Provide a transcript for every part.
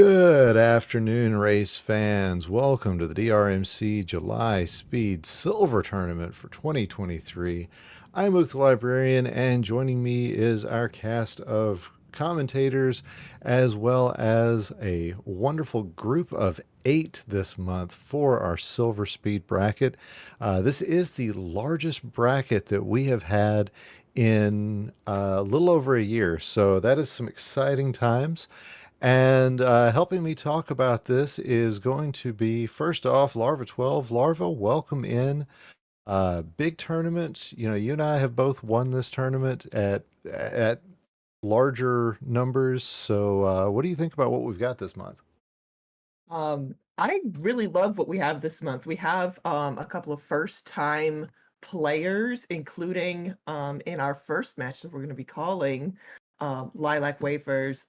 Good afternoon, race fans. Welcome to the DrMC July Speed Silver Tournament for 2023. I'm Luke the Librarian, and joining me is our cast of commentators, as well as a wonderful group of 8 this month for our Silver Speed bracket. This is the largest bracket that we have had in a little over a year, so that is some exciting times. And helping me talk about this is going to be, first off, Larva 12. Larva, welcome in. Big tournament. You know, you and I have both won this tournament at larger numbers. So, what do you think about what we've got this month? I really love what we have this month. We have a couple of first-time players, including in our first match that we're going to be calling LilacWafers.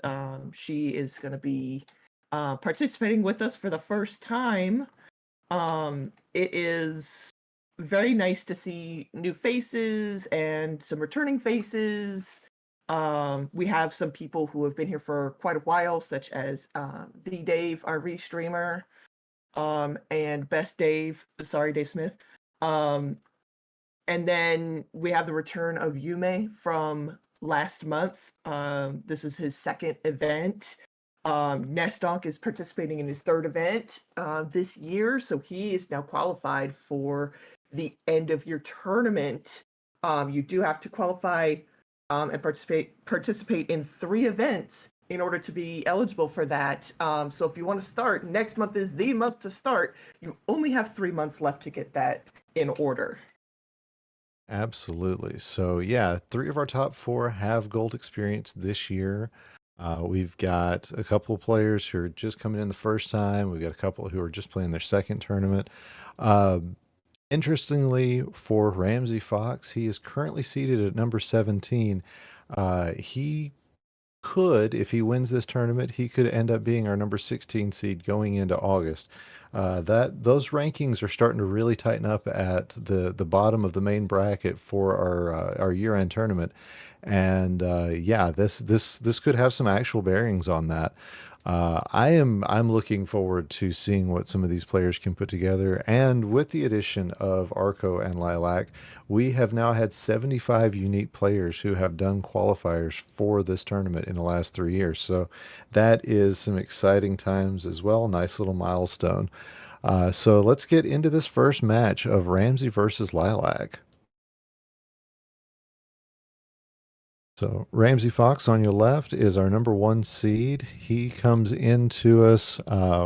She is going to be participating with us for the first time. It is very nice to see new faces and some returning faces. We have some people who have been here for quite a while, such as Theeedave, our restreamer, and Best Dave, sorry, Dave Smith. Um, and then we have the return of Yume from last month. This is his second event. Nesdonk is participating in his third event this year, so he is now qualified for the end of year tournament. You do have to qualify and participate in 3 events in order to be eligible for that. So if you want to start, next month is the month to start. You only have 3 months left to get that in order. Absolutely. So, yeah, 3 of our top 4 have gold experience this year. We've got a couple of players who are just coming in the first time. We've got a couple who are just playing their second tournament. Um, Interestingly, for Ramseyfox, he is currently seated at number 17. He could, if he wins this tournament, he could end up being our number 16 seed going into August. That those rankings are starting to really tighten up at the bottom of the main bracket for our year end tournament, and yeah, this could have some actual bearings on that. I'm looking forward to seeing what some of these players can put together. And with the addition of Arko and Lilac, we have now had 75 unique players who have done qualifiers for this tournament in the last 3 years. So that is some exciting times as well. Nice little milestone. So let's get into this first match of Ramsey versus Lilac. So Ramseyfox on your left is our number 1 seed. He comes into us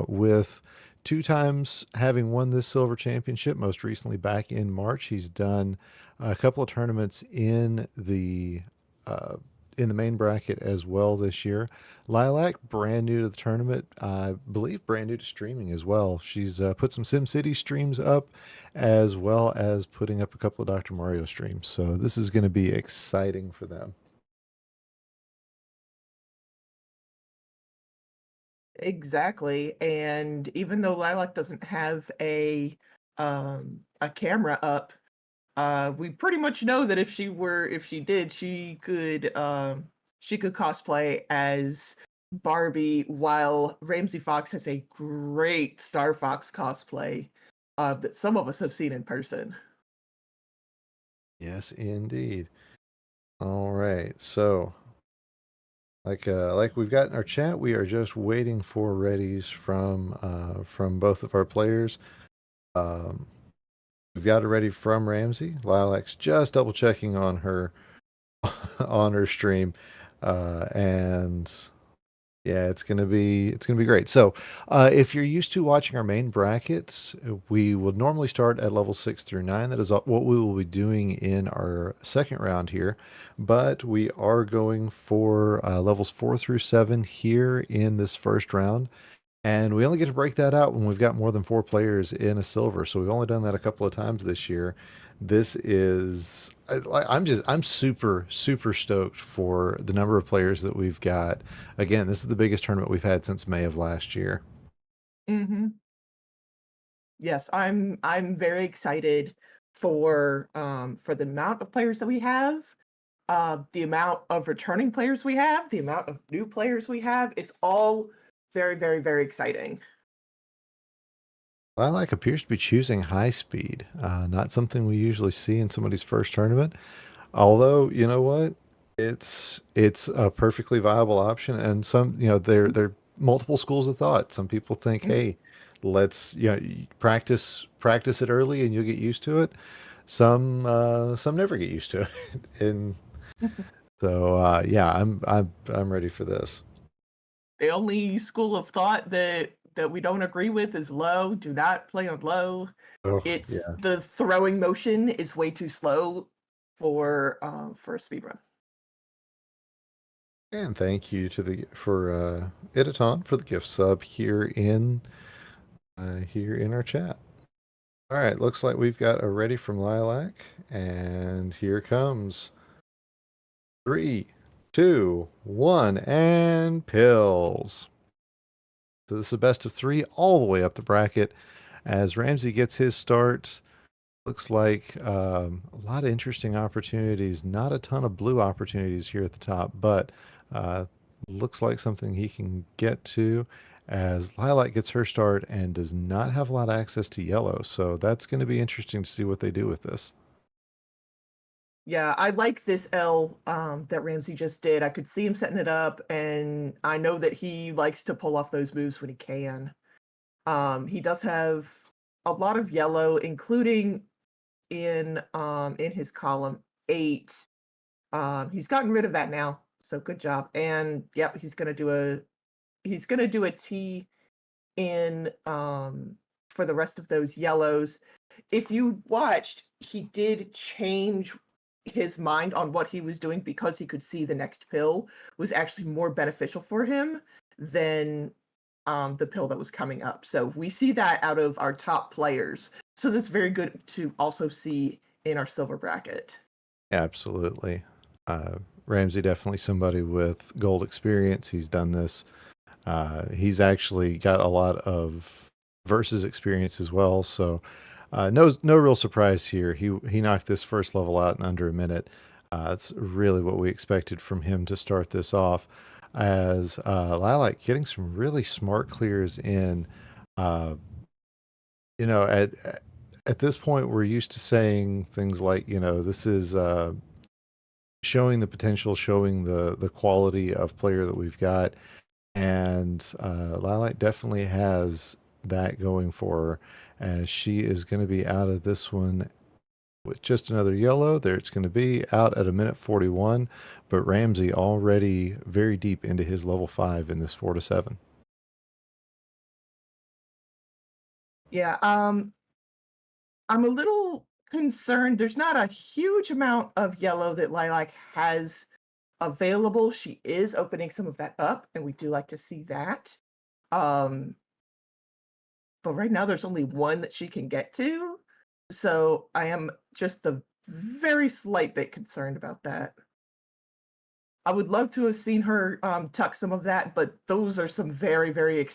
with 2 times having won this silver championship. Most recently back in March, he's done a couple of tournaments uh, in the main bracket as well this year. Lilac, brand new to the tournament, I believe brand new to streaming as well. She's put some SimCity streams up, as well as putting up a couple of Dr. Mario streams. So this is going to be exciting for them. Exactly. And even though Lilac doesn't have a camera up, we pretty much know that if she did, she could cosplay as Barbie, while Ramsey Fox has a great Star Fox cosplay that some of us have seen in person. Yes, indeed. All right. So, like we've got in our chat, we are just waiting for readies from both of our players. Um, we've got it ready from Ramsey. Lilac's just double checking on her on her stream, and yeah, it's gonna be great. So, if you're used to watching our main brackets, we would normally start at level 6 through 9. That is what we will be doing in our second round here, but we are going for levels 4 through 7 here in this first round. And we only get to break that out when we've got more than 4 players in a silver. So we've only done that a couple of times this year. This is, I'm super stoked for the number of players that we've got. Again, this is the biggest tournament we've had since May of last year. Hmm. Yes, I'm very excited for the amount of players that we have, the amount of returning players we have, the amount of new players we have. It's all very, very, very exciting. Lilac appears to be choosing high speed, not something we usually see in somebody's first tournament. Although, you know what? It's a perfectly viable option, and some, there are multiple schools of thought. Some people think, Mhm. hey, let's, practice it early and you'll get used to it. Some never get used to it. And so yeah, I'm ready for this. The only school of thought that we don't agree with is low. Do not play on low. Oh, It's yeah. the throwing motion is way too slow for a speed run. And thank you to the for Idaton for the gift sub here in our chat. All right, looks like we've got a ready from Lilac, and here comes three, two, one, and pills. So this is a best of three all the way up the bracket as Ramsey gets his start. Looks like a lot of interesting opportunities, not a ton of blue opportunities here at the top, but uh, looks like something he can get to as Lilac gets her start and does not have a lot of access to yellow. So that's going to be interesting to see what they do with this. Yeah, I like this L that Ramsey just did. I could see him setting it up, and I know that he likes to pull off those moves when he can. He does have a lot of yellow, including in his column 8. He's gotten rid of that now, so good job. And yep, he's gonna do a T in for the rest of those yellows. If you watched, he did change his mind on what he was doing because he could see the next pill was actually more beneficial for him than the pill that was coming up. So we see that out of our top players. So that's very good to also see in our silver bracket. Absolutely. Uh, Ramsey definitely somebody with gold experience. He's done this. He's actually got a lot of versus experience as well. So no real surprise here. He knocked this first level out in under a minute. That's really what we expected from him to start this off. As Lilac getting some really smart clears in. Uh, you know, at this point, we're used to saying things like, this is showing the potential, showing the quality of player that we've got, and Lilac definitely has that going for her, as she is going to be out of this one with just another yellow. There it's going to be out at a minute 41, but Ramsey already very deep into his level 5 in this 4 to 7. Yeah, I'm a little concerned. There's not a huge amount of yellow that Lilac has available. She is opening some of that up, and we do like to see that. Um, but right now there's only one that she can get to. So I am just a very slight bit concerned about that. I would love to have seen her tuck some of that, but those are some very, very,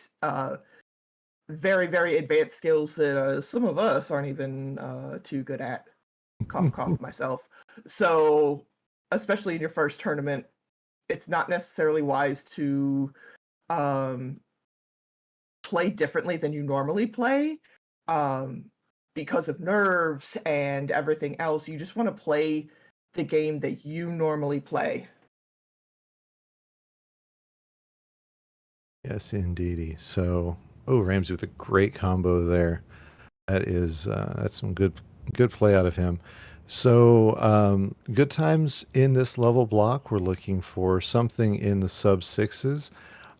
very advanced skills that some of us aren't even too good at. Cough, cough myself. So, especially in your first tournament, it's not necessarily wise to um, play differently than you normally play um, because of nerves and everything else. You just want to play the game that you normally play. Yes, indeedy. So, oh, Ramsey with a great combo there. That's some good play out of him. So good times in this level block. We're looking for something in the sub sixes.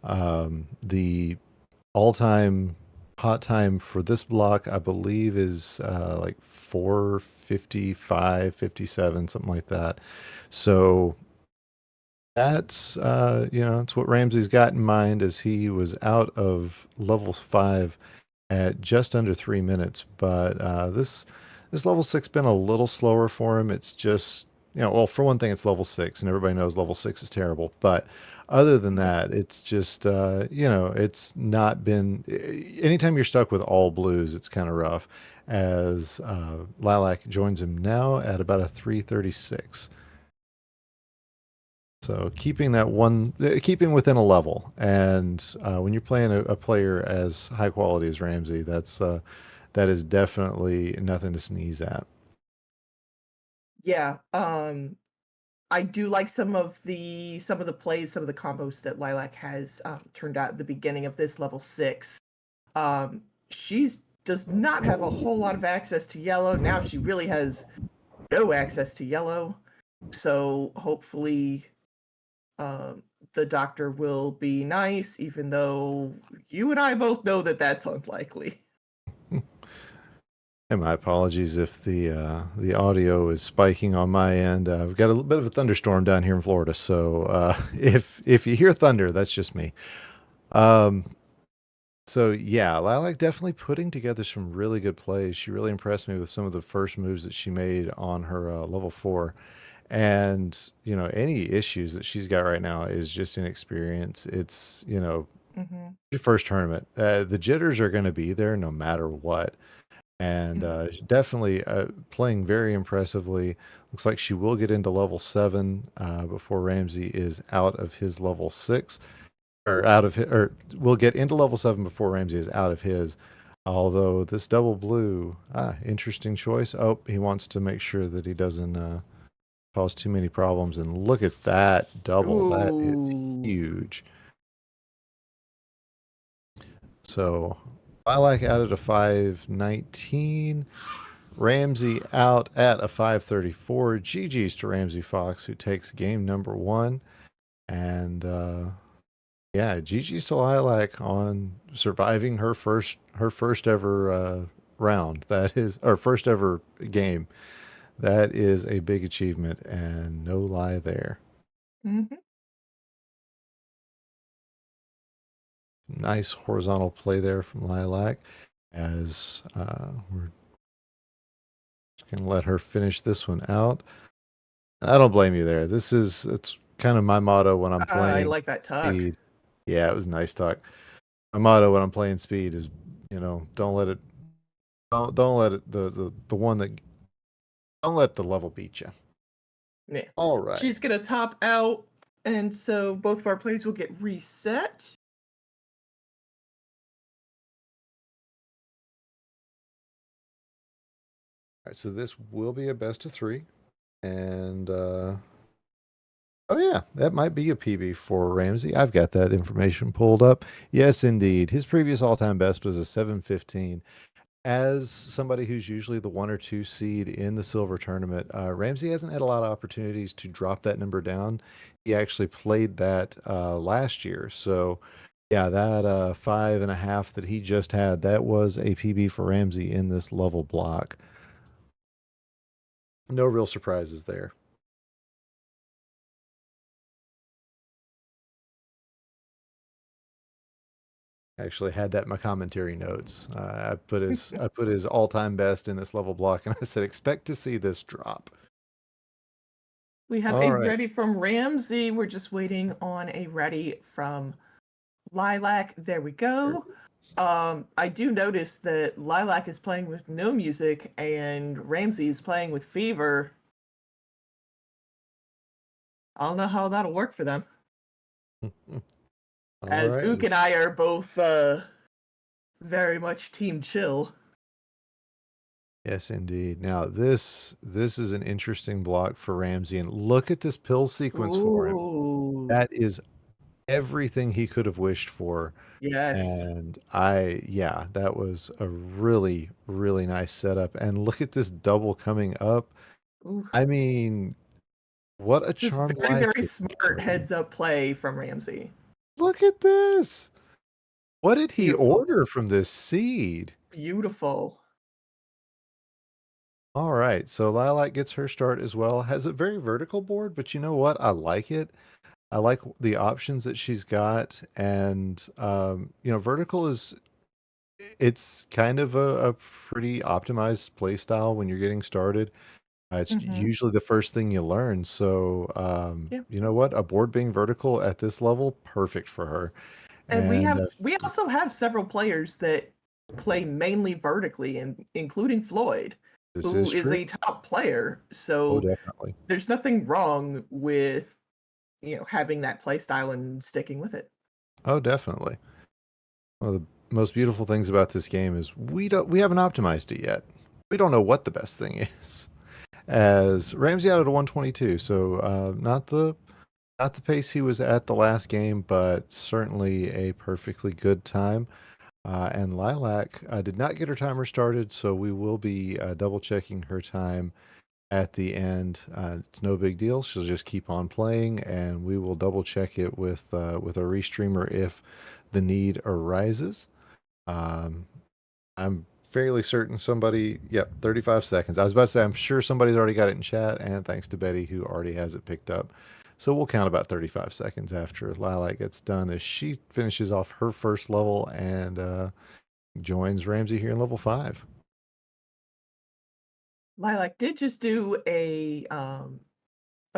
The all-time hot time for this block, I believe, is like 4:55, 57, something like that. So that's that's what Ramsey's got in mind as he was out of level 5 at just under 3 minutes. But this level 6 been a little slower for him. It's just, well, for one thing, it's level 6, and everybody knows level 6 is terrible. But other than that, it's just it's not been. Anytime you're stuck with all blues, it's kind of rough. As Lilac joins him now at about a 3:36. So keeping that one, keeping within a level, and when you're playing a player as high quality as Ramsey, that is definitely nothing to sneeze at. Yeah, I do like some of the plays, some of the combos that Lilac has turned out at the beginning of this level 6. She's does not have a whole lot of access to yellow. Now she really has no access to yellow. So hopefully um, the doctor will be nice, even though you and I both know that that's unlikely. And my apologies if the audio is spiking on my end. We've got a little bit of a thunderstorm down here in Florida, so if you hear thunder, that's just me. Um, so yeah, Lilac definitely putting together some really good plays. She really impressed me with some of the first moves that she made on her level 4. And any issues that she's got right now is just inexperience. It's Hmm. your first tournament. The jitters are going to be there no matter what. And definitely playing very impressively. Looks like she will get into level 7 before Ramsey is out of his level 6, or out of his, or will get into level 7 before Ramsey is out of his. Although this double blue, interesting choice. Oh, he wants to make sure that he doesn't cause too many problems. And look at that double. That is Ooh. huge. So Lilac out at a 519. Ramsey out at a 534. GG's to Ramseyfox, who takes game number 1. And yeah, GG's to Lilac on surviving her first ever round. That is our first ever game. That is a big achievement, and no lie there. Mhm. Nice horizontal play there from Lilac, as we're just gonna let her finish this one out. I don't blame you there. It's kind of my motto when I'm I playing like that tuck. speed. Yeah, it was nice talk. My motto when I'm playing speed is, don't let it, don't let it, the one that, don't let the level beat you. Yeah. All right. She's gonna top out, and so both of our plays will get reset. All right. So this will be a best of 3, and oh yeah, that might be a PB for Ramsey. I've got that information pulled up. Yes, indeed. His previous all-time best was a 715. As somebody who's usually the 1 or 2 seed in the silver tournament, Ramsey hasn't had a lot of opportunities to drop that number down. He actually played that last year. So, yeah, that 5.5 that he just had, that was a PB for Ramsey in this level block. No real surprises there. Actually had that in my commentary notes. I put his all-time best in this level block, and I said expect to see this drop. We have All a right. ready from Ramsey. We're just waiting on a ready from Lilac. There we There go. it is. I do notice that Lilac is playing with no music and Ramsey is playing with Fever. I don't know how that'll work for them, All as right. Ook and I are both very much team chill. Yes, indeed. Now this is an interesting block for Ramsey, and look at this pill sequence for him. Ooh, That is everything he could have wished for. yes. And yeah, that was a really, really nice setup. And look at this double coming up. Ooh. I mean, what a Just charmed very, life very this smart is. heads up play from Ramsey. Look at this. What did he Beautiful. order from this seed? Beautiful. All right, so Lilac gets her start as well. Has a very vertical board, but you know what? I like it. I like the options that she's got, and vertical is it's kind of a pretty optimized play style when you're getting started. It's Hmm. usually the first thing you learn. So Yeah. you know what? A board being vertical at this level, perfect for her. And And we also have several players that play mainly vertically, and including Floyd, this who is is true. a top player. Oh, So definitely. there's nothing wrong with having that play style and sticking with it. Oh, definitely. One of the most beautiful things about this game is we haven't optimized it yet. We don't know what the best thing is. As Ramsey out at a 122, so not the pace he was at the last game, but certainly a perfectly good time. And Lilac did not get her timer started, so we will be double checking her time at the end. It's no big deal. She'll just keep on playing, and we will double check it with a restreamer if the need arises. Um, I'm fairly certain somebody, yep, 35 seconds. I was about to say, I'm sure somebody's already got it in chat, and thanks to Betty, who already has it picked up. So we'll count about 35 seconds after Lilac gets done as she finishes off her first level and joins Ramsey here in level 5. Lilac did just do a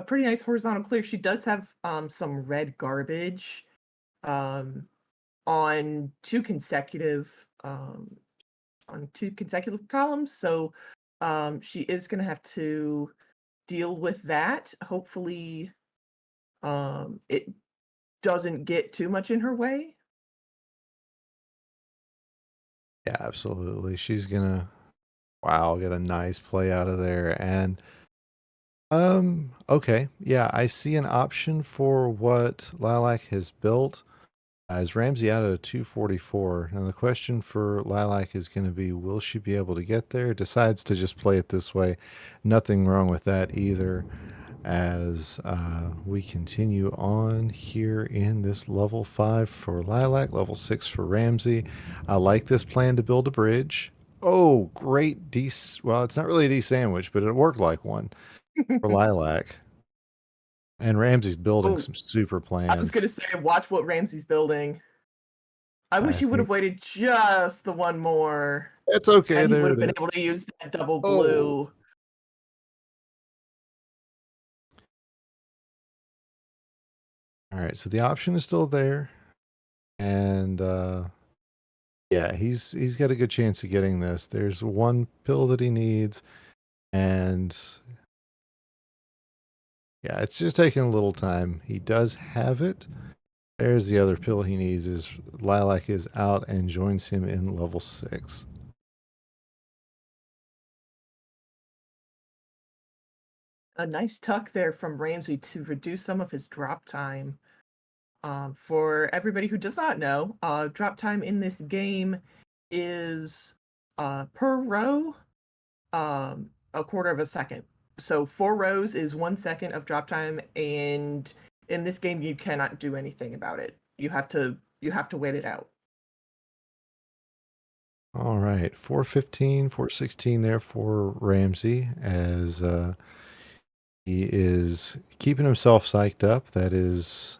pretty nice horizontal clear. She does have some red garbage um, on two consecutive columns, so she is going to have to deal with that. Hopefully, it doesn't get too much in her way. Yeah, absolutely. She's gonna, wow, get a nice play out of there. And okay, yeah, I see an option for what Lilac has built. As Ramsey out at a 244. Now the question for Lilac is going to be, will she be able to get there? Decides to just play it this way. Nothing wrong with that either. As we continue on here in this level 5 for Lilac, level 6 for Ramsey. I like this plan to build a bridge. Oh, great well, it's not really a D sandwich, but it worked like one for Lilac. And Ramsey's building Oh, some super I was going to plans. say, watch what Ramsey's building. I wish I he would think have waited just the one more, it's okay. and he would There have it been is. able to use that double Oh, blue. all right. So the option is still there, and yeah, he's got a good chance of getting this. There's one pill that he needs, and yeah, it's just taking a little time. He does have it. There's the other pill he needs. Is Lilac is out and joins him in level 6. A nice tuck there from Ramsey to reduce some of his drop time. For everybody who does not know, drop time in this game is per row a quarter of a second. So 4 rows is 1 second of drop time, and in this game you cannot do anything about it. You have to wait it out. All right, 415, 416 there for Ramsey as he is keeping himself psyched up. That is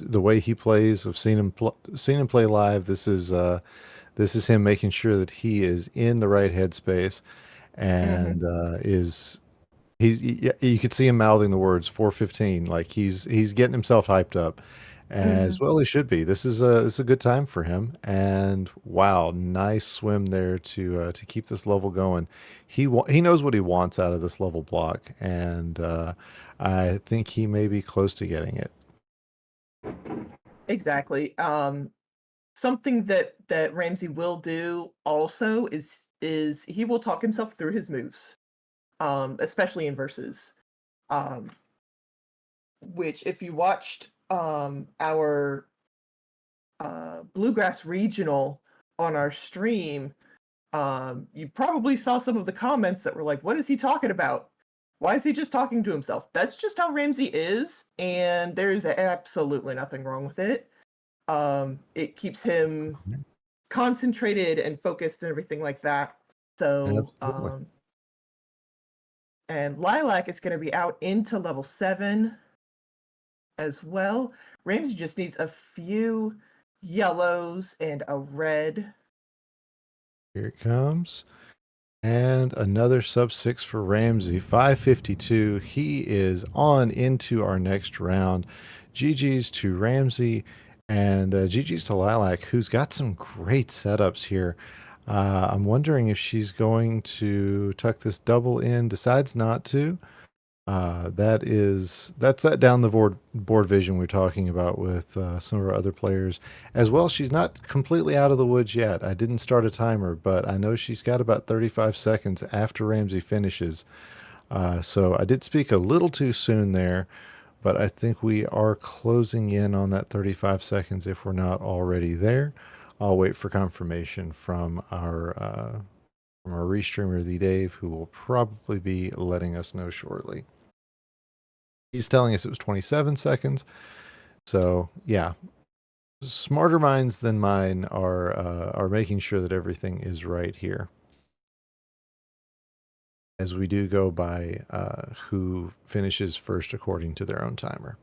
the way he plays. I've seen him play live. This is him making sure that he is in the right headspace Mhm, and you could see him mouthing the words 415 like he's getting himself hyped up as mhm. well he should be. This is a good time for him, and wow, nice swim there to keep this level going. He knows what he wants out of this level block, and I think he may be close to getting it. Exactly. Something that Ramsey will do also is he will talk himself through his moves, especially in verses. Um, which if you watched our bluegrass regional on our stream, you probably saw some of the comments that were like, "What is he talking about? Why is he just talking to himself?" That's just how Ramsey is, and there's absolutely nothing wrong with it. It keeps him concentrated and focused and everything like that. So, Absolutely. and Lilac is going to be out into level 7 as well. Ramsey just needs a few yellows and a red. Here it comes. And another sub 6 for Ramsey, 552. He is on into our next round. GG's to Ramsey and GG's to Lilac, who's got some great setups here. I'm wondering if she's going to tuck this double in, decides not to. That's that down the board vision we're talking about with some of our other players as well. She's not completely out of the woods yet. I didn't start a timer, but I know she's got about 35 seconds after Ramsey finishes. So I did speak a little too soon there, but I think we are closing in on that 35 seconds if we're not already there. I'll wait for confirmation from our restreamer, Theeedave, who will probably be letting us know shortly. He's telling us it was 27 seconds. So yeah, smarter minds than mine are making sure that everything is right here, as we do go by who finishes first according to their own timer.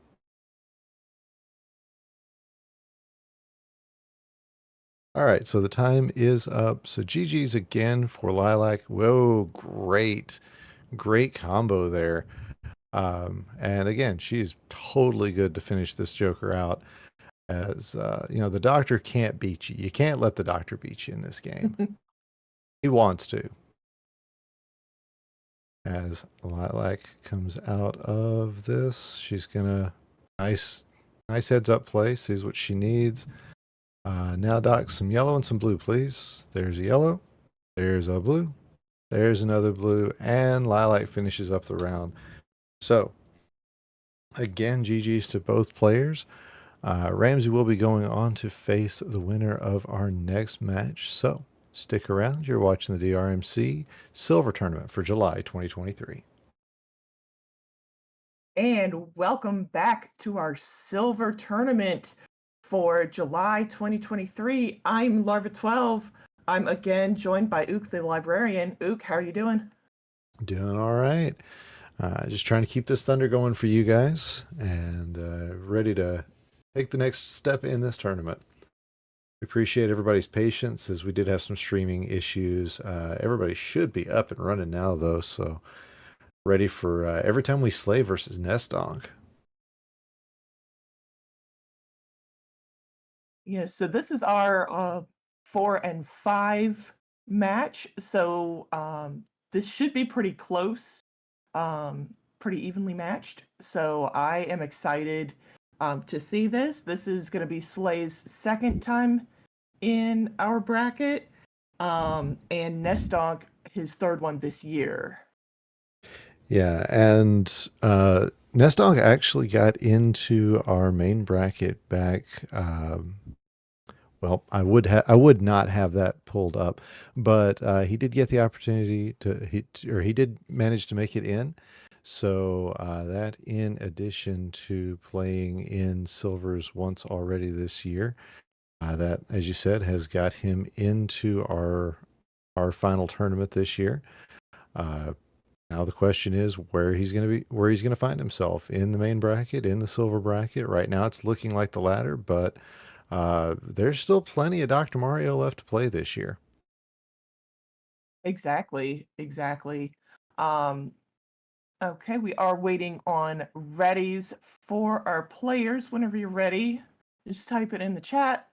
All right, so the time is up. So GG's again for Lilac. Whoa, great combo there. And again, she's totally good to finish this Joker out. As the doctor can't beat you. You can't let the doctor beat you in this game. He wants to. As Lilac comes out of this, she's gonna nice heads up play. Sees what she needs. Now, Doc, some yellow and some blue, please. There's a yellow. There's a blue. There's another blue, and Lilac finishes up the round. So, again, GG's to both players. Ramsey will be going on to face the winner of our next match. So, stick around. You're watching the DrMC Silver Tournament for July 2023. And welcome back to our Silver Tournament for July 2023. I'm Larva12. I'm again joined by Ook the Librarian. Ook, how are you doing? Doing all right. Just trying to keep this thunder going for you guys and ready to take the next step in this tournament. We appreciate everybody's patience as we did have some streaming issues. Everybody should be up and running now, though, so ready for EvryTimeWeSlay versus Nesdonk. Yeah, so this is our 4 and 5 match. So this should be pretty close, pretty evenly matched. So I am excited to see this. This is going to be Slay's second time in our bracket, and Nesdonk his third one this year. Yeah, and Nesdonk actually got into our main bracket back. Well, I would not have that pulled up, but he did get the opportunity he did manage to make it in. So that, in addition to playing in silvers once already this year, that, as you said, has got him into our final tournament this year. Uh, Now the question is where he's going to find himself in the main bracket, in the silver bracket. Right now, it's looking like the latter, but there's still plenty of Dr. Mario left to play this year. Exactly, exactly. Um, okay, we are waiting on readies for our players. Whenever you're ready, just type it in the chat.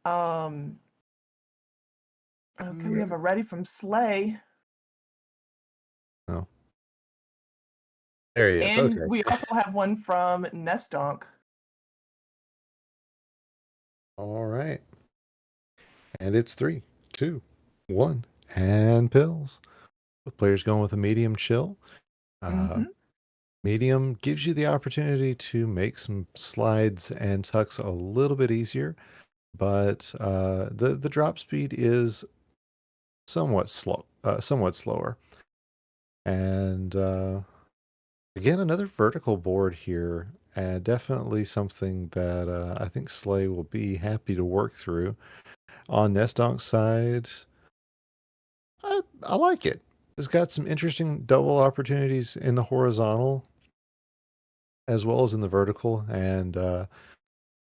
Okay, we have a ready from Slay. Oh, there he is. And Okay. we also have one from Nesdonk. All right. And it's 3, 2, 1, and pills. The player's going with a medium chill. Mm-hmm. Medium gives you the opportunity to make some slides and tucks a little bit easier, but the drop speed is somewhat slower. And again, another vertical board here, and definitely something that I think Slay will be happy to work through. On Nesdonk's side, I like it. It's got some interesting double opportunities in the horizontal as well as in the vertical, and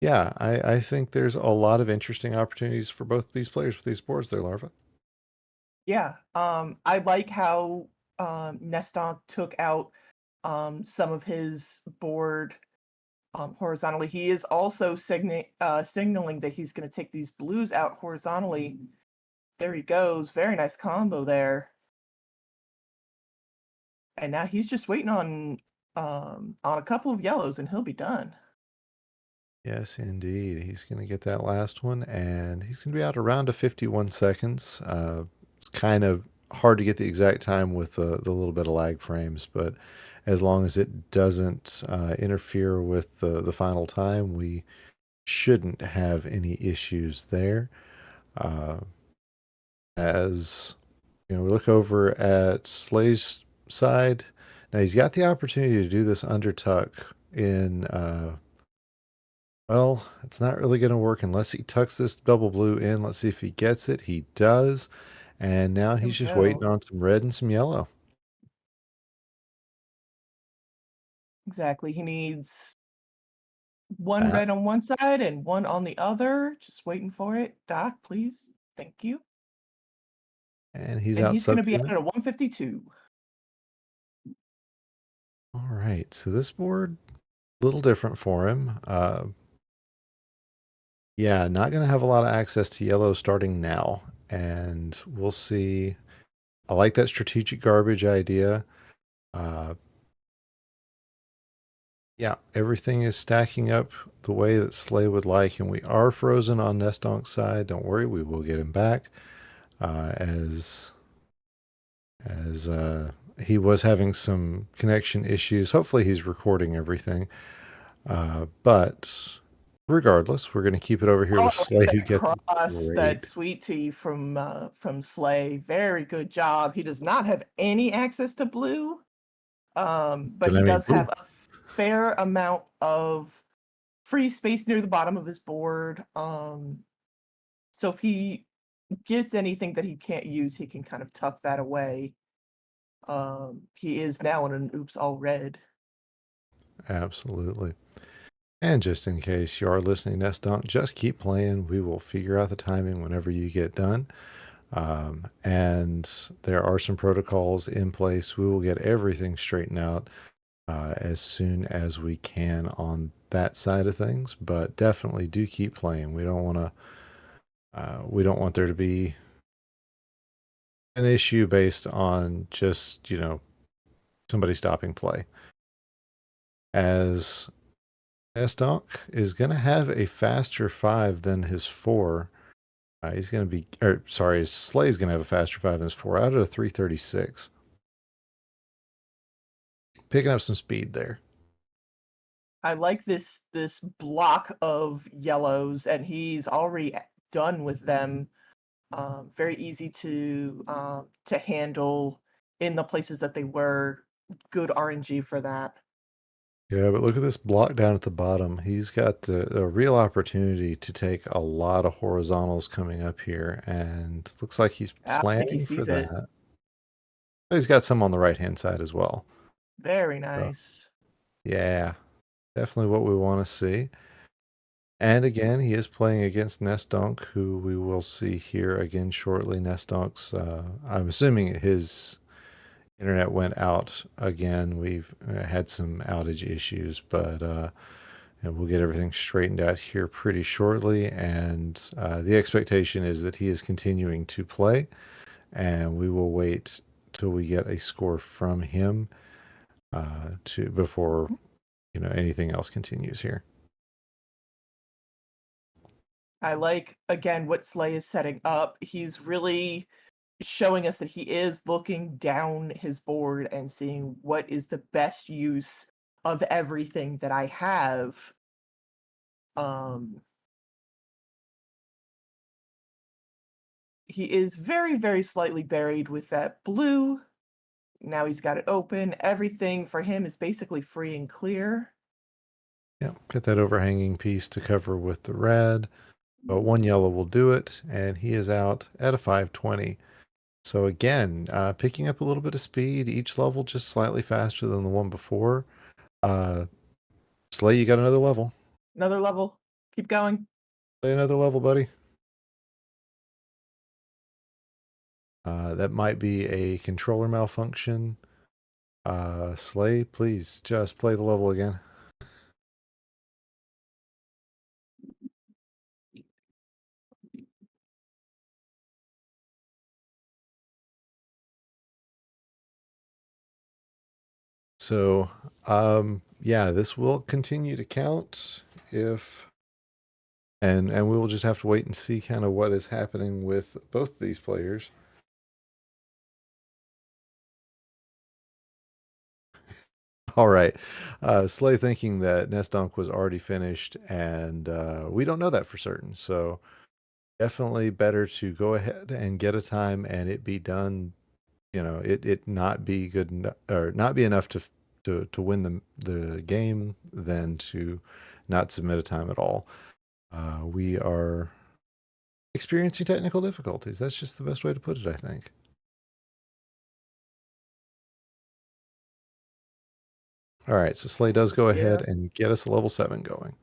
yeah, I think there's a lot of interesting opportunities for both these players with these boards there, Larva. Yeah. I like how Nesdonk took out some of his board horizontally. He is also signaling that he's going to take these blues out horizontally. There he goes. Very nice combo there. And now he's just waiting on a couple of yellows, and he'll be done. Yes, indeed. He's going to get that last one, and he's going to be out around to 51 seconds. It's kind of hard to get the exact time with the little bit of lag frames, but as long as it doesn't interfere with the final time, we shouldn't have any issues there. Uh, as you know, we look over at Slay's side. Now he's got the opportunity to do this undertuck in well, it's not really going to work unless he tucks this double blue in. Let's see if he gets it. He does. And now Here we he's just waiting go. on some red and some yellow. Exactly. He needs one That, red on one side and one on the other. Just waiting for it. Doc, please. Thank you. and he's And out he's going to be subtoing. out at a 152. All right. So this board, a little different for him. Yeah, not going to have a lot of access to yellow starting now. And we'll see. I like that strategic garbage idea. Uh, yeah, everything is stacking up the way that Slay would like, and we are frozen on Nesdonk's side. Don't worry, we will get him back. As he was having some connection issues. Hopefully, he's recording everything. But regardless, we're going to keep it over here Oh, with I like Slay, who that gets a cross, that grade. sweet tea from Slay. Very good job. He does not have any access to blue, but And he I mean, does blue. have a fair amount of free space near the bottom of his board. So if he gets anything that he can't use, he can kind of tuck that away. He is now in an oops all red. Absolutely. And just in case you are listening, Nesdonk, just keep playing. We will figure out the timing whenever you get done. And there are some protocols in place. We will get everything straightened out as soon as we can on that side of things. But definitely do keep playing. We don't want to. We don't want there to be an issue based on just somebody stopping play. As Nesdonk is going to have a faster 5 than his 4. He's going to be, or sorry, his Slay's going to have a faster 5 than his 4 out of a 336. Picking up some speed there. I like this block of yellows, and he's already done with them. Very easy to handle in the places that they were. Good RNG for that. Yeah, but look at this block down at the bottom. He's got the real opportunity to take a lot of horizontals coming up here, and looks like he's I think he planning for sees it. that. But he's got some on the right-hand side as well. Very So, nice. yeah, definitely what we want to see. And again, he is playing against Nesdonk, who we will see here again shortly. Nesdonk's, I'm assuming his internet went out again. We've had some outage issues, but and we'll get everything straightened out here pretty shortly. And the expectation is that he is continuing to play, and we will wait till we get a score from him to before anything else continues here. I like, again, what Slay is setting up. He's really showing us that he is looking down his board and seeing what is the best use of everything that I have. Um, he is very, very slightly buried with that blue. Now he's got it open. Everything for him is basically free and clear. Yeah, get that overhanging piece to cover with the red. But one yellow will do it, and he is out at a 520. So again, picking up a little bit of speed, each level just slightly faster than the one before. Uh, Slay, you got another level. Another level. Keep going. Play another level, buddy. That might be a controller malfunction. Slay, please just play the level again. So, yeah, this will continue to count if, and we will just have to wait and see kind of what is happening with both these players. All right. Slay thinking that Nesdonk was already finished, and we don't know that for certain. So definitely better to go ahead and get a time and it be done. You know, it not be good or not be enough to win the game than to not submit a time at all. We are experiencing technical difficulties. That's just the best way to put it, I think. All right, so Slay does go ahead Yeah. and get us a level 7 going.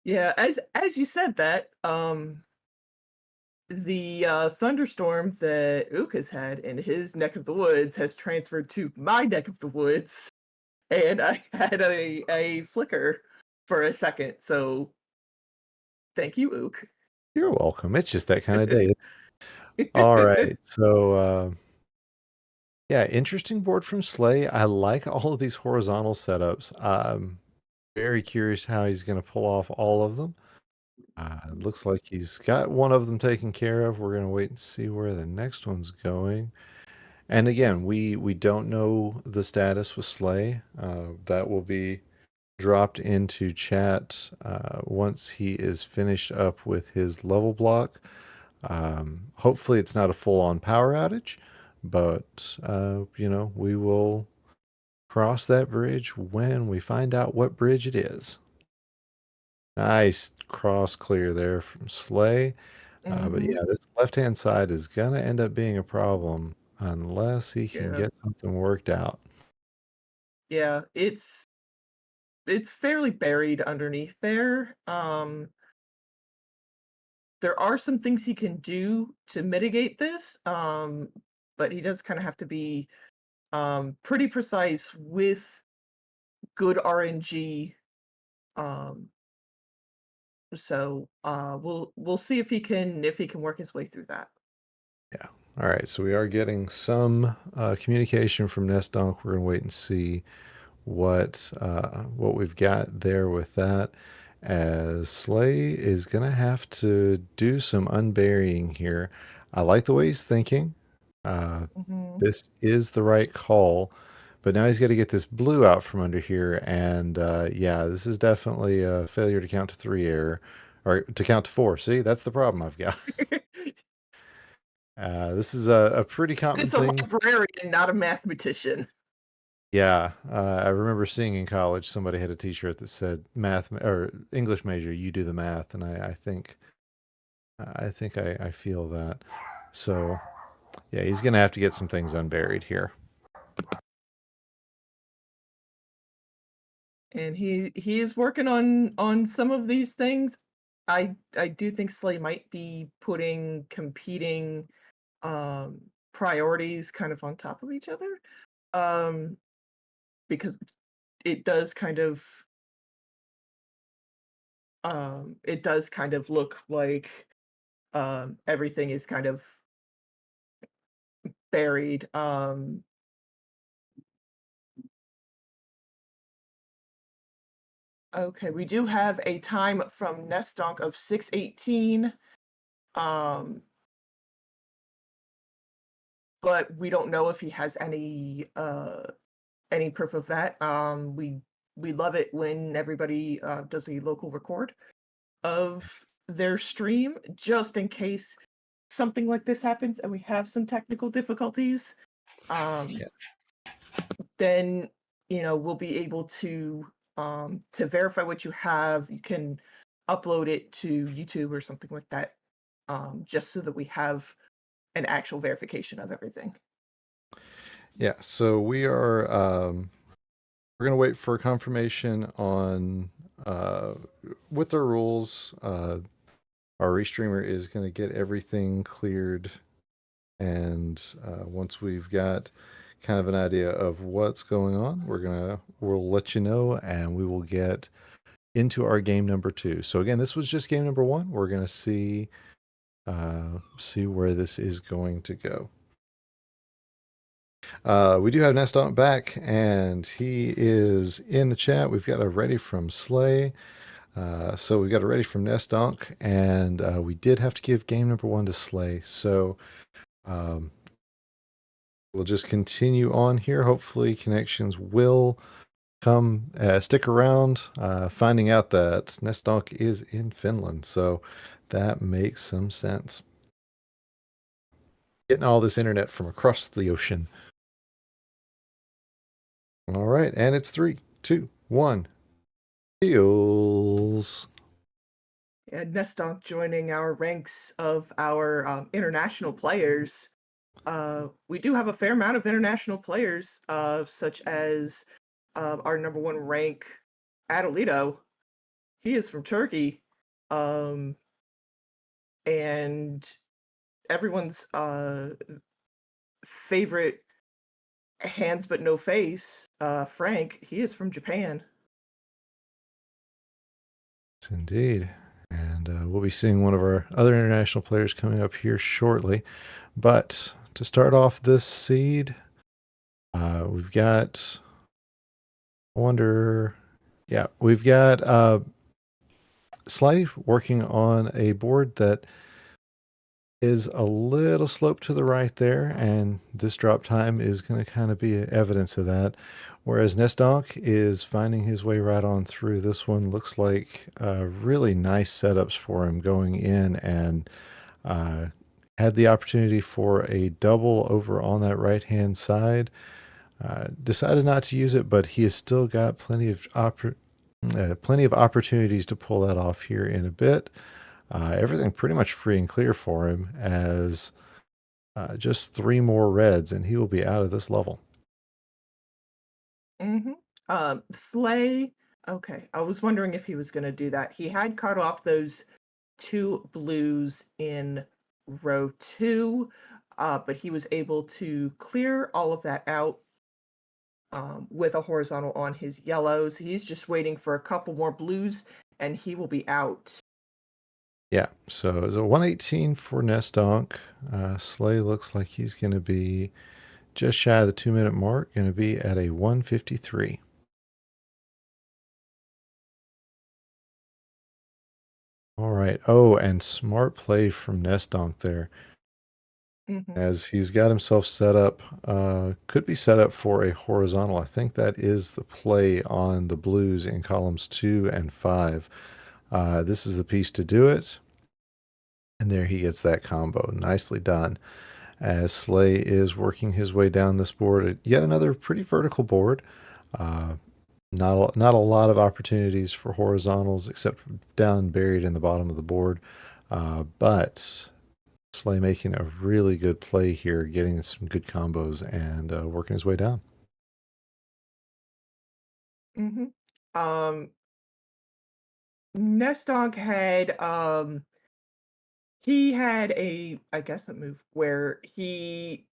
Yeah, as you said that, the thunderstorm that Ook has had in his neck of the woods has transferred to my neck of the woods, and I had a flicker for a second. So thank you, Ook. You're welcome. It's just that kind of day. All right, so yeah, interesting board from Slay. I like all of these horizontal setups. I'm very curious how he's going to pull off all of them. Looks like he's got one of them taken care of. We're going to wait and see where the next one's going. And again, we don't know the status with Slay. That will be dropped into chat once he is finished up with his level block. Hopefully, it's not a full-on power outage, but you know, we will cross that bridge when we find out what bridge it is. Nice cross clear there from Slay. But Hmm. yeah, this left-hand side is gonna end up being a problem unless he can Yeah, get something worked out. yeah, it's fairly buried underneath there. There are some things he can do to mitigate this, but he does kind of have to be pretty precise with good RNG. Um, we'll see if he can work his way through that. Yeah. All right. So we are getting some communication from Nesdonk. We're gonna wait and see what we've got there with that. As Slay is gonna have to do some unburying here. I like the way he's thinking. Uh, Hmm. this is the right call, but now he's got to get this blue out from under here, and yeah, this is definitely a failure to count to 3 error, or to count to 4. See, that's the problem I've got. This is a pretty common It's a thing. librarian, not a mathematician. Yeah, I remember seeing in college somebody had a T-shirt that said "math" or "English major, you do the math," and I feel that. So yeah, he's gonna have to get some things unburied here. And he is working on some of these things. I do think Slay might be putting competing um priorities kind of on top of each other. Um because it does kind of it does kind of look like everything is kind of buried. Okay, we do have a time from Nestonk of 6:18. Um but we don't know if he has any proof of that. We love it when everybody does a local record of their stream, just in case something like this happens and we have some technical difficulties. Um, Yeah. then we'll be able to verify what you have. You can upload it to YouTube or something like that, just so that we have an actual verification of everything. Yeah, so we're gonna wait for confirmation on uh, with their rules. Our restreamer is gonna get everything cleared, and once we've got kind of an idea of what's going on, we'll let you know, and we will get into our game number 2. So again, this was just game number 1. We're gonna see where this is going to go. We do have Nesdonk back, and he is in the chat. We've got a ready from Slay. So we got a ready from Nesdonk, and we did have to give game number 1 to Slay. So um, we'll just continue on here. Hopefully, connections will come stick around. Finding out that Nesdonk is in Finland, so that makes some sense. Getting all this internet from across the ocean. All right, and it's 3, 2, 1. Heels. And Nesdonk joining our ranks of our international players. We do have a fair amount of international players, such as our number 1 rank, Adelito. He is from Turkey. Um, and everyone's favorite hands but no face, Frank, he is from Japan. Yes, indeed. And we'll be seeing one of our other international players coming up here shortly. But to start off this seed, we've got, I wonder, yeah, we've got Slay working on a board that is a little slope to the right there, and this drop time is going to kind of be evidence of that. Whereas Nesdonk is finding his way right on through. This one looks like really nice setups for him going in, and had the opportunity for a double over on that right hand side. Decided not to use it, but he has still got plenty of opportunities to pull that off here in a bit. Everything pretty much free and clear for him, as just 3 more reds and he will be out of this level. Slay, okay, I was wondering if he was going to do that. He had cut off those 2 blues in row 2, but he was able to clear all of that out with a horizontal on his yellows. He's just waiting for a couple more blues and he will be out. Yeah, so it's a 118 for Nesdonk. Slay looks like he's going to be just shy of the 2-minute mark, going to be at a 153. All right. Oh, and smart play from Nesdonk there, Mhm. as he's got himself set up. Could be set up for a horizontal. I think that is the play on the blues in columns 2 and 5. This is the piece to do it. And there he gets that combo. Nicely done. As Slay is working his way down this board, yet another pretty vertical board. Uh, not a lot of opportunities for horizontals, except down buried in the bottom of the board. But Slay making a really good play here, getting some good combos and working his way down. Mhm. Um, Nestonk had he had a, I guess, a move where he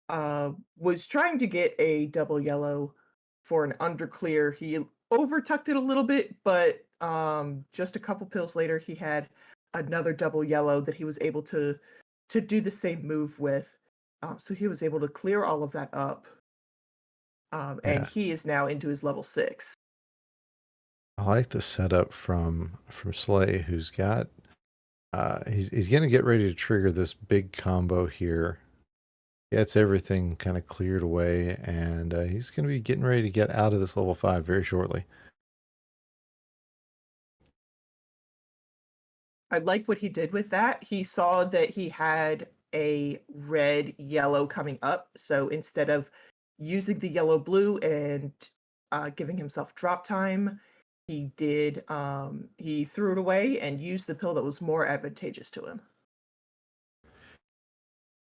was trying to get a double yellow for an underclear. He overtucked it a little bit, but just a couple pills later, he had another double yellow that he was able to do the same move with. So he was able to clear all of that up, and Yeah, he is now into his level 6. I like the setup from Slay, who's got he's gonna get ready to trigger this big combo here. Gets everything kind of cleared away, and he's gonna be getting ready to get out of this level 5 very shortly. I like what he did with that. He saw that he had a red yellow coming up. So instead of using the yellow blue and giving himself drop time, he threw it away and used the pill that was more advantageous to him.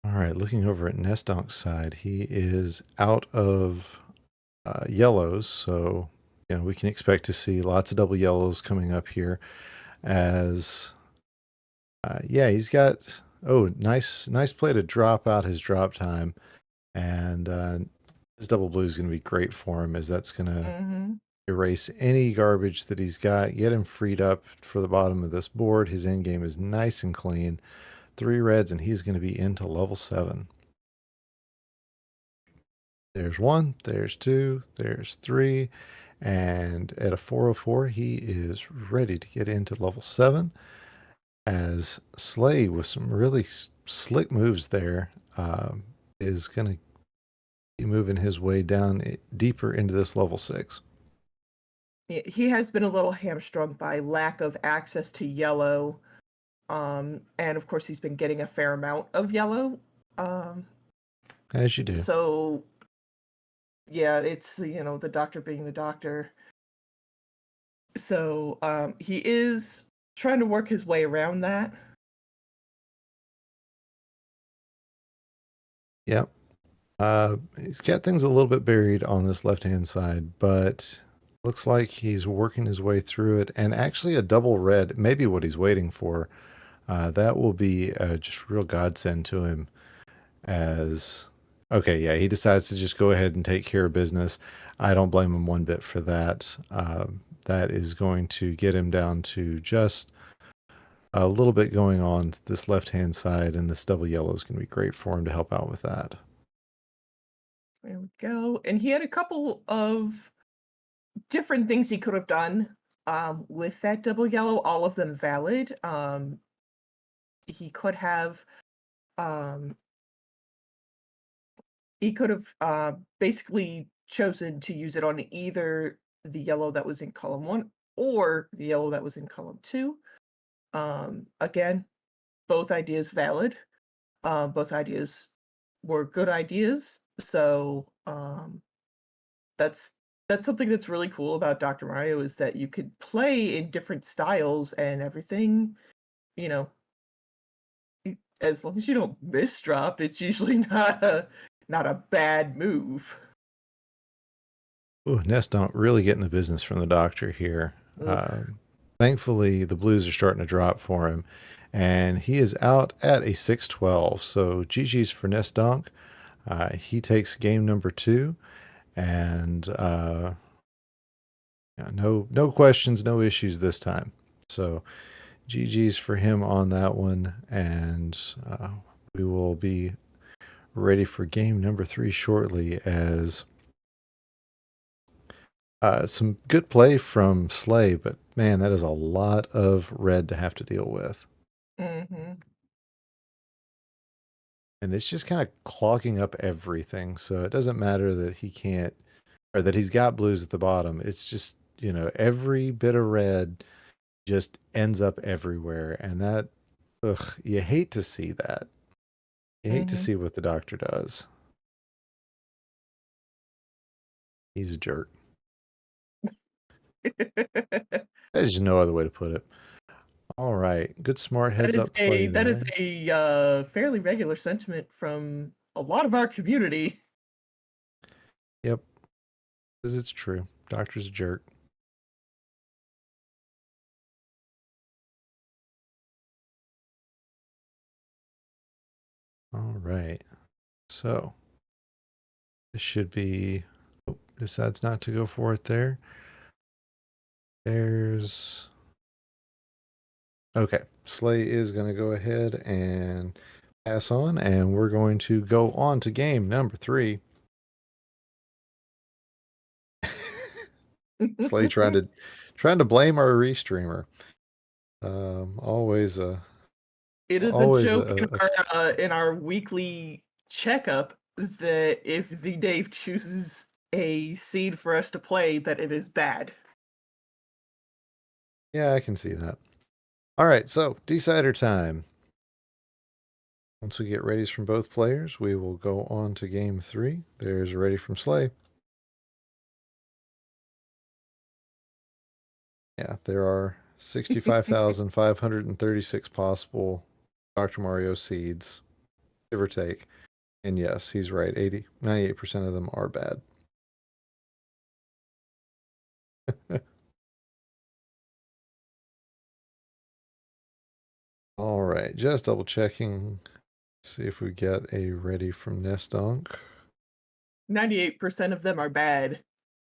All right, looking over at Nestonk's side, he is out of yellows, so we can expect to see lots of double yellows coming up here. As yeah, he's got nice play to drop out his drop time, and his double blue is going to be great for him, as that's going to Hmm. erase any garbage that he's got, get him freed up for the bottom of this board. His end game is nice and clean. 3 reds, and he's going to be into level 7. There's 1, there's 2, there's 3, and at a 404, he is ready to get into level 7 as Slay with some really slick moves there is going to be moving his way down deeper into this level 6. He has been a little hamstrung by lack of access to yellow. And of course, he's been getting a fair amount of yellow. As you do. So, yeah, it's, the doctor being the doctor. So, he is trying to work his way around that. Yep. He's got things a little bit buried on this left-hand side, but looks like he's working his way through it. And actually a double red, maybe what he's waiting for. That will be just real godsend to him as... Okay, yeah, he decides to just go ahead and take care of business. I don't blame him one bit for that. That is going to get him down to just a little bit going on this left-hand side, and this double yellow is going to be great for him to help out with that. There we go. And he had a couple of different things he could have done with that double yellow, all of them valid. He could have um, basically chosen to use it on either the yellow that was in column 1 or the yellow that was in column 2. Again, both ideas valid. Both ideas were good ideas. So that's something that's really cool about Dr. Mario, is that you could play in different styles and everything, you know, as long as you don't misdrop, it's usually not a bad move. Ooh, Nesdonk really getting the business from the doctor here. Ugh. Thankfully, the blues are starting to drop for him, and he is out at a 612. So GG's for Nesdonk. He takes game number 2, and yeah, no questions, no issues this time. So GG's for him on that one, and we will be ready for game number 3 shortly as some good play from Slay, but man, that is a lot of red to have to deal with. Mhm. And it's just kind of clogging up everything. So it doesn't matter that he can't, or that he's got blues at the bottom. It's just, every bit of red just ends up everywhere. And that, ugh, you hate to see that. You hate to Mhm. see what the doctor does. He's a jerk. There's no other way to put it. All right. Good smart heads up play That is there. a fairly regular sentiment from a lot of our community. Yep. Because it's true. Doctor's a jerk. All right. So this should be, oh, decides not to go for it there. There's, okay. Slay is going to go ahead and pass on, and we're going to go on to game number 3. Slay trying to blame our restreamer. Always a It is a always joke a, in our weekly checkup that if the Dave chooses a seed for us to play, that it is bad. yeah, I can see that. All right, so decider time. Once we get readies from both players, we will go on to game 3. There's a ready from Slay. Yeah, there are 65,536 possible Dr. Mario seeds, give or take. And yes, he's right. 98% of them are bad. All right, just double checking. See if we get a ready from Nesdonk. 98% of them are bad,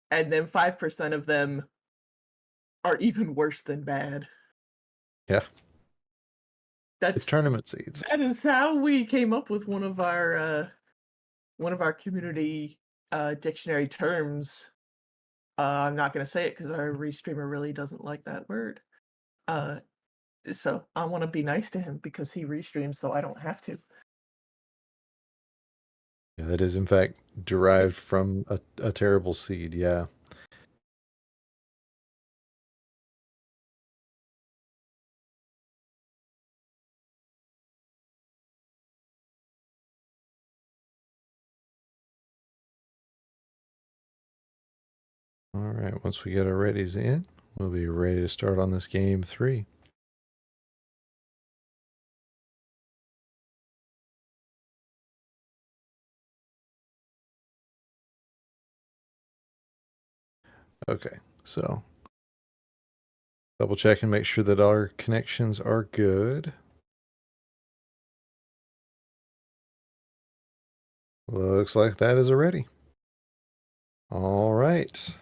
and then 5% of them are even worse than bad. Yeah, it's That's tournament seeds. that is how we came up with one of our community dictionary terms. I'm not gonna say it because our restreamer really doesn't like that word. Uh, so I wanna be nice to him because he restreams so I don't have to. Yeah, that is in fact derived from a terrible seed. Yeah. All right. Once we get our readies in, we'll be ready to start on this game 3. Okay. So double check and make sure that our connections are good. Looks like that is ready. All right.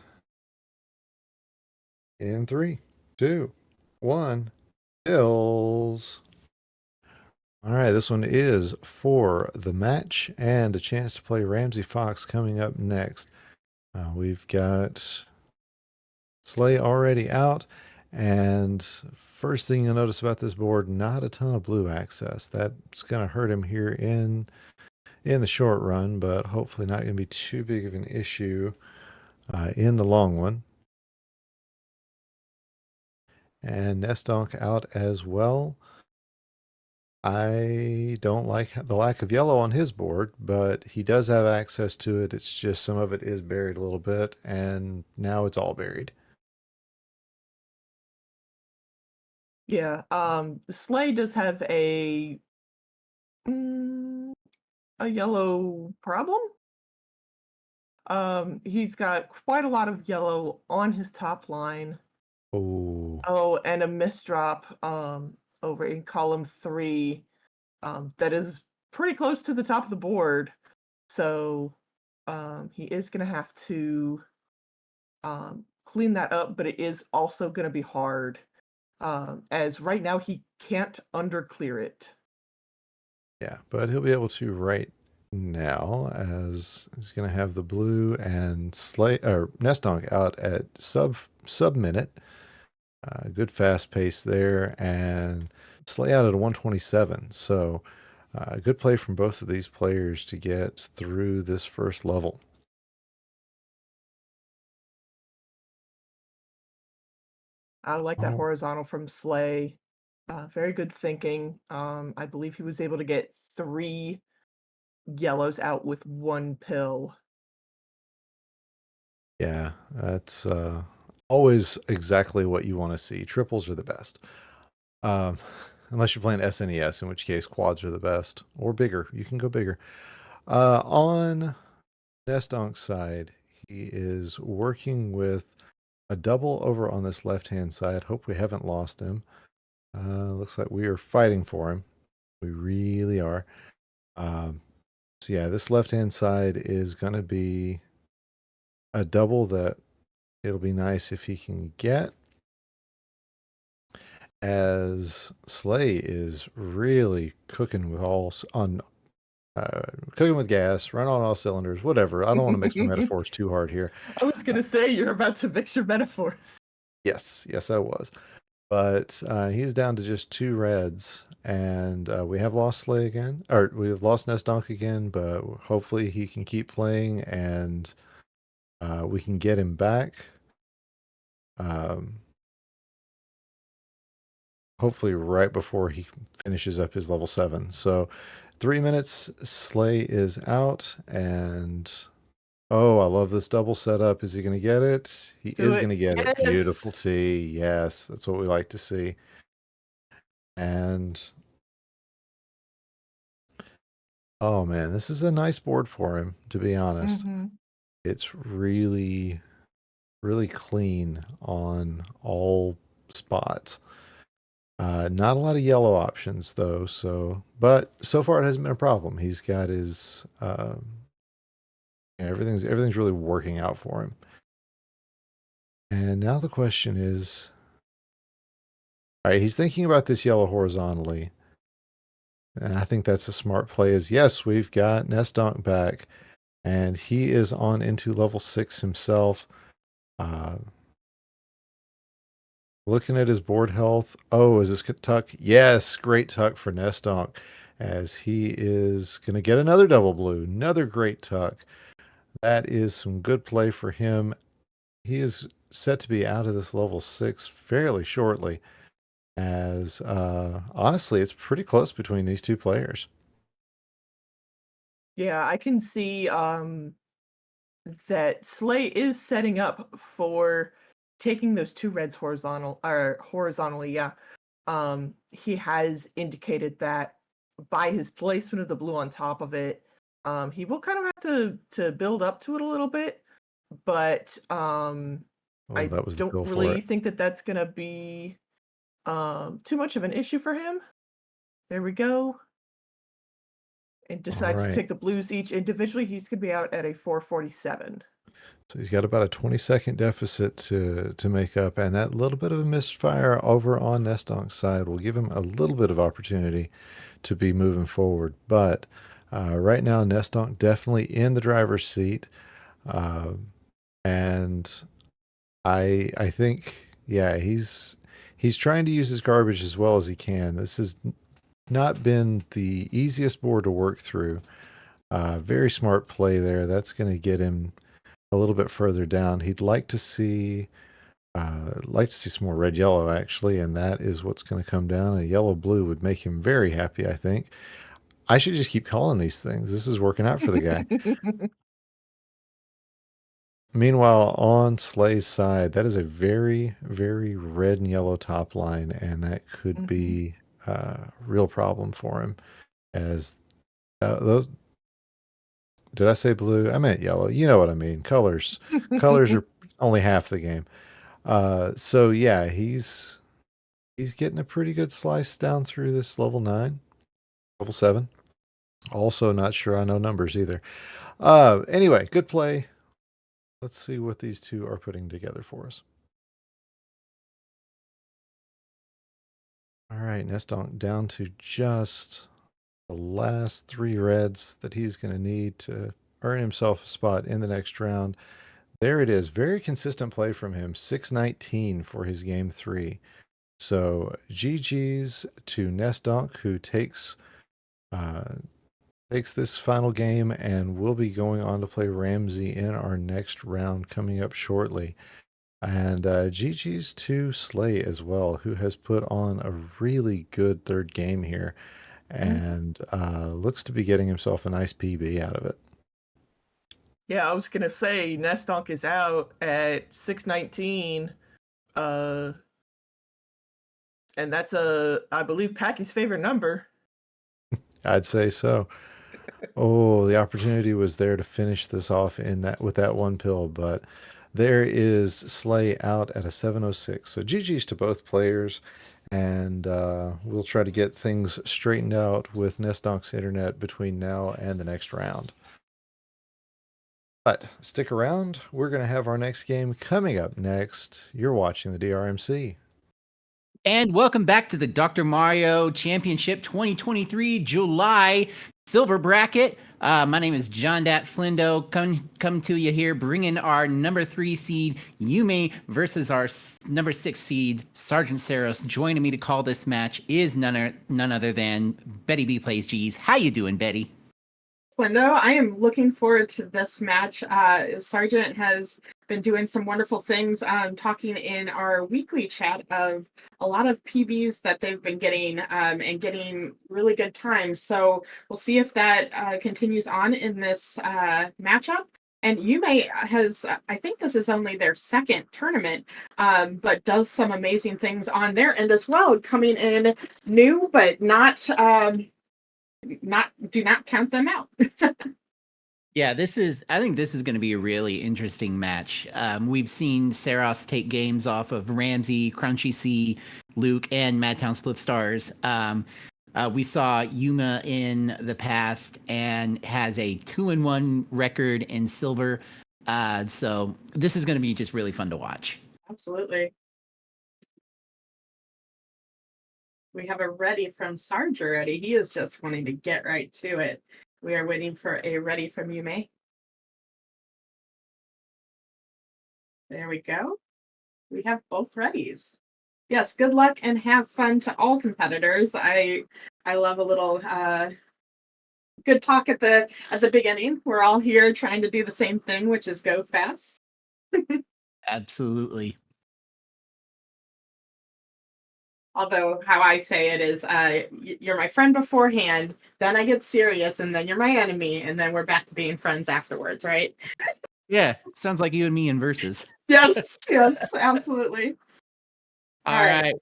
In 3, 2, 1, Bills. All right, this one is for the match and a chance to play Ramseyfox coming up next. We've got Slay already out, and first thing you'll notice about this board, not a ton of blue access. That's going to hurt him here in the short run, but hopefully not going to be too big of an issue in the long one. And Nesdonk out as well. I don't like the lack of yellow on his board, but he does have access to it. It's just some of it is buried a little bit, and now it's all buried. Yeah, Slay does have mm, a yellow problem. He's got quite a lot of yellow on his top line. Oh, Oh, and a misdrop, over in column 3, that is pretty close to the top of the board. So, he is gonna have to, clean that up, but it is also gonna be hard, as right now he can't underclear it. yeah, but he'll be able to right now as he's going to have the blue and Slay or Nestonk out at sub minute. Good fast pace there, and Slay out at a 127. So, good play from both of these players to get through this first level. I like that Oh, horizontal from Slay. Very good thinking. I believe he was able to get 3 yellows out with 1 pill. yeah, that's always exactly what you want to see. Triples are the best. Um, unless you're playing SNES, in which case quads are the best, or bigger. You can go bigger. On Nestonk's side, he is working with a double over on this left-hand side. Hope we haven't lost him. Looks like we are fighting for him. We really are. So yeah, this left-hand side is going to be a double that it'll be nice if he can get, as Slay is really cooking with cooking with gas, run on all cylinders, whatever. I don't want to mix my metaphors too hard here. I was gonna say you're about to mix your metaphors. Yes, I was. But he's down to just 2 reds, and we have lost Slay again, or we have lost Nesdonk again, but hopefully he can keep playing and we can get him back. Um, hopefully right before he finishes up his level 7. So 3 minutes, Slay is out, and oh, I love this double setup. Is he going to get it? He Do is it. going to get it. Yes! Beautiful T. Yes, that's what we like to see. And oh man, this is a nice board for him, to be honest. Mhm. It's really, really clean on all spots. Not a lot of yellow options though, but so far it hasn't been a problem. He's got his everything's really working out for him. And now the question is, all right, he's thinking about this yellow horizontally. And I think that's a smart play is yes, we've got Nestonk back. and he is on into level 6 himself. Looking at his board health. Oh, is this tuck? Yes, great tuck for Nesdonk, as he is going to get another double blue. Another great tuck. That is some good play for him. He is set to be out of this level 6 fairly shortly, as honestly, it's pretty close between these two players. Yeah, I can see that Slay is setting up for taking those two reds horizontally, yeah. He has indicated that by his placement of the blue on top of it, he will kind of have to build up to it a little bit, but Oh, I that was the don't bill for really it. think that that's gonna be too much of an issue for him. There we go. And All decides to right. take the blues each individually. He's gonna be out at a 447. So he's got about a 20-second deficit to make up, and that little bit of a misfire over on Nesdonk's side will give him a little bit of opportunity to be moving forward. But right now, Nesdonk definitely in the driver's seat, uh, and I think he's trying to use his garbage as well as he can. This has not been the easiest board to work through. Very smart play there. That's going to get him a little bit further down. He'd like to see some more red yellow actually, and that is what's going to come down. A yellow blue would make him very happy, I think. I should just keep calling these things. This is working out for the guy. Meanwhile, on Slay's side, that is a very, very red and yellow top line, and that could Mhm. be a real problem for him. As those, did I say blue? I meant yellow. You know what I mean. Colors are only half the game. So yeah, he's getting a pretty good slice down through this level 9, level 7. Also, not sure I know numbers either. Anyway, good play. Let's see what these two are putting together for us. All right, Nestonk down to just the last 3 reds that he's going to need to earn himself a spot in the next round. There it is. Very consistent play from him. 619 for his game 3. So GG's to Nestonk, who uh, takes this final game and will be going on to play Ramsey in our next round coming up shortly. And GG's to Slay as well, who has put on a really good third game here Mhm. and looks to be getting himself a nice PB out of it. Yeah, I was gonna say Nestonk is out at 619. Uh, and that's I believe Packy's favorite number. I'd say so. Oh, the opportunity was there to finish this off in that with that one pill, but there is Slay out at a 706. So GG's to both players, and we'll try to get things straightened out with Nestonk's internet between now and the next round. But stick around. We're going to have our next game coming up next. You're watching the DrMC. And welcome back to the Dr. Mario Championship 2023 July Silver Bracket. My name is John Dat Flindo. Come to you here, bringing our number 3 seed Yume versus our number 6 seed Sgtsarros. Joining me to call this match is none other than Betty B Plays G's. How you doing, Betty? Lindo, I am looking forward to this match. Sargent has been doing some wonderful things, talking in our weekly chat of a lot of PBs that they've been getting and getting really good times. So we'll see if that continues on in this matchup. And Yume has, I think this is only their second tournament, but does some amazing things on their end as well, coming in new, but not do not count them out. Yeah, I think this is going to be a really interesting match. We've seen Saros take games off of Ramsey, Crunchy C, Luke, and Madtown Split Stars. We saw Yuma in the past and has a 2-1 record in silver. So this is going to be just really fun to watch. Absolutely. We have a ready from Sarge already. He is just wanting to get right to it. We are waiting for a ready from Yume. There we go. We have both readies. Yes, good luck and have fun to all competitors. I love a little good talk at the beginning. We're all here trying to do the same thing, which is go fast. Absolutely. Although how I say it is, you're my friend beforehand, then I get serious, and then you're my enemy, and then we're back to being friends afterwards, right? Yeah, sounds like you and me in verses. Yes, yes, absolutely. All right.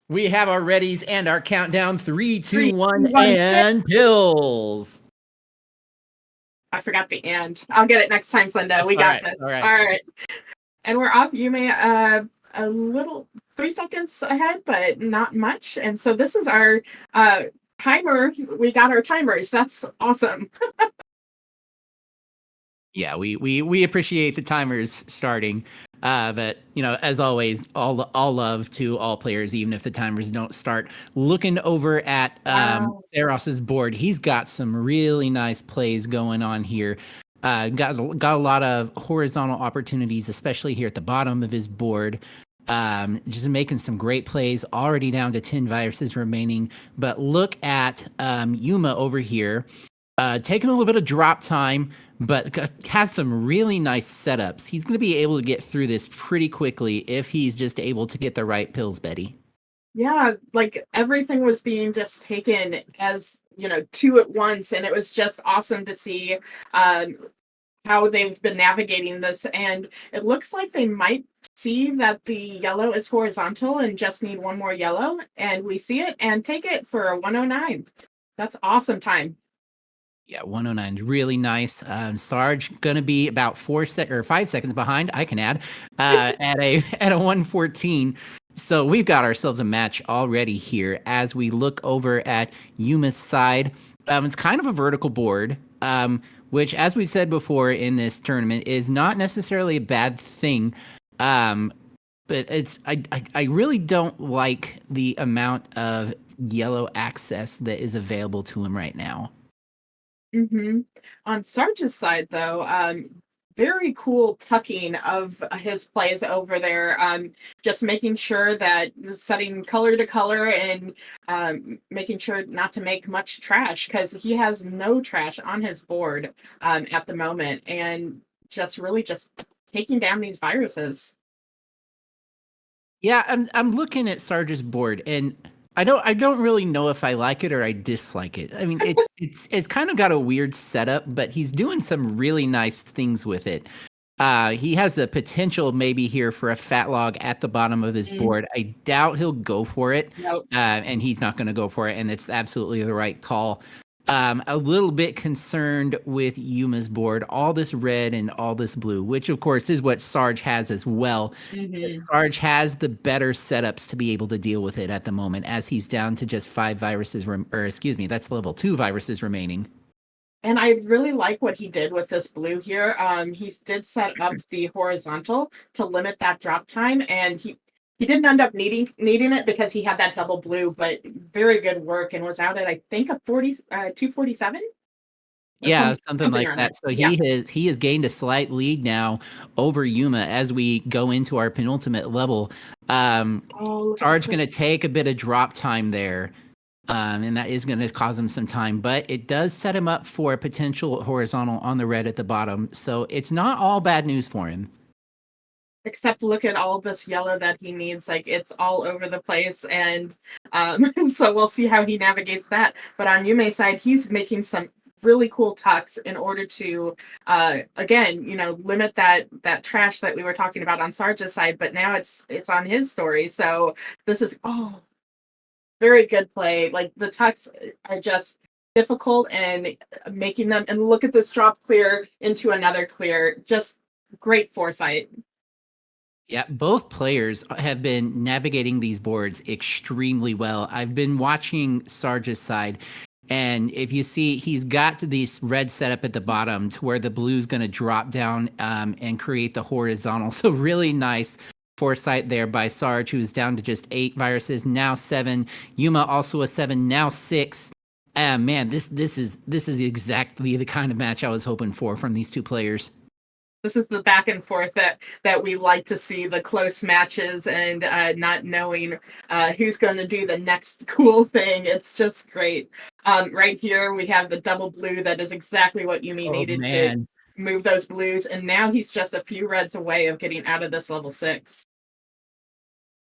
We have our readies and our countdown. 3, 2, 1, 1, and pills. I forgot the and. I'll get it next time, Flinda. We got this. All right. All right. And we're off. You may a little 3 seconds ahead, but not much. And so this is our timer. We got our timers. That's awesome. Yeah, we appreciate the timers starting. But as always, all love to all players, even if the timers don't start. Looking over at Sgtsarros' board, he's got some really nice plays going on here. Got a lot of horizontal opportunities, especially here at the bottom of his board. Just making some great plays, already down to 10 viruses remaining. But look at Yuma over here, taking a little bit of drop time, but has some really nice setups. He's going to be able to get through this pretty quickly if he's just able to get the right pills, Betty. Yeah, like everything was being just taken as, 2 at once. And it was just awesome to see how they've been navigating this. And it looks like they might see that the yellow is horizontal and just need one more yellow. And we see it and take it for a 109. That's awesome time. Yeah, 109 is really nice. Sarge gonna be about 5 seconds behind. I can add at a 114. So we've got ourselves a match already here. As we look over at Yuma's side, it's kind of a vertical board, which, as we've said before in this tournament, is not necessarily a bad thing. But it's I really don't like the amount of yellow access that is available to him right now. Mm-hmm. On Sarge's side, though, very cool tucking of his plays over there. Just making sure that setting color to color and making sure not to make much trash, because he has no trash on his board at the moment, and just really just taking down these viruses. Yeah, I'm looking at Sarge's board, and I don't really know if I like it or I dislike it. I mean, it's kind of got a weird setup, but he's doing some really nice things with it. He has a potential maybe here for a fat log at the bottom of his board. I doubt he'll go for it, Nope. and he's not going to go for it, and it's absolutely the right call. A little bit concerned with Yuma's board, all this red and all this blue, which of course is what Sarge has as well. Mm-hmm. Sarge has the better setups to be able to deal with it at the moment, as he's down to just 5 viruses, that's level 2 viruses remaining. And I really like what he did with this blue here. He did set up the horizontal to limit that drop time, and he didn't end up needing it because he had that double blue, but very good work, and was out at, I think, a 247. Yeah, something like around that. there. So Yeah. he has gained a slight lead now over Yuma as we go into our penultimate level. Sarge going to take a bit of drop time there. And that is going to cause him some time, but it does set him up for a potential horizontal on the red at the bottom. So it's not all bad news for him. Except look at all this yellow that he needs. Like, it's all over the place. And so we'll see how he navigates that. But on Yume's side, he's making some really cool tucks in order to again, limit that trash that we were talking about on Sarge's side, but now it's on his story. So this is very good play. Like, the tucks are just difficult, and making them, and look at this drop clear into another clear. Just great foresight. Yeah, both players have been navigating these boards extremely well. I've been watching Sarge's side, and if you see, he's got this red setup at the bottom to where the blue's going to drop down and create the horizontal. So really nice foresight there by Sarge, who's down to just 8 viruses, now 7. Yuma also a 7, now 6. Man, this is exactly the kind of match I was hoping for from these two players. the back and forth that we like to see, the close matches and not knowing who's going to do the next cool thing. It's just great. Right here we have the double blue. That is exactly what Yumi needed to move those blues, and now he's just a few reds away of getting out of this level 6.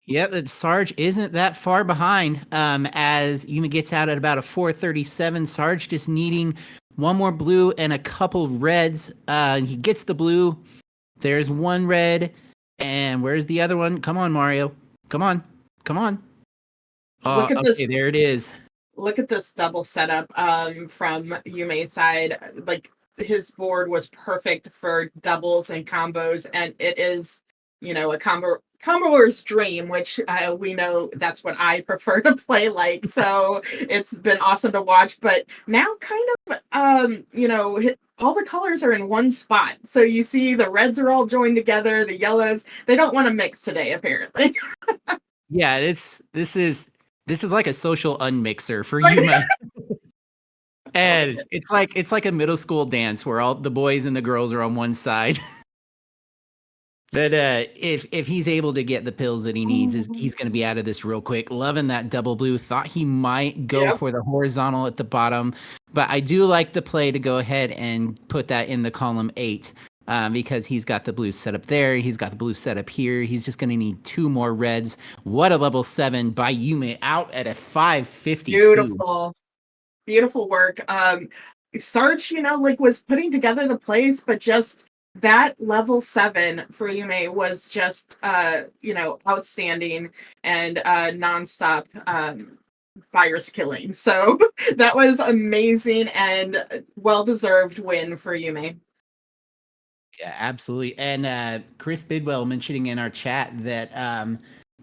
Yep, Sarge isn't that far behind as Yuma gets out at about a 437. Sarge just needing one more blue and a couple reds. He gets the blue. There's one red. And where's the other one? Come on, Mario. Come on. Come on. Look at this. There it is. Look at this double setup from Yume's side. Like, his board was perfect for doubles and combos, and it is, a comboer's dream, which we know that's what I prefer to play like. So it's been awesome to watch. But now kind of, all the colors are in one spot. So you see the reds are all joined together, the yellows, they don't want to mix today, apparently. Yeah, this is like a social unmixer for Yuma. And it's like a middle school dance where all the boys and the girls are on one side. But if he's able to get the pills that he needs, he's going to be out of this real quick. Loving that double blue. Thought he might go for the horizontal at the bottom, but I do like the play to go ahead and put that in the column 8 because he's got the blue set up there. He's got the blue set up here. He's just going to need 2 more reds. What a level 7 by Yume, out at a 552. Beautiful work. Sarge, was putting together the plays, but just that level 7 for Yume was just, outstanding and nonstop virus killing. So that was amazing and well-deserved win for Yume. Yeah, absolutely. And Chris Bidwell mentioning in our chat that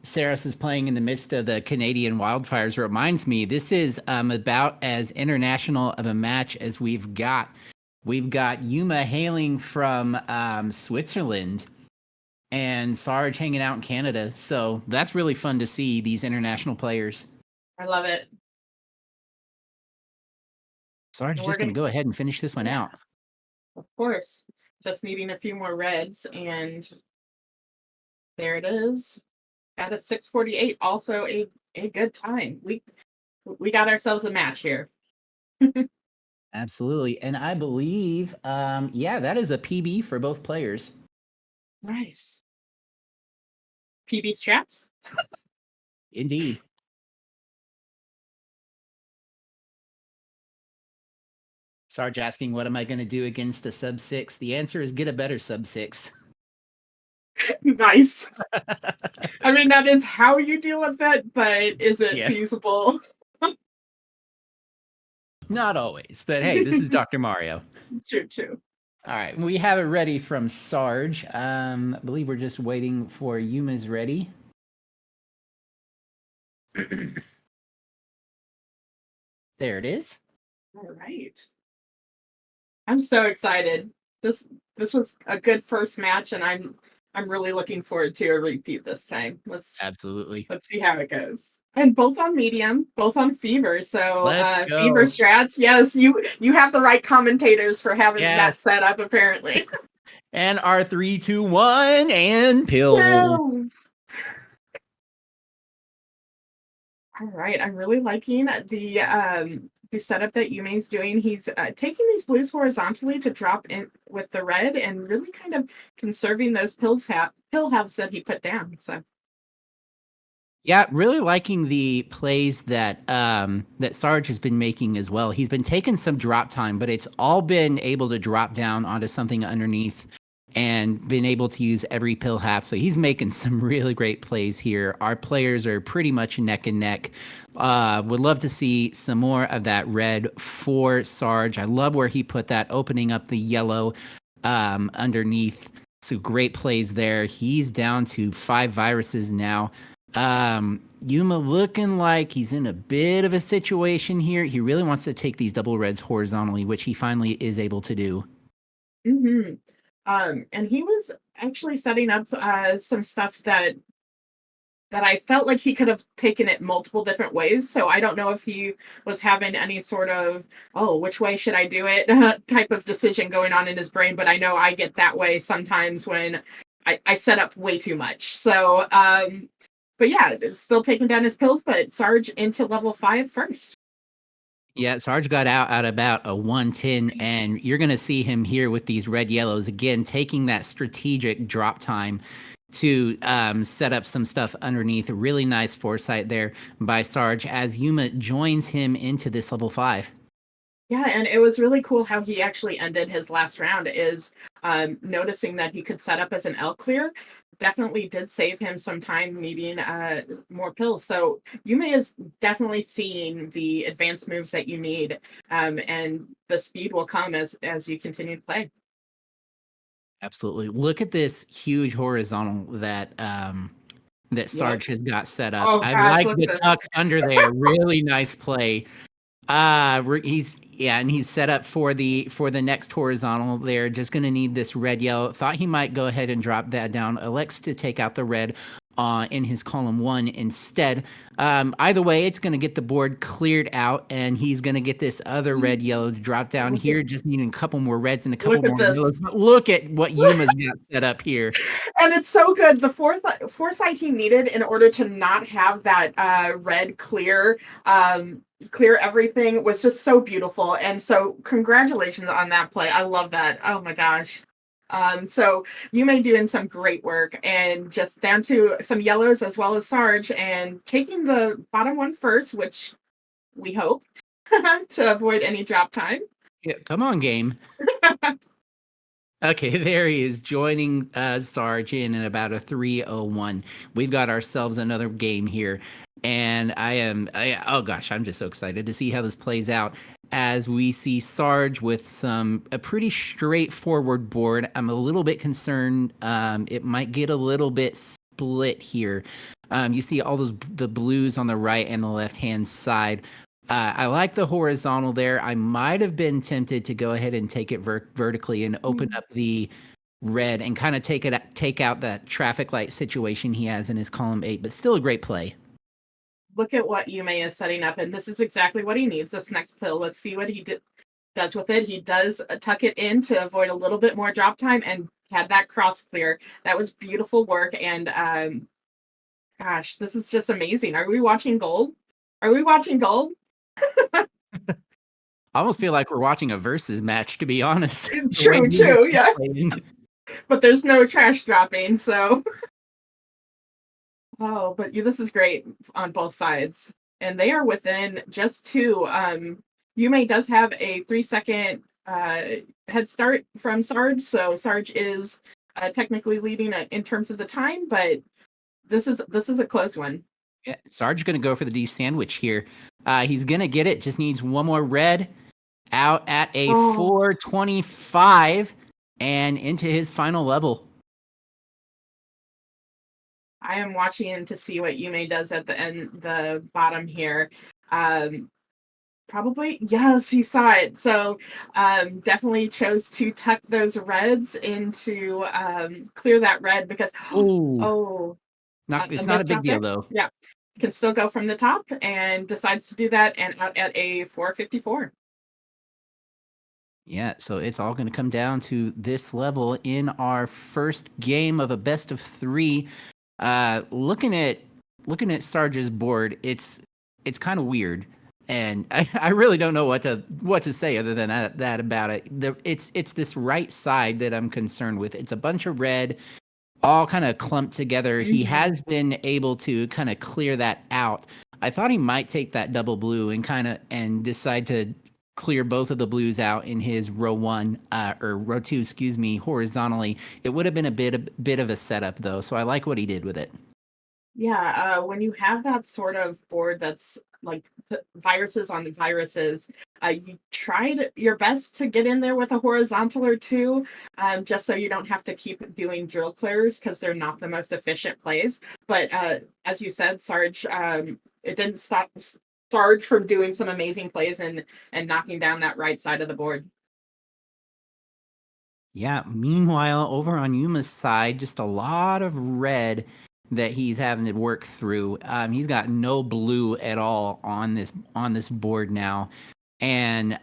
Sgtsarros is playing in the midst of the Canadian wildfires reminds me this is about as international of a match as we've got. We've got Yuma hailing from Switzerland and Sarge hanging out in Canada. So that's really fun to see these international players. I love it. Sarge just going to go ahead and finish this one out. Of course. Just needing a few more reds, and there it is. At a 6:48, also a good time. We got ourselves a match here. Absolutely. And I believe, that is a PB for both players. Nice. PB straps? Indeed. Sarge asking, what am I going to do against a sub 6? The answer is get a better sub 6. Nice. I mean, that is how you deal with it, but is it feasible? Not always, but hey, this is Dr. Mario. True. All right, we have it ready from Sarge. I believe we're just waiting for Yuma's ready. There it is. All right. I'm so excited. This was a good first match, and I'm really looking forward to a repeat this time. Let's see how it goes. And both on medium, both on fever. So fever strats. Yes, you have the right commentators for having that set up, apparently. And our 3, 2, 1 and pills. All right, I'm really liking the setup that Yume's doing. He's taking these blues horizontally to drop in with the red and really kind of conserving those pill halves that he put down. So. Yeah, really liking the plays that that Sarge has been making as well. He's been taking some drop time, but it's all been able to drop down onto something underneath and been able to use every pill half. So he's making some really great plays here. Our players are pretty much neck and neck. Would love to see some more of that red for Sarge. I love where he put that, opening up the yellow underneath. So great plays there. He's down to 5 viruses now. Yuma looking like he's in a bit of a situation here. He really wants to take these double reds horizontally, which he finally is able to do. Mm-hmm. And he was actually setting up some stuff that that I felt like he could have taken it multiple different ways. So I don't know if he was having any sort of, oh, which way should I do it type of decision going on in his brain. But I know I get that way sometimes when I set up way too much. So, but yeah, it's still taking down his pills, but Sarge into level 5 first. Yeah, Sarge got out at about a 110, and you're going to see him here with these red yellows again, taking that strategic drop time to set up some stuff underneath. A really nice foresight there by Sarge as Yuma joins him into this level 5. Yeah, and it was really cool how he actually ended his last round is noticing that he could set up as an L clear. Definitely did save him some time needing more pills. So Yume is definitely seeing the advanced moves that you need, and the speed will come as you continue to play. Absolutely. Look at this huge horizontal that Sarge has got set up. Oh I gosh, like look the at this. tuck under there. Really nice play. He's set up for the next horizontal there. Just going to need this red yellow. Thought he might go ahead and drop that down. Elects to take out the red in his column 1 instead. Either way, it's going to get the board cleared out, and he's going to get this other red yellow to drop down here. Just needing a couple more reds and a couple more yellows. But look at what Yuma's got set up here. And it's so good. The foresight he needed in order to not have that red clear everything was just so beautiful. And so congratulations on that play. I love that. Oh my gosh. So you may doing some great work, and just down to some yellows as well as Sarge, and taking the bottom one first, which we hope to avoid any drop time. Yeah, come on, game. Okay, there he is joining Sarge in at about a 3:01. We've got ourselves another game here, and oh gosh, I'm just so excited to see how this plays out as we see Sarge with a pretty straightforward board. I'm a little bit concerned it might get a little bit split here. You see all the blues on the right and the left-hand side. I like the horizontal there. I might have been tempted to go ahead and take it vertically and open up the red and kind of take out that traffic light situation he has in his column 8, but still a great play. Look at what Yume is setting up, and this is exactly what he needs this next pill. Let's see what he does with it. He does tuck it in to avoid a little bit more drop time and had that cross clear. That was beautiful work, and gosh, this is just amazing. Are we watching gold? Are we watching gold? I almost feel like we're watching a versus match, to be honest. True, yeah. But there's no trash dropping, so. Oh, but this is great on both sides. And they are within just 2. Yume does have a 3-second head start from Sarge, so Sarge is technically leading in terms of the time, but this is a close one. Yeah, Sarge going to go for the D sandwich here. He's going to get it. Just needs one more red out at a 425 and into his final level. I am watching to see what Yume does at the bottom here. Probably, yes, he saw it. So definitely chose to tuck those reds into clear that red because it's not a big deal though. Yeah, can still go from the top and decides to do that and out at a 454. Yeah, so it's all going to come down to this level in our first game of a best of 3. Looking at Sarge's board, it's kind of weird, and I really don't know what to say other than that about it. It's this right side that I'm concerned with. It's a bunch of red, all kind of clumped together. Mm-hmm. He has been able to kind of clear that out. I thought he might take that double blue and decide to clear both of the blues out in his row 1 or row 2, excuse me, horizontally. It would have been a bit of a setup though, so I like what he did with it. Yeah, when you have that sort of board that's like viruses on viruses, you tried your best to get in there with a horizontal or 2, just so you don't have to keep doing drill clears because they're not the most efficient plays. But as you said, Sarge, it didn't stop Sarge from doing some amazing plays and knocking down that right side of the board. Yeah, meanwhile, over on Yuma's side, just a lot of red that he's having to work through. He's got no blue at all on this board now. And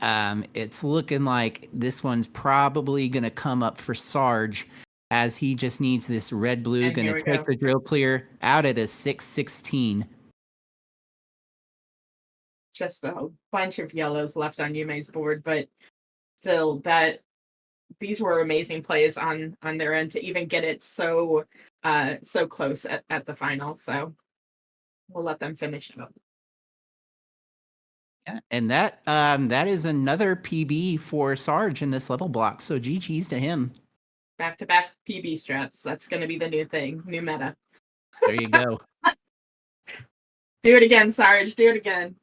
it's looking like this one's probably going to come up for Sarge, as he just needs this red-blue, And going here to we take go. the drill clear out at a 6-16. Just a bunch of yellows left on Yume's board, but still, these were amazing plays on their end to even get it so close at the final. So we'll let them finish it up. Yeah, and that is another PB for Sarge in this level block. So GG's to him. Back-to-back PB strats. That's going to be the new thing, new meta. There you go. Do it again, Sarge. Do it again.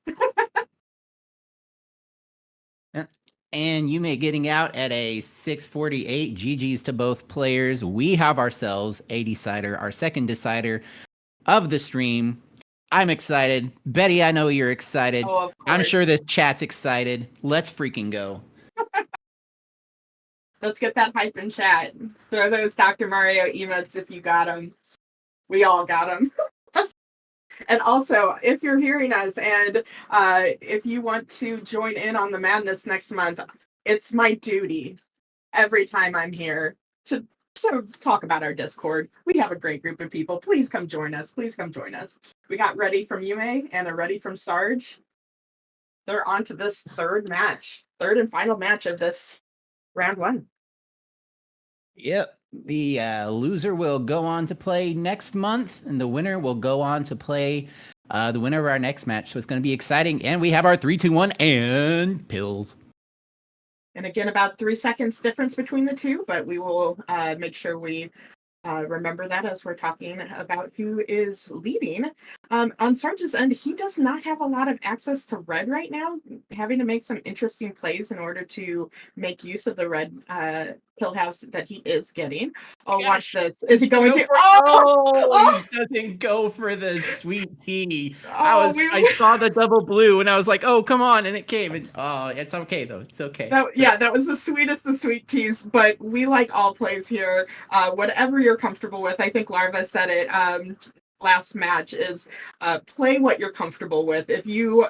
And Yume getting out at a 648. GG's to both players. We have ourselves a decider, our second decider of the stream. I'm excited. Betty, I know you're excited. Oh, of I'm sure course. this chat's excited. Let's freaking go. Let's get that hype in chat. Throw those Dr. Mario emotes if you got them. We all got them. And also, if you're hearing us and if you want to join in on the madness next month, it's my duty every time I'm here to talk about our Discord. We have a great group of people. Please come join us. Please come join us. We got ready from Yume and a ready from Sarge. They're on to this third and final match of this round one. Yep. The loser will go on to play next month, and the winner will go on to play the winner of our next match. So it's going to be exciting. And we have our 3, 2, 1 and pills. And again, about 3 seconds difference between the two, but we will make sure we remember that as we're talking about who is leading. On Sarge's end, he does not have a lot of access to red right now, having to make some interesting plays in order to make use of the red pill house that he is getting. Oh, Yes. watch this. Is he going to? Oh, he doesn't go for the sweet tea. I saw the double blue and I was like, oh, come on. And it came. And oh, it's okay, though. It's okay. That was the sweetest of sweet teas, but we like all plays here. Whatever you're comfortable with. I think Larva said it last match is play what you're comfortable with. If you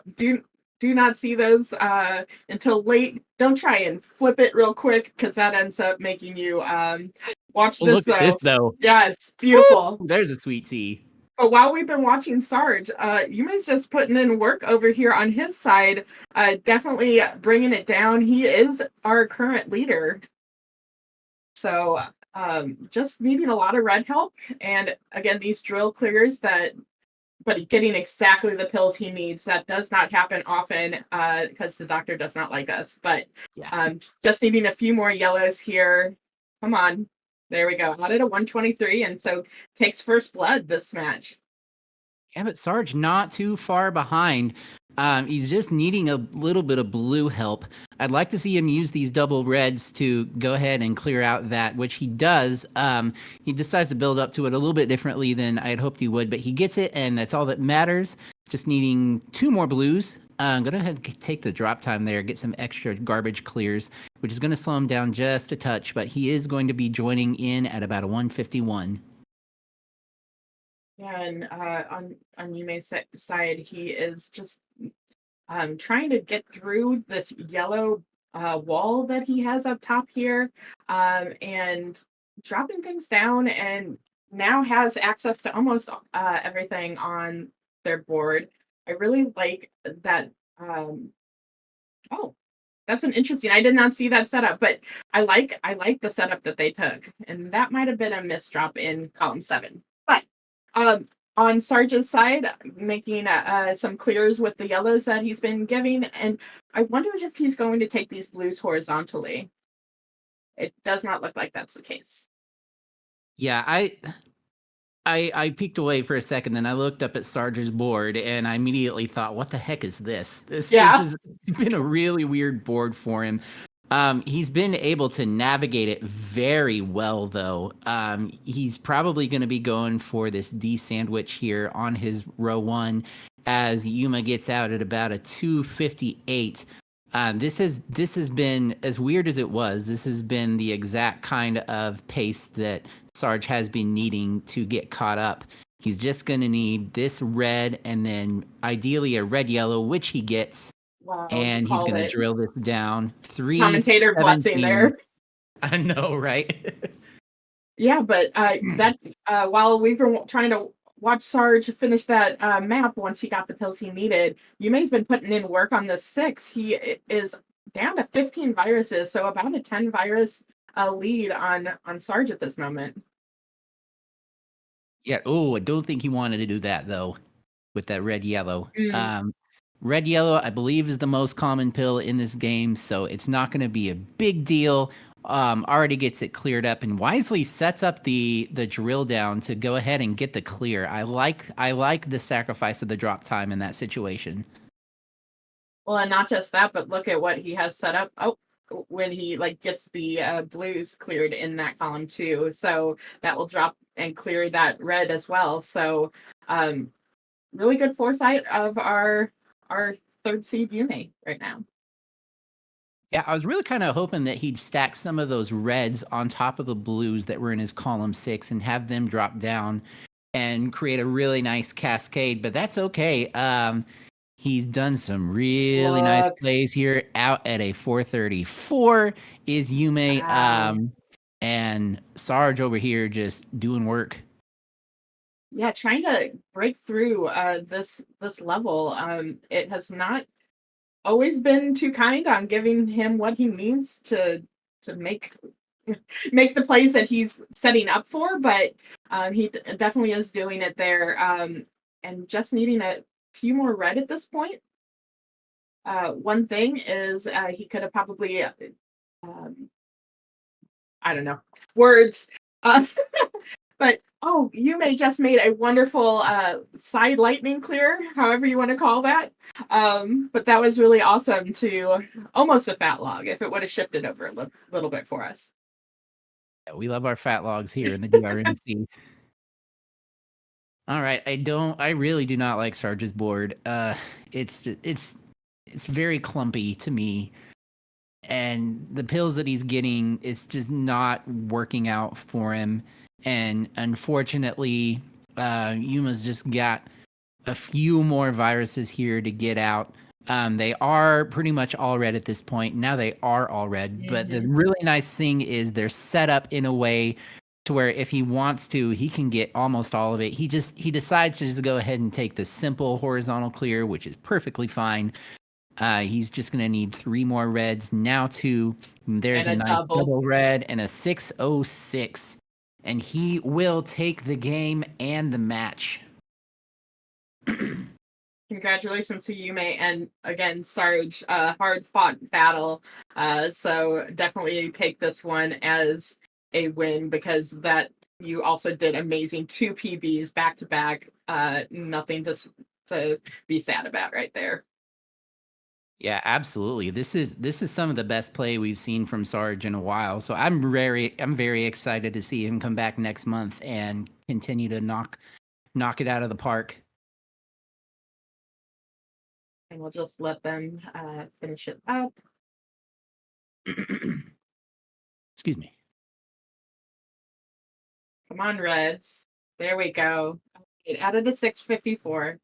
do not see those until late, don't try and flip it real quick, because that ends up making you watch this. Look at this, though. Yes, beautiful. Woo! There's a sweet tea. But while we've been watching Sarge, Yume's just putting in work over here on his side, definitely bringing it down. He is our current leader. So just needing a lot of red help. And again, these drill clears but getting exactly the pills he needs. That does not happen often because the doctor does not like us. But Yeah. Just needing a few more yellows here. Come on. There we go. Out at a 123, and so takes first blood this match. Yeah, but Sarge not too far behind. He's just needing a little bit of blue help. I'd like to see him use these double reds to go ahead and clear out that, which he does. He decides to build up to it a little bit differently than I had hoped he would, but he gets it, and that's all that matters. Just needing 2 more blues. I'm going to go ahead and take the drop time there, get some extra garbage clears, which is going to slow him down just a touch, but he is going to be joining in at about a 151. Yeah, and on Yume's side, he is just trying to get through this yellow wall that he has up top here, and dropping things down, and now has access to almost everything on their board. I really like that. Oh, that's an interesting. I did not see that setup, but I like the setup that they took, and that might have been a misdrop in column 7. But on Sarge's side, making some clears with the yellows that he's been giving, and I wonder if he's going to take these blues horizontally. It does not look like that's the case. Yeah, I peeked away for a second, then I looked up at Sarge's board, and I immediately thought, what the heck is this? It's been a really weird board for him. He's been able to navigate it very well, though. He's probably going to be going for this D sandwich here on his row 1 as Yuma gets out at about a 258. This has been, as weird as it was, this has been the exact kind of pace that Sarge has been needing to get caught up. He's just going to need this red and then ideally a red-yellow, which he gets. Wow, And he's going to drill this down. Commentator blessing 317. there. I know, right? Yeah, but that while we've been trying to watch Sarge finish that map once he got the pills he needed, Yume's been putting in work on the 6. He is down to 15 viruses, so about a 10 virus lead on Sarge at this moment. Yeah. Oh, I don't think he wanted to do that though, with that red-yellow. Red-yellow, I believe, is the most common pill in this game, so it's not going to be a big deal. Already gets it cleared up and wisely sets up the drill down to go ahead and get the clear. I like the sacrifice of the drop time in that situation. Well, and not just that, but look at what he has set up. Oh, when he gets the blues cleared in that column too, so that will drop and clear that red as well. So, really good foresight of our third seed Yume right now. Yeah, I was really kind of hoping that he'd stack some of those reds on top of the blues that were in his column 6 and have them drop down and create a really nice cascade, but that's okay. He's done some really nice plays here. Out at a 434 is Yume. Wow. And Sarge over here just doing work. Yeah, trying to break through this level. It has not always been too kind on giving him what he needs to make the plays that he's setting up for, but he definitely is doing it there, and just needing a few more red at this point. One thing is he could have probably I don't know words, but Yume just made a wonderful side lightning clear, however you want to call that. But that was really awesome to almost a fat log if it would have shifted over a little bit for us. Yeah, we love our fat logs here in the DrMC. All right, I really do not like Sarge's board. It's very clumpy to me. And the pills that he's getting, it's just not working out for him. And unfortunately, Yuma's just got a few more viruses here to get out. They are pretty much all red at this point. Now they are all red. But the really nice thing is they're set up in a way to where if he wants to, he can get almost all of it. He decides to just go ahead and take the simple horizontal clear, which is perfectly fine. He's just going to need 3 more reds. Now 2. There's a nice double red and a 606. And he will take the game and the match. Congratulations to Yume, and again, Sarge, hard fought battle. So definitely take this one as a win, because that you also did amazing 2 PBs back to back. Nothing to be sad about right there. Yeah, absolutely. This is some of the best play we've seen from Sarge in a while. So I'm very excited to see him come back next month and continue to knock it out of the park. And we'll just let them finish it up. Excuse me. Come on, Reds. There we go. It added a 654.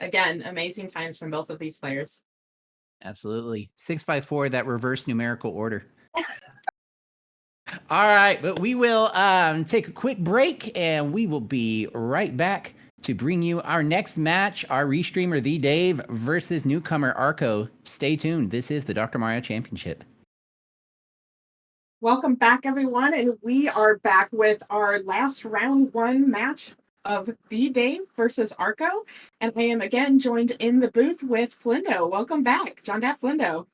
Again, amazing times from both of these players. Absolutely. 654, that reverse numerical order. All right, but we will take a quick break and we will be right back to bring you our next match, our restreamer Theeedave versus newcomer Arko. Stay tuned. This is the Dr. Mario Championship. Welcome back, everyone, and we are back with our last round 1 match of Theeedave versus Arko, and I am again joined in the booth with Flindo. Welcome back, John Dat Flindo.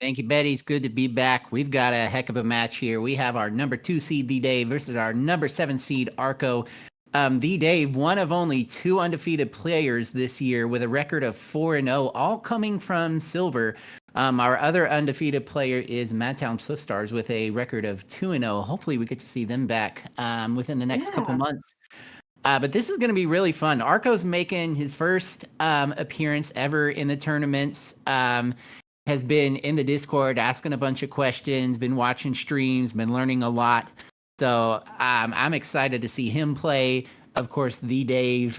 Thank you, Betty. It's good to be back. We've got a heck of a match here. We have our number 2 seed Theeedave versus our number 7 seed Arko. Theeedave, one of only 2 undefeated players this year with a record of 4-0, all coming from silver. Our other undefeated player is Madtown Swiftstars with a record of 2-0. Hopefully we get to see them back within the next couple months. But this is going to be really fun. Arko's making his first appearance ever in the tournaments. Has been in the Discord asking a bunch of questions, been watching streams, been learning a lot. So I'm excited to see him play. of course, Theeedave,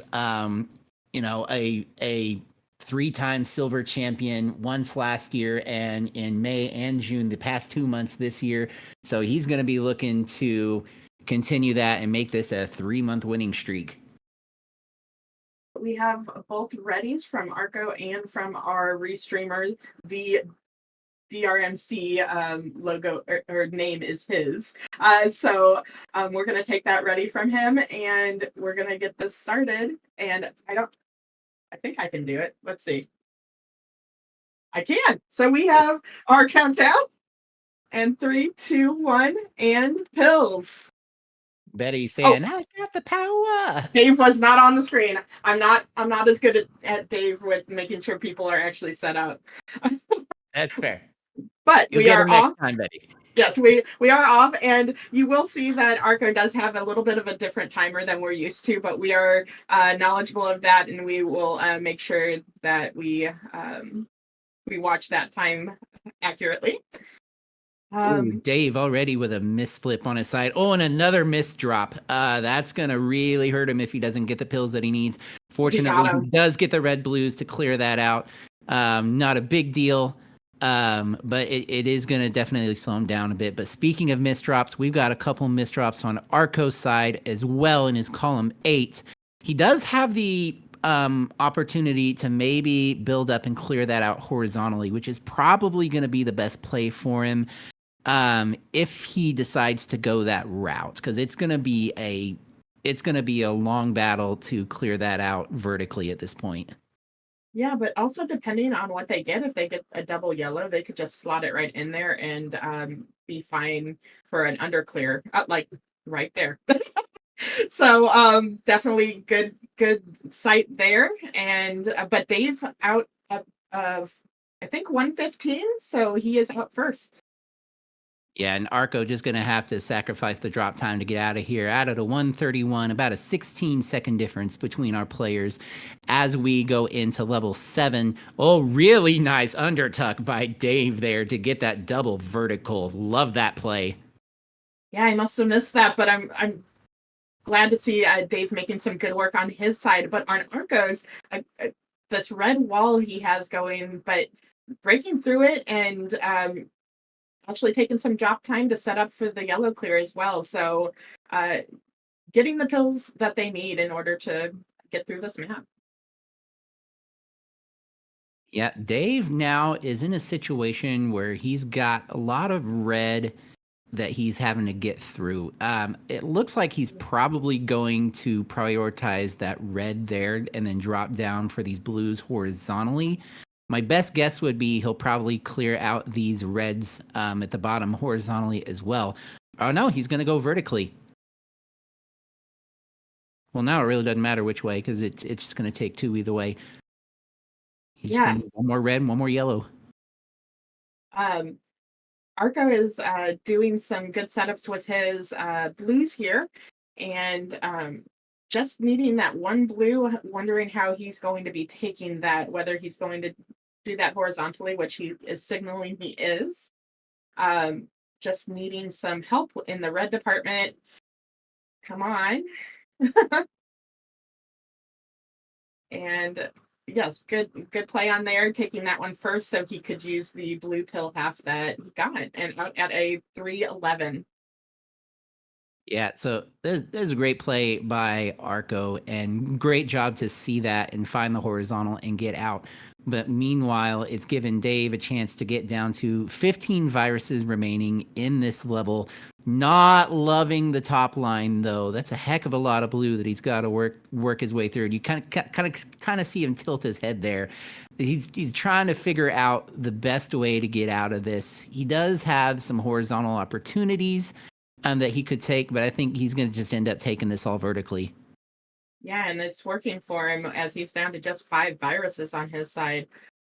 you know, a 3-time silver champion once last year and in May and June, the past 2 months this year. So he's going to be looking to continue that and make this a 3-month winning streak. We have both readies from Arko and from our restreamer. The DrMC logo or name is his. So we're going to take that ready from him and we're going to get this started. And I think I can do it. Let's see. I can. So we have our countdown and 3, 2, 1 and pills. Betty saying, I got the power. Dave was not on the screen. I'm not as good at Dave with making sure people are actually set up. That's fair. But You'll we are off. Next time, Betty. Yes, we are off, and you will see that Arko does have a little bit of a different timer than we're used to, but we are knowledgeable of that, and we will make sure that we watch that time accurately. Dave already with a misflip on his side. Oh, and another misdrop. That's going to really hurt him if he doesn't get the pills that he needs. Fortunately, he does get the red blues to clear that out. Not a big deal, but it is going to definitely slow him down a bit. But speaking of misdrops, we've got a couple misdrops on Arko's side as well in his column 8. He does have the opportunity to maybe build up and clear that out horizontally, which is probably going to be the best play for him. If he decides to go that route, because it's going to be a long battle to clear that out vertically at this point. Yeah, but also depending on what they get, if they get a double yellow, they could just slot it right in there and be fine for an underclear, like right there. So definitely good sight there. And but Dave out of I think 115, so he is out first. Yeah, and Arko just going to have to sacrifice the drop time to get out of here. Out of the 131, about a 16-second difference between our players as we go into level 7. Oh, really nice undertuck by Dave there to get that double vertical. Love that play. Yeah, I must have missed that, but I'm glad to see Dave making some good work on his side. But on Arko's, this red wall he has going, but breaking through it and actually taking some drop time to set up for the yellow clear as well. So getting the pills that they need in order to get through this map. Yeah, Dave now is in a situation where he's got a lot of red that he's having to get through. It looks like he's probably going to prioritize that red there and then drop down for these blues horizontally. My best guess would be he'll probably clear out these reds at the bottom horizontally as well. Oh no, he's going to go vertically. Well, now it really doesn't matter which way because it's just going to take 2 either way. He's just going to one more red and one more yellow. Arko is doing some good setups with his blues here, and just needing that one blue, wondering how he's going to be taking that, whether he's going to do that horizontally, which he is signaling he is. Just needing some help in the red department. Come on. And yes, good play on there, taking that one first so he could use the blue pill half that he got, and out at a 311. Yeah, so there's a great play by Arko, and great job to see that and find the horizontal and get out. But meanwhile, it's given Dave a chance to get down to 15 viruses remaining in this level. Not loving the top line though. That's a heck of a lot of blue that he's got to work his way through. And you kind of see him tilt his head there. He's trying to figure out the best way to get out of this. He does have some horizontal opportunities that he could take, but I think he's going to just end up taking this all vertically. Yeah, and it's working for him as he's down to just 5 viruses on his side.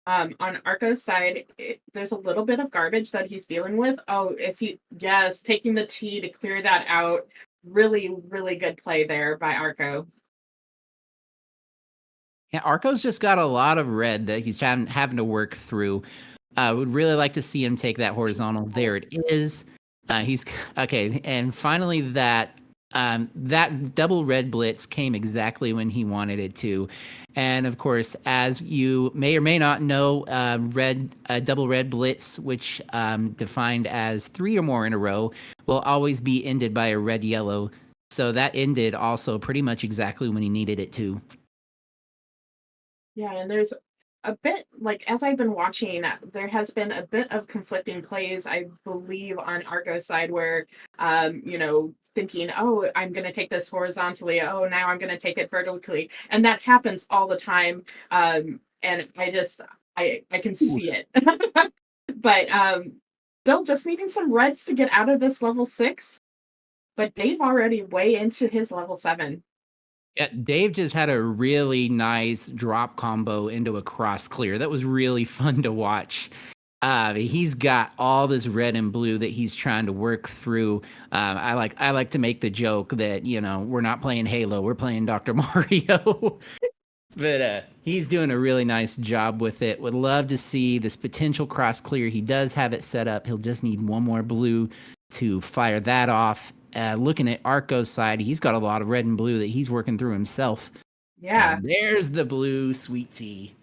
On Arko's side, there's a little bit of garbage that he's dealing with. Oh, taking the T to clear that out. Really, really good play there by Arko. Yeah, Arko's just got a lot of red that he's having to work through. Would really like to see him take that horizontal. There it is. He's okay, and finally that that double red blitz came exactly when he wanted it to. And of course, as you may or may not know, double red blitz, which defined as 3 or more in a row, will always be ended by a red yellow. So that ended also pretty much exactly when he needed it to. Yeah, and there's a bit, like, as I've been watching, there has been a bit of conflicting plays, I believe, on Arko's side where, thinking, oh, I'm going to take this horizontally. Oh, now I'm going to take it vertically. And that happens all the time. And I can see it. But Bill just needing some reds to get out of this level 6. But Dave already way into his level 7. Yeah, Dave just had a really nice drop combo into a cross clear. That was really fun to watch. He's got all this red and blue that he's trying to work through. I like to make the joke that, we're not playing Halo, we're playing Dr. Mario. But he's doing a really nice job with it. Would love to see this potential cross clear. He does have it set up. He'll just need one more blue to fire that off. Looking at Arko's side, he's got a lot of red and blue that he's working through himself. Yeah. And there's the blue sweet tea.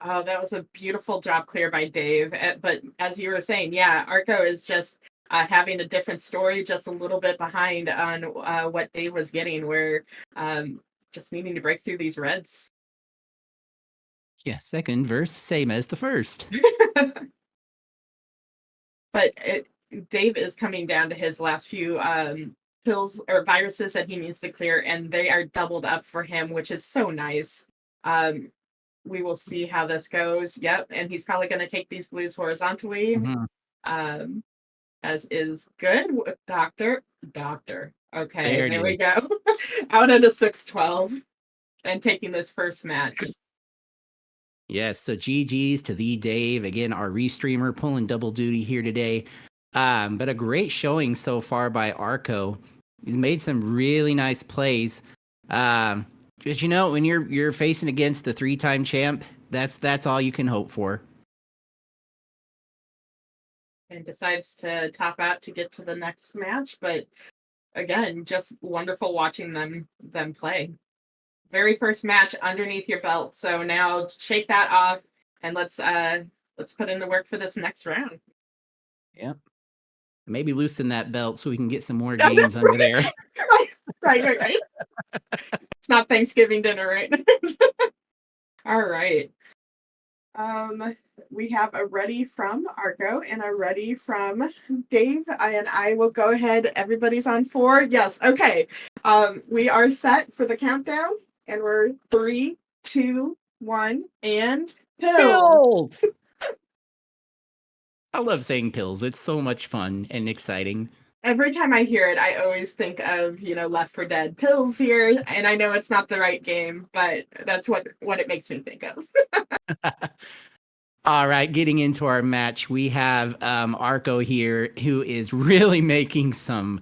Oh, that was a beautiful job clear by Dave. But as you were saying, yeah, Arko is just having a different story, just a little bit behind on what Dave was getting, where just needing to break through these reds. Yeah, second verse, same as the first. But Dave is coming down to his last few pills or viruses that he needs to clear, and they are doubled up for him, which is so nice. We will see how this goes. Yep, and he's probably going to take these blues horizontally, as is good. Doctor. Okay, there we go. Out at a 6-12 and taking this first match. Yes, so GG's to Theeedave. Again, our restreamer pulling double duty here today. But a great showing so far by Arko. He's made some really nice plays. But when you're facing against the 3-time champ, that's all you can hope for. And decides to top out to get to the next match, but again, just wonderful watching them play. Very first match underneath your belt, so now shake that off and let's put in the work for this next round. Yep. Maybe loosen that belt so we can get some more games under there. Right. It's not Thanksgiving dinner, right? All right. We have a ready from Arko and a ready from Dave, and I will go ahead. Everybody's on 4. Yes. Okay. We are set for the countdown, and we're 3, 2, 1, and pills. I love saying pills. It's so much fun and exciting. Every time I hear it, I always think of, Left 4 Dead pills here, and I know it's not the right game, but that's what it makes me think of. All right, getting into our match, we have Arko here, who is really making some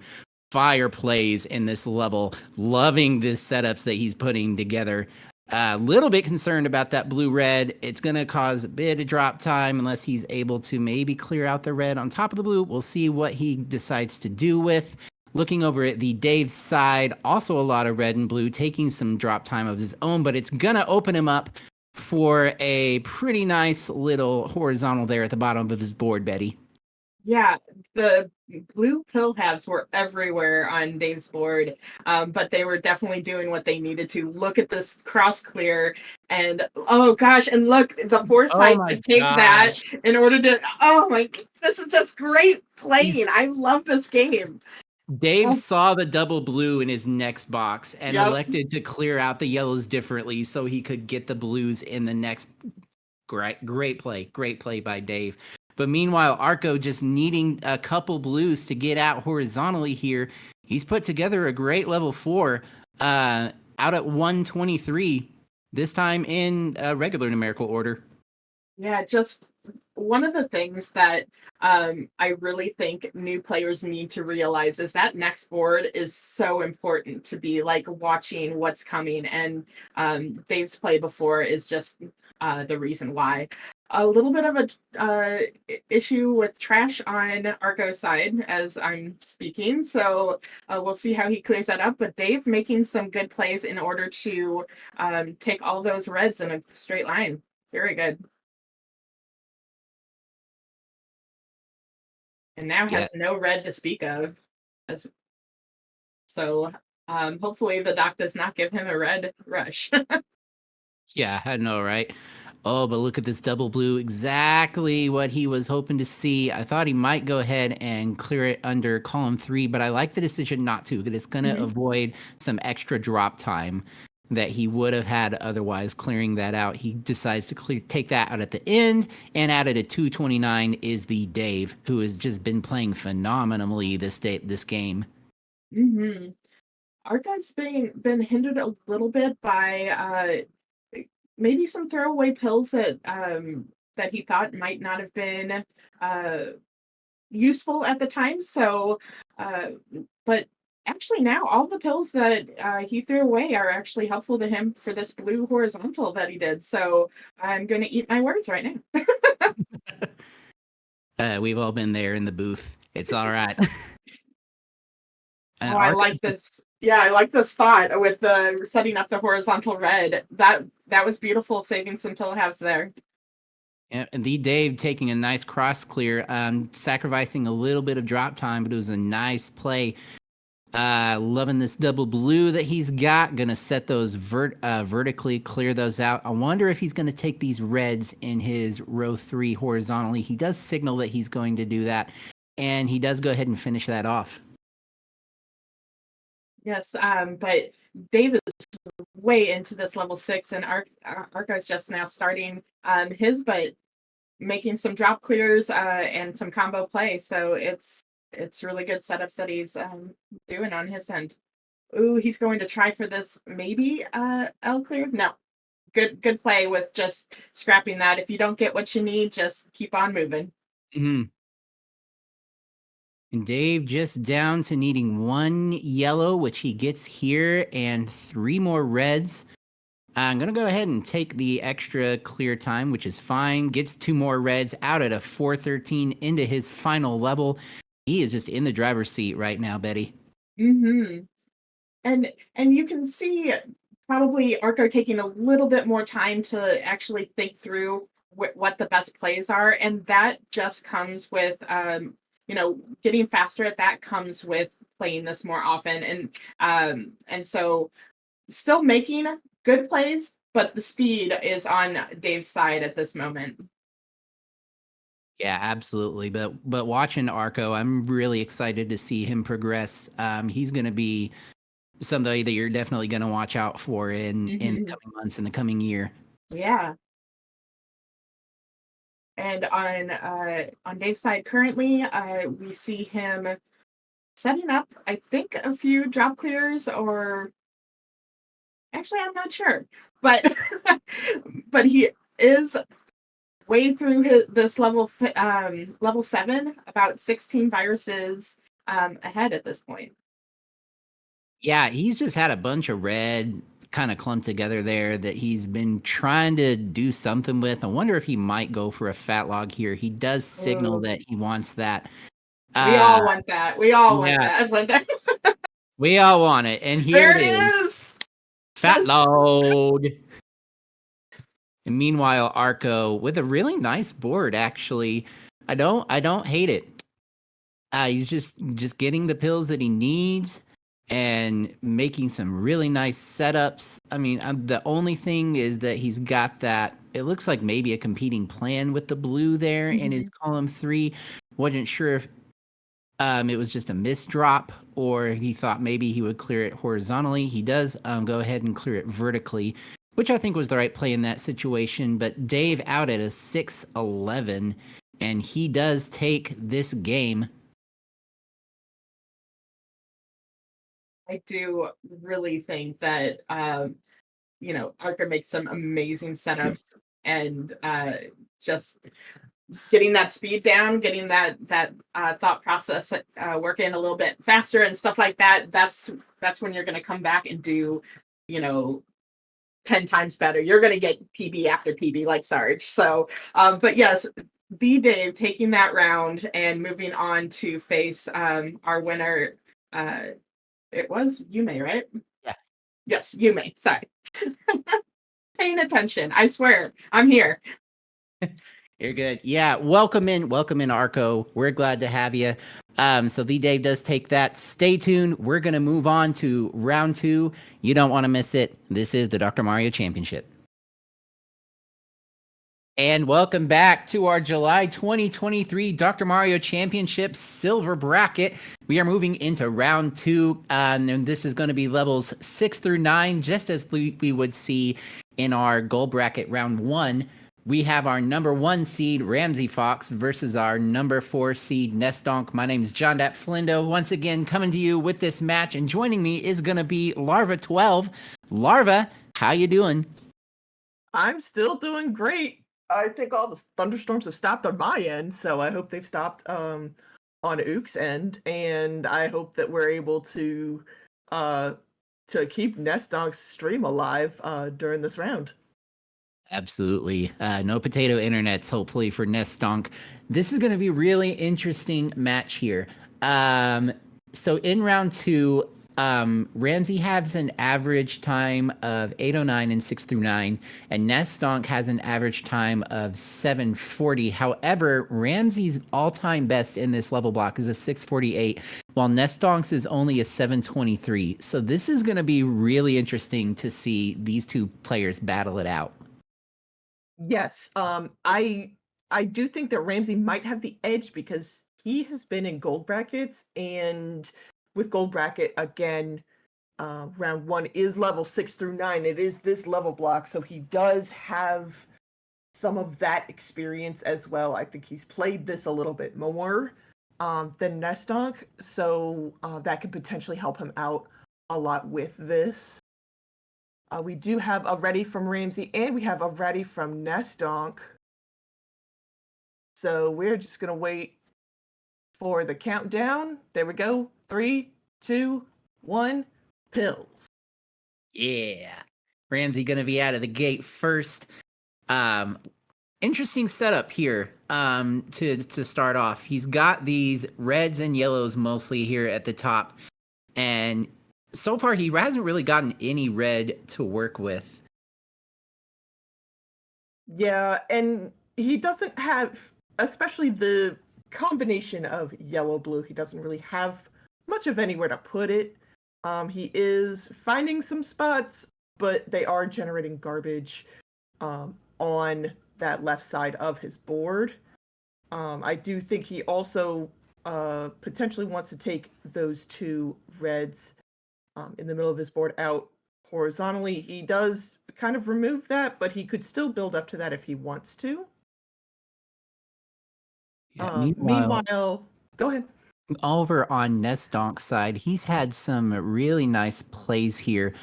fire plays in this level, loving the setups that he's putting together. A little bit concerned about that blue-red. It's going to cause a bit of drop time unless he's able to maybe clear out the red on top of the blue. We'll see what he decides to do with. Looking over at the Dave's side, also a lot of red and blue, taking some drop time of his own, but it's going to open him up for a pretty nice little horizontal there at the bottom of his board, Betty. Yeah, the blue pill halves were everywhere on Dave's board, but they were definitely doing what they needed to. Look at this cross clear, and oh gosh, and look, the foresight to take that in order to, this is just great playing. I love this game. Dave saw the double blue in his next box and elected to clear out the yellows differently so he could get the blues in the next. Great play by Dave. But meanwhile, Arko just needing a couple blues to get out horizontally here. He's put together a great level 4 out at 123, this time in regular numerical order. Yeah, just one of the things that I really think new players need to realize is that next board is so important to be watching what's coming. And Dave's play before is just the reason why. a little bit of a issue with trash on Arko's side as I'm speaking. So we'll see how he clears that up. But Dave making some good plays in order to take all those reds in a straight line. Very good. And now Yeah. has no red to speak of. So hopefully the doc does not give him a red rush. Yeah, I know, right? Oh, but look at this double blue. Exactly what he was hoping to see. I thought he might go ahead and clear it under column 3, but I like the decision not to, because it's going to avoid some extra drop time that he would have had otherwise clearing that out. He decides to take that out at the end, and out at a 229 is the Dave, who has just been playing phenomenally this game. Arko's been hindered a little bit by maybe some throwaway pills that that he thought might not have been useful at the time. So, but actually now all the pills that he threw away are actually helpful to him for this blue horizontal that he did. So I'm going to eat my words right now. We've all been there in the booth. It's all right. Oh, I like this. Yeah, I like this thought with the setting up the horizontal red. That was beautiful, saving some pill halves there. Yeah, and the Dave taking a nice cross clear, sacrificing a little bit of drop time, but it was a nice play. Loving this double blue that he's got. Gonna set those vertically, clear those out. I wonder if he's gonna take these reds in his row 3 horizontally. He does signal that he's going to do that, and he does go ahead and finish that off. Yes, but Dave is way into this level 6, and Arko's just now starting his, but making some drop clears and some combo play. So it's really good setups that he's doing on his end. Ooh, he's going to try for this maybe L clear. No, good play with just scrapping that. If you don't get what you need, just keep on moving. Mm-hmm. And Dave just down to needing 1 yellow, which he gets here, and 3 more reds. I'm going to go ahead and take the extra clear time, which is fine. Gets 2 more reds out at a 413 into his final level. He is just in the driver's seat right now, Betty. And you can see probably Arko taking a little bit more time to actually think through what the best plays are. And that just comes with getting faster at that comes with playing this more often. And so still making good plays, but the speed is on Dave's side at this moment. Yeah, absolutely. But watching Arko, I'm really excited to see him progress. He's going to be somebody that you're definitely going to watch out for in the coming months, in the coming year. Yeah. And on Dave's side currently, we see him setting up, I think, a few drop clears, or actually, I'm not sure, but but he is way through this level 7, about 16 viruses ahead at this point. Yeah, he's just had a bunch of red kind of clumped together there that he's been trying to do something with. I wonder if he might go for a fat log here. He does signal that he wants that. We all want that. We all want that, Linda. We all want it. And here it is. Fat log. And meanwhile, Arko with a really nice board, actually. I don't hate it. He's just getting the pills that he needs and making some really nice setups. I mean, the only thing is that he's got that, it looks like maybe a competing plan with the blue there in his column 3. Wasn't sure if it was just a misdrop or he thought maybe he would clear it horizontally. He does go ahead and clear it vertically, which I think was the right play in that situation. But Dave out at a 6-11, and he does take this game. I do really think that Arko makes some amazing setups, and just getting that speed down, getting that thought process working a little bit faster and stuff like that. That's when you're going to come back and do 10 times better. You're going to get PB after PB like Sarge. So, but yes, Theeedave taking that round and moving on to face our winner. It was Yume, right? Yeah. Yes, Yume. Sorry. Paying attention. I swear. I'm here. You're good. Yeah, welcome in, Arko. We're glad to have you. So Theeedave does take that. Stay tuned. We're gonna move on to round 2. You don't want to miss it. This is the Dr. Mario Championship. And welcome back to our July 2023 Dr. Mario Championship Silver Bracket. We are moving into round 2, and this is going to be levels 6 through 9, just as we would see in our gold bracket round 1. We have our number 1 seed, Ramseyfox, versus our number 4 seed, Nesdonk. My name is John Flindo. Once again, coming to you with this match, and joining me is going to be Larva12. Larva, how you doing? I'm still doing great. I think all the thunderstorms have stopped on my end, so I hope they've stopped on Ook's end, and I hope that we're able to keep Nesdonk's stream alive during this round. Absolutely. No potato internets, hopefully, for Nesdonk. This is going to be a really interesting match here. So in round 2, Ramsey has an average time of 8:09 in 6 through 9, and Nesdonk has an average time of 7:40. However, Ramsey's all-time best in this level block is a 6:48, while Nesdonk's is only a 7:23. So this is going to be really interesting to see these two players battle it out. Yes, I do think that Ramsey might have the edge because he has been in gold brackets, and with gold bracket again, round 1 is level 6 through 9. It is this level block, so he does have some of that experience as well. I think he's played this a little bit more than Nesdonk, so that could potentially help him out a lot with this. We do have a ready from Ramsey, and we have a ready from Nesdonk. So we're just going to wait for the countdown. There we go. 3, 2, 1, pills. Yeah. Ramsey going to be out of the gate first. Interesting setup here to start off. He's got these reds and yellows mostly here at the top, and so far he hasn't really gotten any red to work with. Yeah, and he doesn't have, especially the combination of yellow-blue, he doesn't really have much of anywhere to put it. He is finding some spots, but they are generating garbage on that left side of his board. I do think he also potentially wants to take those 2 reds in the middle of his board out horizontally. He does kind of remove that, but he could still build up to that if he wants to. Yeah, meanwhile, go ahead. Over on Nesdonk's side, he's had some really nice plays here.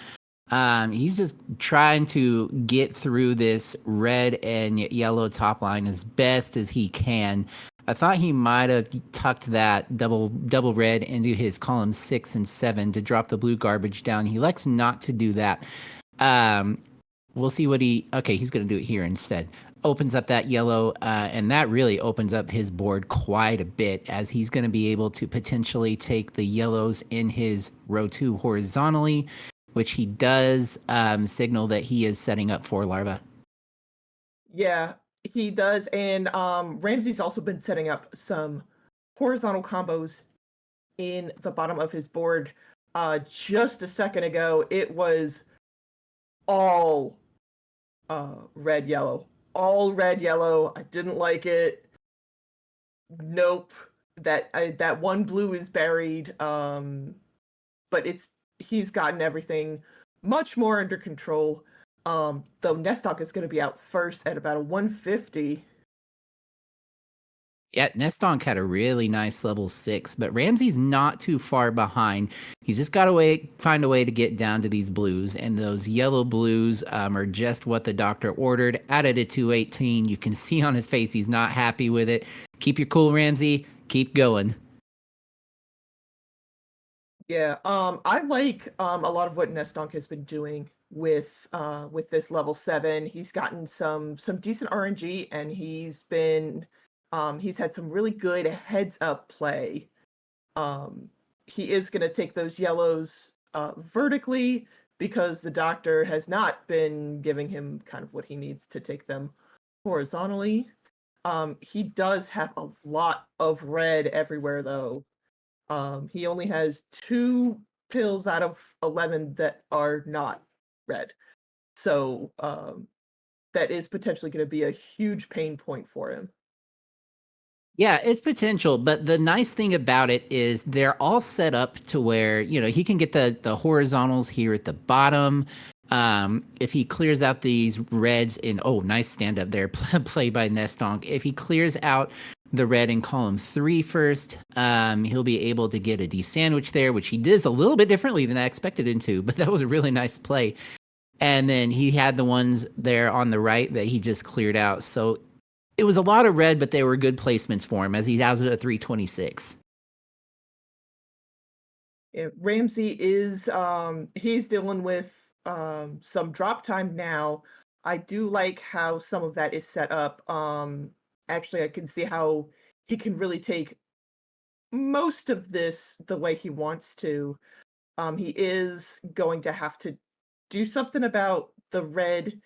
He's just trying to get through this red and yellow top line as best as he can. I thought he might have tucked that double red into his column 6 and 7 to drop the blue garbage down. He likes not to do that. We'll see what he's going to do it here instead. Opens up that yellow, and that really opens up his board quite a bit, as he's going to be able to potentially take the yellows in his row 2 horizontally, which he does signal that he is setting up for Larva. Yeah, he does, and Ramsey's also been setting up some horizontal combos in the bottom of his board. Just a second ago, it was all red, yellow. All red, yellow. I didn't like it. Nope. That one blue is buried. But he's gotten everything much more under control. Though Nesdonk is going to be out first at about a 150. Yeah, Nesdonk had a really nice level 6, but Ramsey's not too far behind. He's just got to find a way to get down to these blues, and those yellow blues are just what the doctor ordered. Added a 218. You can see on his face he's not happy with it. Keep your cool, Ramsey. Keep going. Yeah, I like a lot of what Nesdonk has been doing with this level 7. He's gotten some decent RNG, and he's had some really good heads up play. He is going to take those yellows vertically because the doctor has not been giving him kind of what he needs to take them horizontally. He does have a lot of red everywhere, though. He only has 2 pills out of 11 that are not red. So that is potentially going to be a huge pain point for him. Yeah, it's potential, but the nice thing about it is they're all set up to where, he can get the horizontals here at the bottom. If he clears out these reds nice stand up there, play by Nesdonk. If he clears out the red in column 3 first, he'll be able to get a D sandwich there, which he does a little bit differently than I expected him to, but that was a really nice play. And then he had the ones there on the right that he just cleared out. So it was a lot of red, but they were good placements for him as he has it at 326. Yeah, Ramsey is he's dealing with some drop time now. I do like how some of that is set up. Actually, I can see how he can really take most of this the way he wants to. He is going to have to do something about the red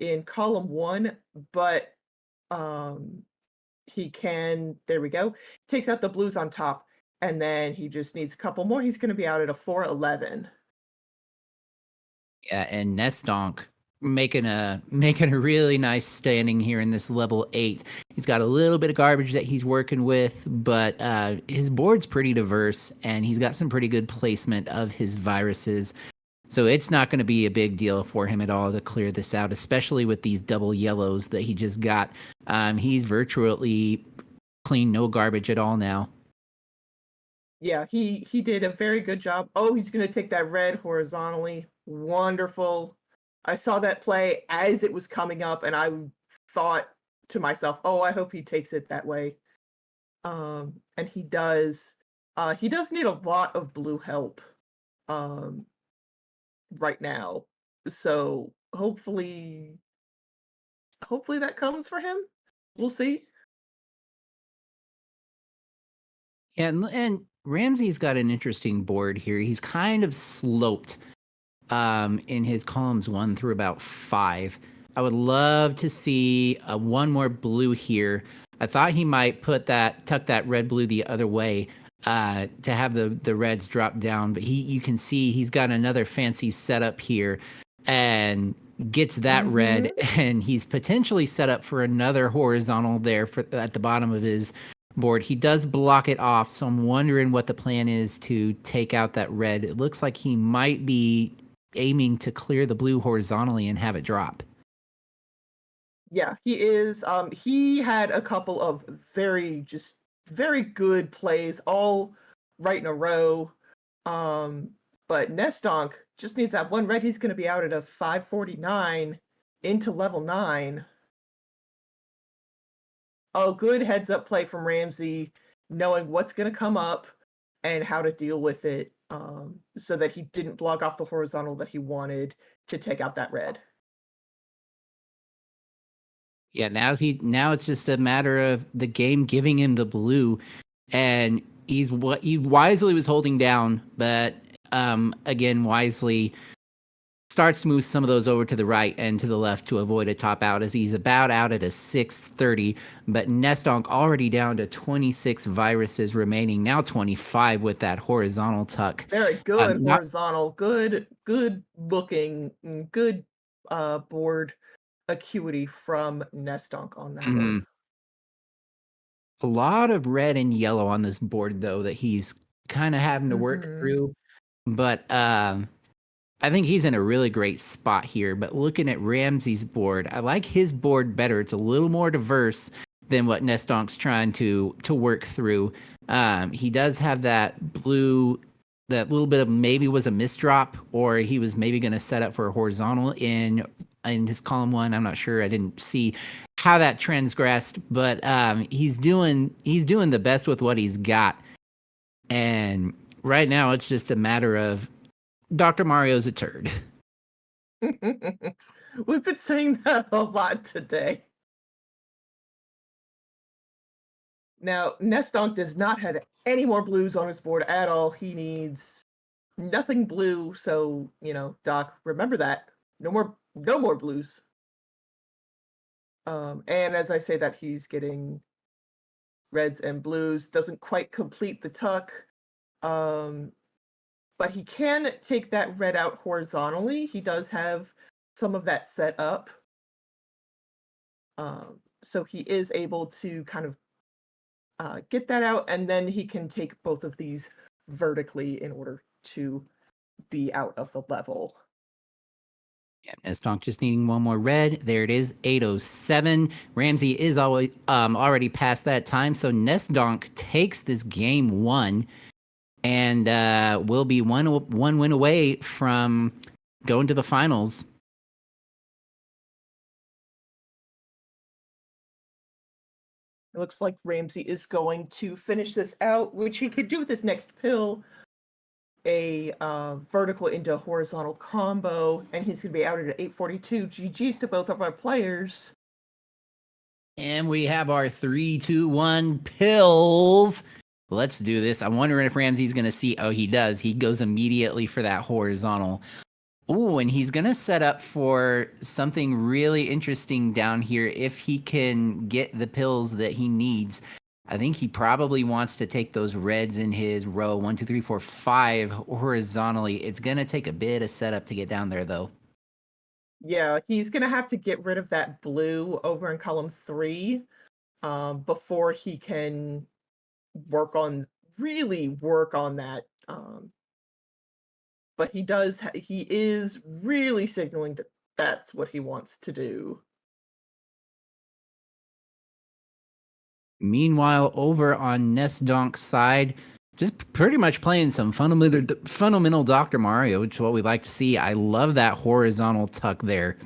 in column 1, but he can, there we go, takes out the blues on top, and then he just needs a couple more. He's going to be out at a 411. Yeah, and Nesdonk making a really nice standing here in this level 8. He's got a little bit of garbage that he's working with, but his board's pretty diverse, and he's got some pretty good placement of his viruses. So it's not going to be a big deal for him at all to clear this out, especially with these double yellows that he just got. He's virtually clean, no garbage at all now. Yeah, he did a very good job. Oh, he's going to take that red horizontally. Wonderful. I saw that play as it was coming up, and I thought to myself, oh, I hope he takes it that way. And he does. He does need a lot of blue help right now. So hopefully that comes for him. We'll see. And Ramsey's got an interesting board here. He's kind of sloped in his columns 1 through about 5. I would love to see one more blue here. I thought he might tuck that red blue the other way to have the reds drop down, but you can see he's got another fancy setup here and gets that red, and he's potentially set up for another horizontal there at the bottom of his board. He does block it off, so I'm wondering what the plan is to take out that red. It looks like he might be aiming to clear the blue horizontally and have it drop. Yeah, he is. He had a couple of very good plays all right in a row. But Nesdonk just needs that one red. He's going to be out at a 549 into level 9. Oh, good heads up play from Ramsey, knowing what's going to come up and how to deal with it, so that he didn't block off the horizontal that he wanted to take out that red. Yeah, now it's just a matter of the game giving him the blue, and he wisely was holding down, but again, wisely starts to move some of those over to the right and to the left to avoid a top out, as he's about out at a 630. But Nesdonk already down to 26 viruses remaining, now 25 with that horizontal tuck. Very good horizontal, good looking, good board acuity from Nesdonk on that one. A lot of red and yellow on this board, though, that he's kind of having to work through. But I think he's in a really great spot here. But looking at Ramsey's board, I like his board better. It's a little more diverse than what Nesdonk's trying to work through. He does have that blue, that little bit of maybe was a misdrop, or he was maybe going to set up for a horizontal in his column 1. I'm not sure. I didn't see how that transgressed, but he's doing the best with what he's got. And right now it's just a matter of Dr. Mario's a turd. We've been saying that a lot today. Now, Nesdonk does not have any more blues on his board at all. He needs nothing blue, so, Doc, remember that. No more blues. And as I say that, he's getting reds and blues, doesn't quite complete the tuck. But he can take that red out horizontally. He does have some of that set up. So he is able to kind of get that out, and then he can take both of these vertically in order to be out of the level. Yeah, Nesdonk just needing one more red. There it is, 807. Ramsey is always already past that time, so Nesdonk takes this game 1 and will be one win away from going to the finals. It looks like Ramsey is going to finish this out, which he could do with his next pill, a vertical into horizontal combo, and he's going to be out at 842. GG's to both of our players. And we have our 3, 2, 1 pills. Let's do this. I'm wondering if Ramsey's going to see. Oh, he does. He goes immediately for that horizontal. Ooh, and he's going to set up for something really interesting down here if he can get the pills that he needs. I think he probably wants to take those reds in his row 1, 2, 3, 4, 5 horizontally. It's going to take a bit of setup to get down there, though. Yeah, he's going to have to get rid of that blue over in column 3 before he can really work on that. But he is really signaling that that's what he wants to do. Meanwhile, over on Nesdonk's side, just pretty much playing some fundamental Dr. Mario, which is what we like to see. I love that horizontal tuck there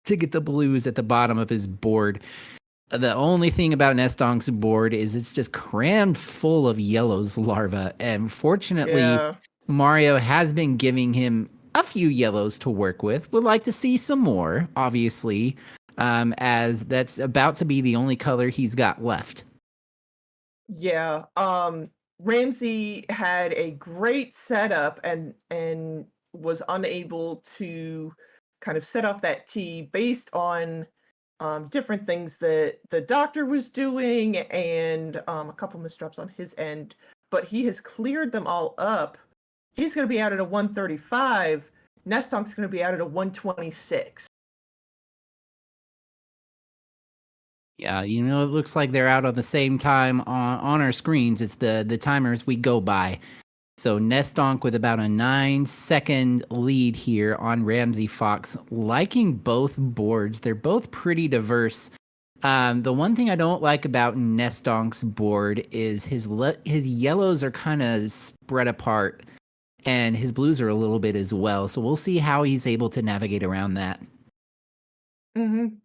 to get the blues at the bottom of his board. The only thing about Nesdonk's board is it's just crammed full of yellows larvae, and fortunately, Yeah. Mario has been giving him a few yellows to work with. Would like to see some more, obviously, as that's about to be the only color he's got left. Yeah, Ramsey had a great setup and was unable to kind of set off that tee based on different things that the doctor was doing and a couple misdrops on his end, but he has cleared them all up. He's going to be out at a 135. Nestonk's going to be out at a 126. Yeah, it looks like they're out at the same time on our screens. It's the timers we go by. So Nesdonk with about a 9-second lead here on Ramseyfox, liking both boards. They're both pretty diverse. The one thing I don't like about Nesdonk's board is his yellows are kind of spread apart, and his blues are a little bit as well. So we'll see how he's able to navigate around that.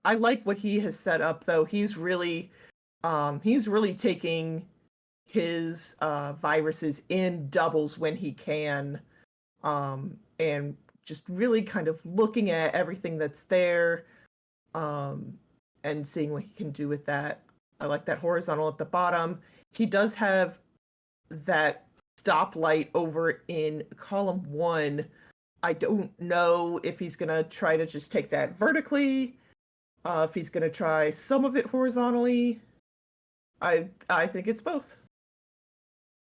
I like what he has set up, though. He's really taking his viruses in doubles when he can, and just really kind of looking at everything that's there, and seeing what he can do with that. I like that horizontal at the bottom. He does have that stoplight over in column 1. I don't know if he's gonna try to just take that vertically, if he's gonna try some of it horizontally. I think it's both.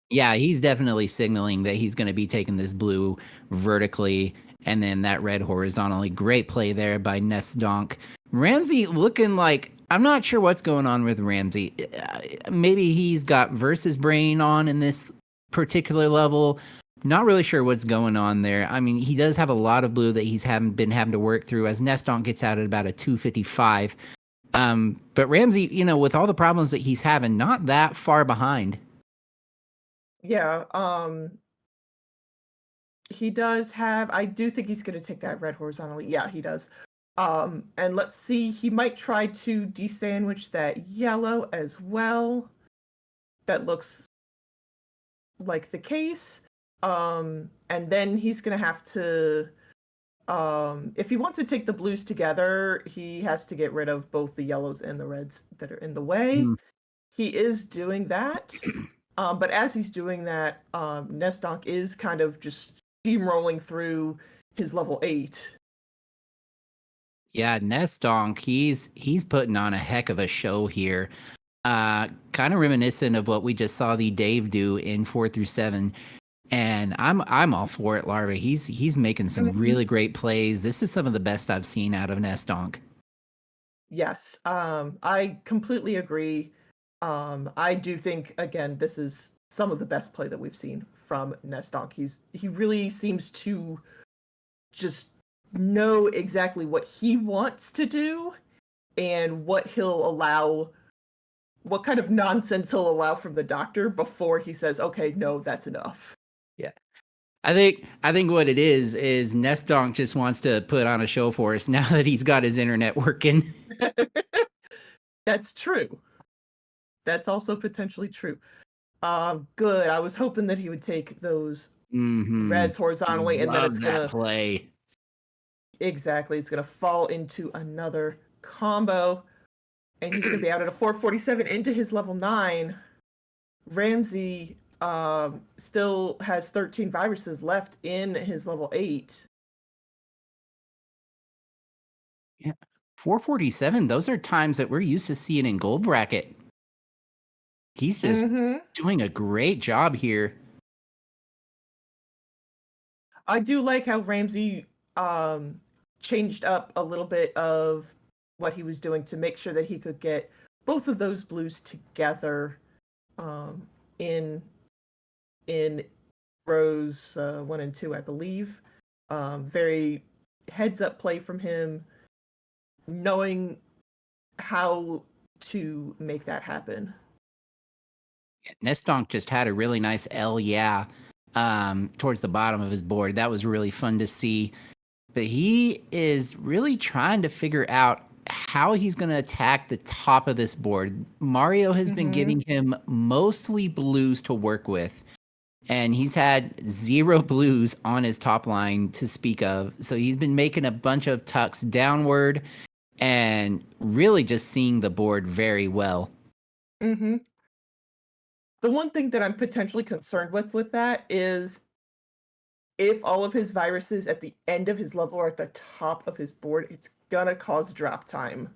Yeah, he's definitely signaling that he's going to be taking this blue vertically and then that red horizontally. Great play there by Nesdonk. Ramsey looking like, I'm not sure what's going on with Ramsey. Maybe he's got versus brain on in this particular level. Not really sure what's going on there. I mean, he does have a lot of blue that he's been having to work through as Nesdonk gets out at about a 255. But Ramsey, with all the problems that he's having, not that far behind. Yeah, he does have. I do think he's going to take that red horizontally. Yeah, he does. And let's see, he might try to desandwich that yellow as well. That looks like the case. And then he's going to have to if he wants to take the blues together, he has to get rid of both the yellows and the reds that are in the way. Mm. He is doing that. But as he's doing that, Nesdonk is kind of just steamrolling through his level 8. Yeah, Nesdonk, he's putting on a heck of a show here. Kind of reminiscent of what we just saw the Dave do in 4 through 7. And I'm all for it, Larva. He's making some really great plays. This is some of the best I've seen out of Nesdonk. Yes, I completely agree. I do think, again, this is some of the best play that we've seen from Nesdonk. He really seems to just know exactly what he wants to do and what kind of nonsense he'll allow from the doctor before he says, okay, no, that's enough. Yeah. I think what it is Nesdonk just wants to put on a show for us now that he's got his internet working. That's true. That's also potentially true. Good. I was hoping that he would take those reds horizontally, and then Love it's that gonna play. exactly. It's gonna fall into another combo, and he's gonna be out at a 447 into his level 9. Ramsey still has 13 viruses left in his level 8. Yeah. 447, those are times that we're used to seeing in Gold Bracket. He's just doing a great job here. I do like how Ramsey changed up a little bit of what he was doing to make sure that he could get both of those blues together in rows 1 and 2, I believe. Very heads up play from him, knowing how to make that happen. Nesdonk just had a really nice towards the bottom of his board. That was really fun to see. But he is really trying to figure out how he's going to attack the top of this board. Mario has been giving him mostly blues to work with, and he's had 0 blues on his top line to speak of. So he's been making a bunch of tucks downward and really just seeing the board very well. The one thing that I'm potentially concerned with that is if all of his viruses at the end of his level are at the top of his board, it's gonna cause drop time.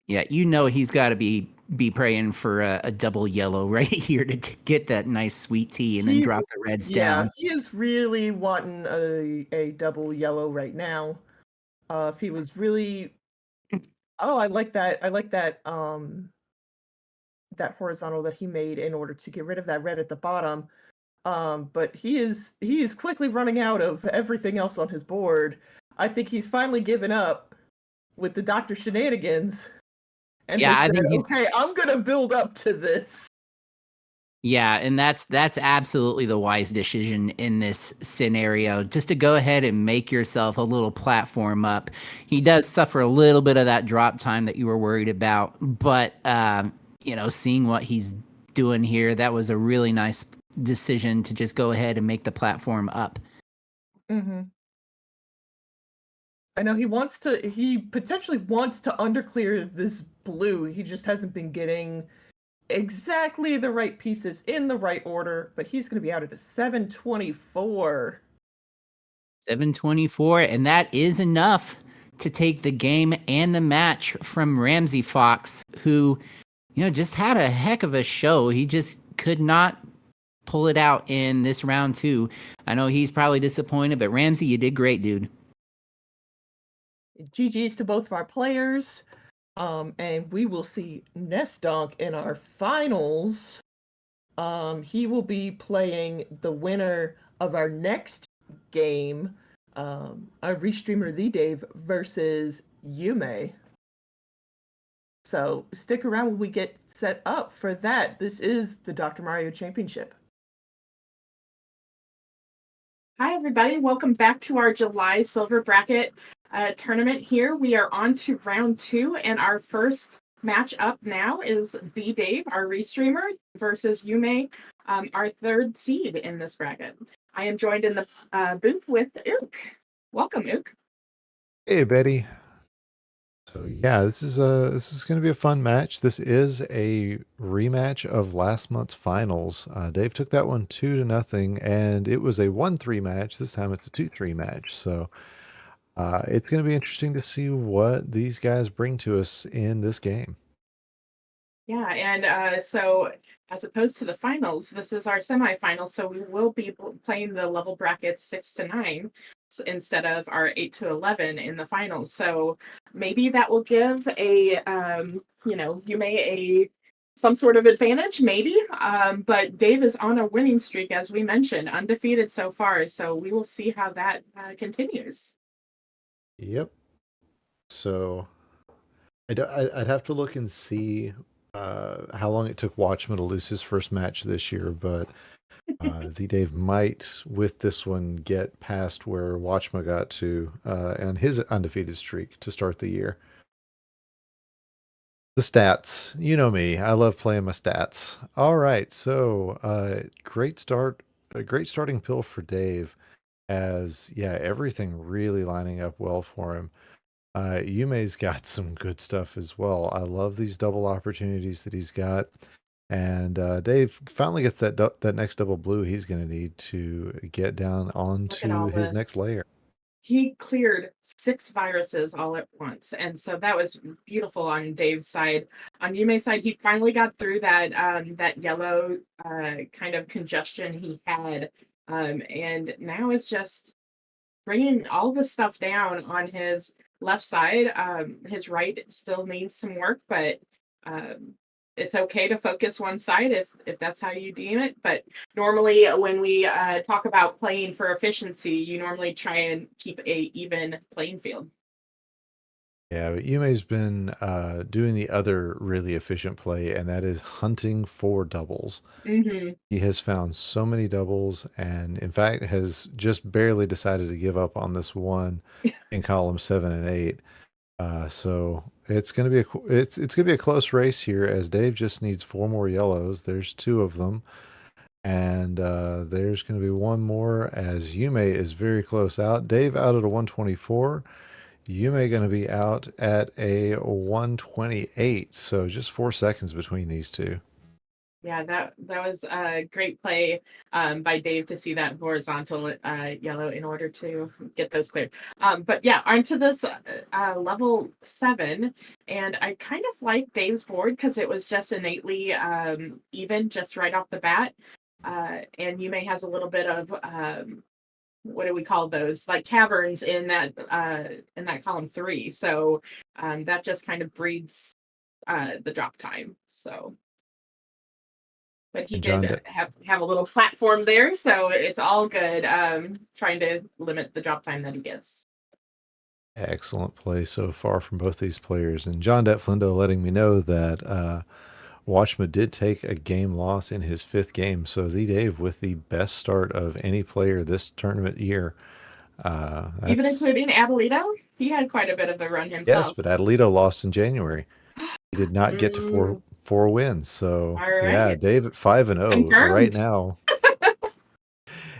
Yeah, he's got to be praying for a double yellow right here to get that nice sweet tea and then drop the reds down. Yeah, he is really wanting a double yellow right now. If he was really, I like that. I like that. That horizontal that he made in order to get rid of that red at the bottom. But he is quickly running out of everything else on his board. I think he's finally given up with the Dr. Shenanigans and has said, okay, I'm gonna build up to this. Yeah, and that's absolutely the wise decision in this scenario, just to go ahead and make yourself a little platform up. He does suffer a little bit of that drop time that you were worried about, but seeing what he's doing here, that was a really nice decision to just go ahead and make the platform up. I know he potentially wants to underclear this blue. He just hasn't been getting exactly the right pieces in the right order, but he's going to be out at a 724. 724, and that is enough to take the game and the match from Ramseyfox, who, just had a heck of a show. He just could not pull it out in this round 2. I know he's probably disappointed, but Ramsey, you did great, dude. GG's to both of our players. And we will see Nesdonk in our finals. He will be playing the winner of our next game, our restreamer Theeedave versus Yume. So stick around when we get set up for that. This is the Dr. Mario Championship. Hi, everybody. Welcome back to our July Silver Bracket tournament here. We are on to round 2, and our first match up now is Theeedave, our restreamer, versus Yume, our 3rd seed in this bracket. I am joined in the booth with Ook. Welcome, Ook. Hey, Betty. So yeah, this is going to be a fun match. This is a rematch of last month's finals. Dave took that one 2-0, and it was a 1-3 match. This time it's a 2-3 match. So it's going to be interesting to see what these guys bring to us in this game. Yeah, and so as opposed to the finals, this is our semifinal. So we will be playing the level brackets 6 to 9 instead of our 8 to 11 in the finals. So maybe that will give a some sort of advantage, maybe. But Dave is on a winning streak, as we mentioned, undefeated so far. So we will see how that continues. Yep. So I'd have to look and see how long it took Watchman to lose his first match this year, but Theeedave might, with this one, get past where Watchman got to and his undefeated streak to start the year. The stats, you know me, I love playing my stats. All right, so great start, a great starting pill for Dave, as yeah, everything really lining up well for him. Yume's got some good stuff as well. I love these double opportunities that he's got. And Dave finally gets that next double blue he's going to need to get down Look at onto all his this. next layer. He cleared 6 viruses all at once, and so that was beautiful on Dave's side. On Yume's side, he finally got through that yellow kind of congestion he had, and now it's just bringing all the stuff down on his left side. His right still needs some work, but it's okay to focus one side if that's how you deem it. But normally when we talk about playing for efficiency, you normally try and keep a even playing field. Yeah, but Yume's been doing the other really efficient play, and that is hunting for doubles. Mm-hmm. He has found so many doubles, and in fact has just barely decided to give up on this one in column 7 and 8. So it's going to be it's going to be a close race here, as Dave just needs 4 more yellows. There's 2 of them, and there's going to be 1 more, as Yume is very close out. Dave out at a 124. Yume going to be out at a 128. So just 4 seconds between these two. Yeah, that was a great play by Dave to see that horizontal yellow in order to get those cleared. But yeah, onto this level 7, and I kind of like Dave's board because it was just innately even just right off the bat. And Yume has a little bit of what do we call those, like caverns in that column 3. So that just kind of breeds the drop time. So. But he And did John, have a little platform there, so it's all good. Trying to limit the drop time that he gets. excellent play so far from both these players. And John Detflindo letting me know that Watchman did take a game loss in his 5th game. So Theeedave with the best start of any player this tournament year. Even including Adelito, he had quite a bit of a run Yes, himself. but Adelito lost in January. He did not get to four wins. So All right. yeah, Dave at 5-0 Confirmed. right now.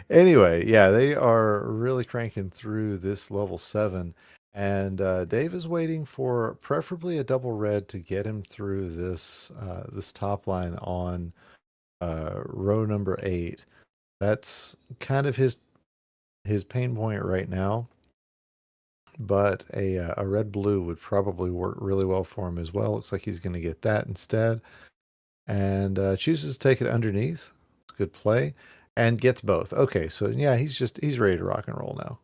Anyway, yeah, they are really cranking through this level 7. And Dave is waiting for preferably a double red to get him through this this top line on row number 8. That's kind of his pain point right now. But a red blue would probably work really well for him as well. Looks like he's going to get that instead, and chooses to take it underneath. Good play, and gets both. Okay, so yeah, he's ready to rock and roll now.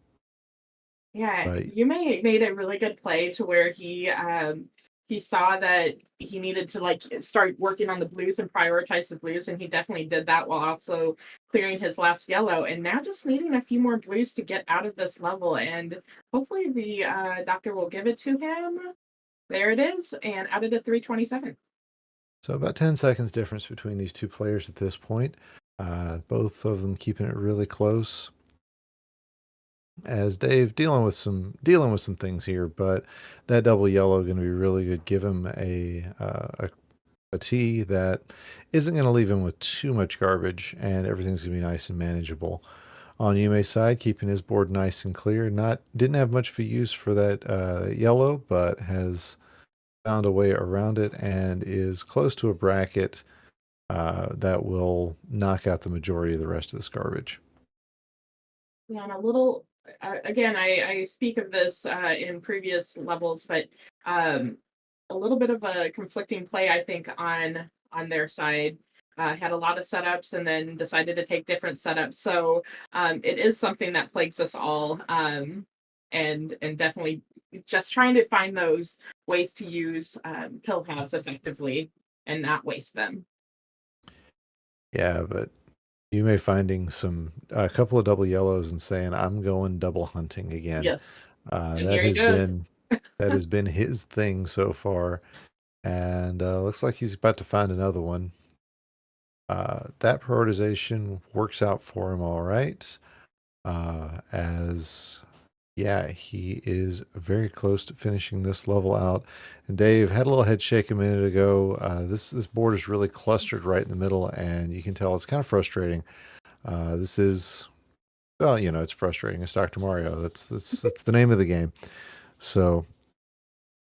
Yeah, But Yume made a really good play to where he saw that he needed to like start working on the blues and prioritize the blues, and he definitely did that while also clearing his last yellow, and now just needing a few more blues to get out of this level, and hopefully the doctor will give it to him. There it is, and out of the 327. so about 10 seconds difference between these two players at this point. Both of them keeping it really close, as Dave dealing with some things here, but that double yellow going to be really good. Give him a tee that isn't going to leave him with too much garbage, and everything's going to be nice and manageable. on Yume's side, keeping his board nice and clear. Didn't have much of a use for that yellow, but has found a way around it and is close to a bracket that will knock out the majority of the rest of this garbage. Yeah, and a little again, I speak of this in previous levels, but a little bit of a conflicting play, I think, on their side. Had a lot of setups and then decided to take different setups. So it is something that plagues us all, and definitely just trying to find those ways to use pill halves effectively and not waste them. Yeah, but Yume finding a couple of double yellows and saying, "I'm going double hunting again." Yes, and That here he has goes. been his thing so far, and looks like he's about to find another one. That prioritization works out for him all right. As yeah, he is very close to finishing this level out. And Dave had a little head shake a minute ago. This board is really clustered right in the middle, and you can tell it's kind of frustrating. This is well, it's frustrating. It's Dr. Mario. That's the name of the game. So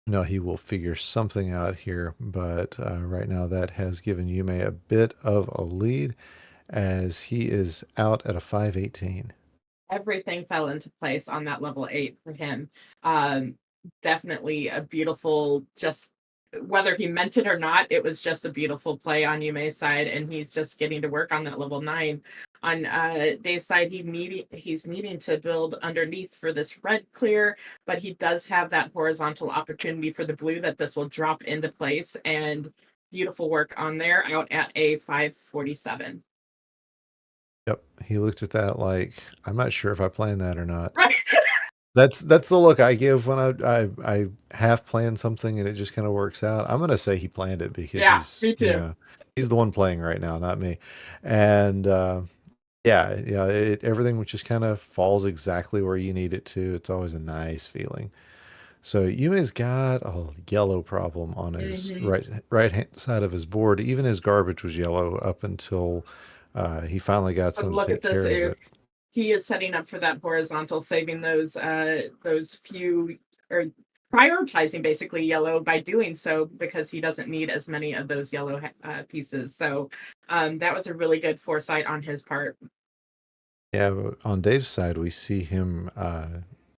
no, he will figure something out here, but right now that has given Yume a bit of a lead as he is out at a 518. Everything fell into place on that level 8 for him. Um, Definitely a beautiful, just whether he meant it or not, it was just a beautiful play on Yume's side, and he's just getting to work on that level 9. On Dave's side, he's needing to build underneath for this red clear, but he does have that horizontal opportunity for the blue that this will drop into place, and beautiful work on there out at a 547. Yep, he looked at that like, I'm not sure if I planned that or not. Right. That's the look I give when I half plan something and it just kind of works out. I'm gonna say he planned it because Yeah, me too. he's the one playing right now, not me. And yeah, everything just kind of falls exactly where you need it to. It's always a nice feeling. So Yume's got a yellow problem on his Mhm. right hand side of his board. Even his garbage was yellow up until he finally got But some to look take at this. care of it. He is setting up for that horizontal, saving those few, or prioritizing basically yellow by doing so, because he doesn't need as many of those yellow pieces. So that was a really good foresight on his part. Yeah, but on Dave's side, we see him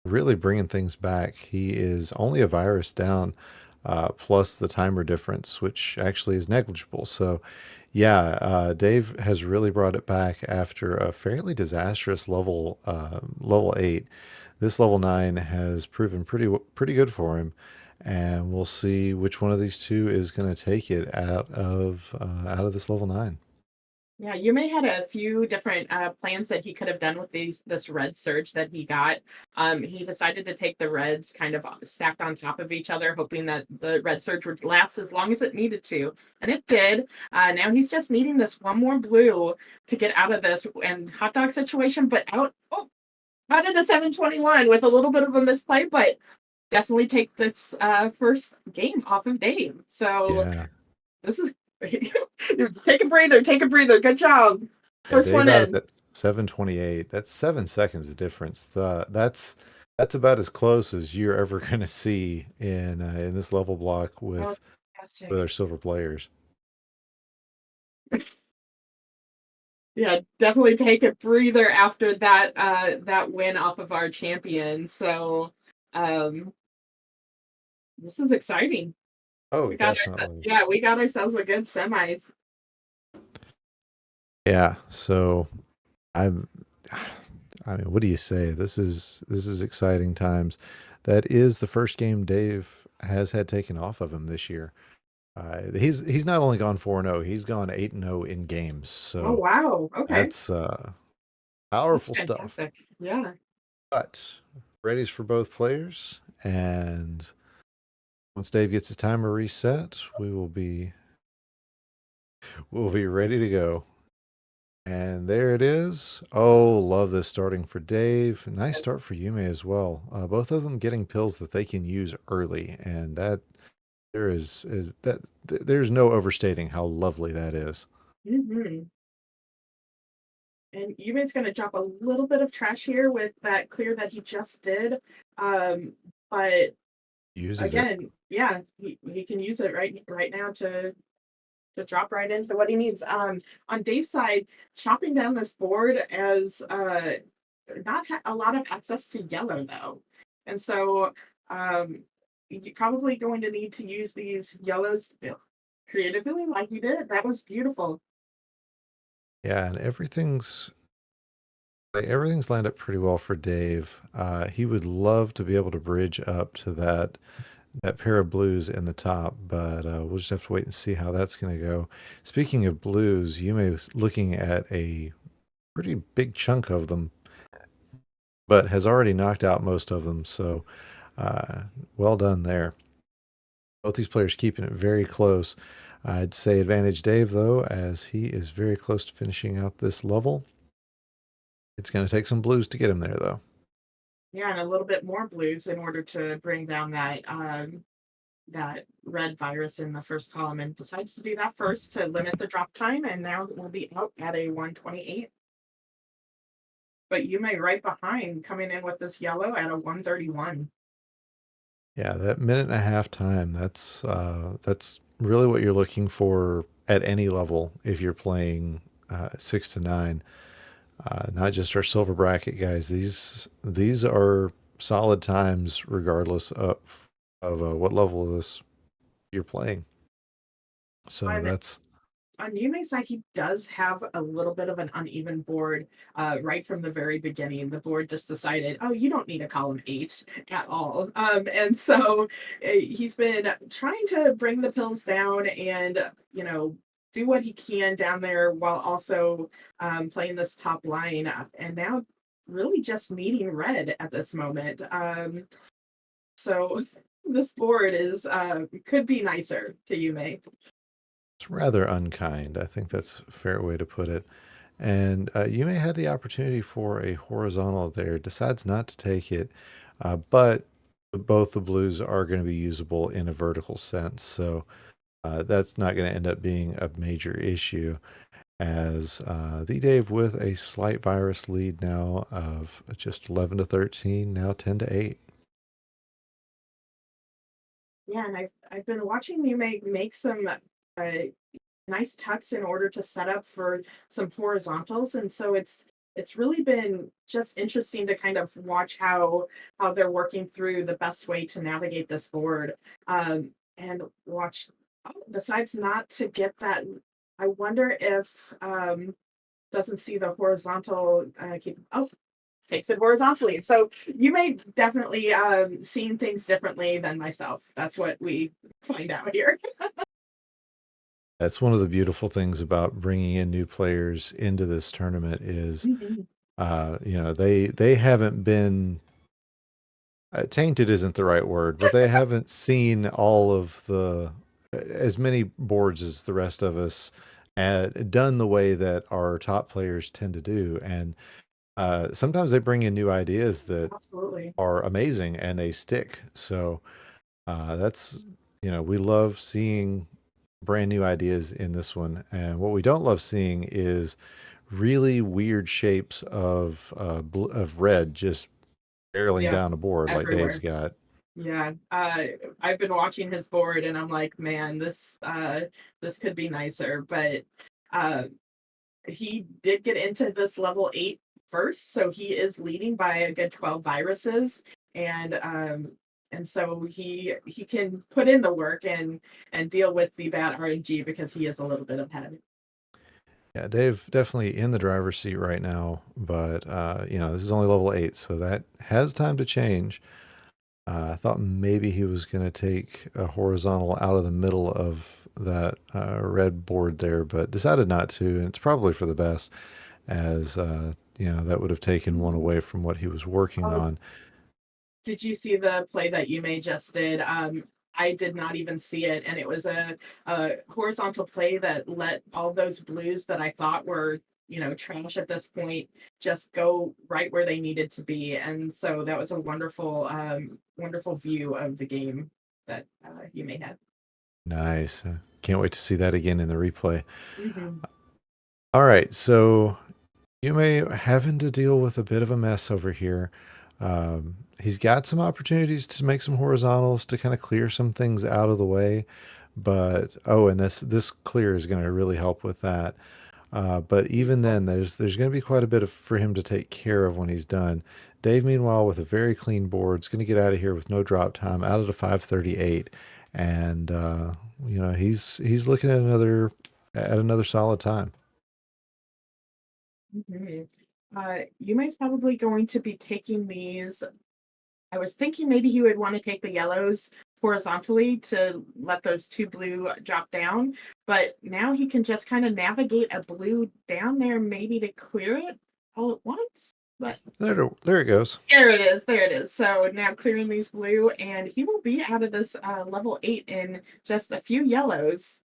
really bringing things back. He is only a virus down, plus the timer difference, which actually is negligible. So, yeah, Dave has really brought it back after a fairly disastrous level 8. This level 9 has proven pretty good for him, and we'll see which one of these two is going to take it out of this level 9. Yeah, Yume had a few different plans that he could have done with this red surge that he got. He decided to take the reds kind of stacked on top of each other, hoping that the red surge would last as long as it needed to, and it did. Now he's just needing this one more blue to get out of this and hot dog situation, but out into 721 with a little bit of a misplay, but definitely take this first game off of Dave. So Yeah. this is take a breather, take a breather. Good job. Yeah, First Dave one out at in. that 728. That's 7 seconds of difference. That's about as close as you're ever going to see in this level block Oh, with our fantastic. silver players. Yeah, definitely take a breather after that win off of our champion. So um this is exciting. Oh, We got ourselves, definitely. yeah, we got ourselves a good semis. Yeah. So I'm. I mean, what do you say? This is exciting times. That is the first game Dave has had taken off of him this year. He's not only gone 4-0, he's gone 8-0 in games. Oh So wow. Okay. that's That's powerful stuff. fantastic. Yeah. But readies for both players, and once Dave gets his timer reset, we'll be ready to go. And there it is. Oh, love this starting for Dave. Nice start for Yume as well. Both of them getting pills that they can use early, and that there's no overstating how lovely that is. Mhm. And Yume's going to drop a little bit of trash here with that clear that he just did. But Uses it. again, yeah, he can use it right now to drop right into what he needs. On Dave's side, chopping down this board as not a lot of access to yellow though, and so you're probably going to need to use these yellows creatively, like you did. That was beautiful. Yeah, and everything's lined up pretty well for Dave. He would love to be able to bridge up to that pair of blues in the top, but we'll just have to wait and see how that's going to go. Speaking of blues, Yume was looking at a pretty big chunk of them, but has already knocked out most of them, so well done there. Both these players keeping it very close. I'd say advantage Dave, though, as he is very close to finishing out this level. It's going to take some blues to get him there, though. Yeah, and a little bit more blues in order to bring down that red virus in the first column, and decides to do that first to limit the drop time, and now we'll be out at a 128. But Yume right behind, coming in with this yellow at a 131. Yeah, that minute and a half time, that's really what you're looking for at any level if you're playing 6 to 9. Not just our silver bracket guys. These are solid times regardless of what level of this you're playing. So that's On Yume's side, he does have a little bit of an uneven board right from the very beginning. The board just decided, oh, you don't need a column 8 at all. And so he's been trying to bring the pills down and, do what he can down there while also playing this top line. And now really just needing red at this moment. So this board is could be nicer to Yume. it's rather unkind. I think that's a fair way to put it. And Yume had the opportunity for a horizontal there, decides not to take it, but both the blues are going to be usable in a vertical sense. So that's not going to end up being a major issue, as Theeedave with a slight virus lead now of just 11 to 13, now 10 to 8. Yeah, and I've been watching you make some nice tucks in order to set up for some horizontals, and so it's really been just interesting to kind of watch how they're working through the best way to navigate this board, and watch. Oh, decides not to get that. I wonder if doesn't see the horizontal. Takes it horizontally. So you may definitely seeing things differently than myself. That's what we find out here. That's one of the beautiful things about bringing in new players into this tournament is, they haven't been tainted isn't the right word, but they haven't seen all of as many boards as the rest of us done the way that our top players tend to do. And sometimes they bring in new ideas that Absolutely. are amazing and they stick. So we love seeing brand new ideas in this one. And what we don't love seeing is really weird shapes of red just barreling Yeah, down a board like Dave's everywhere. got. Yeah, I've been watching his board and I'm like, man, this could be nicer. But uh, he did get into this level 8 first, so he is leading by a good 12 viruses, and so he can put in the work and deal with the bad RNG because he is a little bit ahead. Yeah, Dave definitely in the driver's seat right now, but this is only level 8, so that has time to change. I thought maybe he was going to take a horizontal out of the middle of that red board there, but decided not to, and it's probably for the best, as that would have taken one away from what he was working Oh, on. did you see the play that Yume just did? I did not even see it, and it was a horizontal play that let all those blues that I thought were trash at this point just go right where they needed to be, and so that was a wonderful wonderful view of the game that Yume had. Nice. Can't wait to see that again in the replay. Mhm. All right, so Yume having to deal with a bit of a mess over here. He's got some opportunities to make some horizontals to kind of clear some things out of the way, but and this clear is going to really help with that. But even then, there's going to be quite a bit for him to take care of when he's done. Dave, meanwhile, with a very clean board, is going to get out of here with no drop time, out of the 538, and he's looking at another solid time. Yume's probably going to be taking these. I was thinking maybe he would want to take the yellows horizontally to let those two blue drop down, but now he can just kind of navigate a blue down there, maybe to clear it all at once. But there it goes. There it is. There it is. So now clearing these blue, and he will be out of this level 8 in just a few yellows.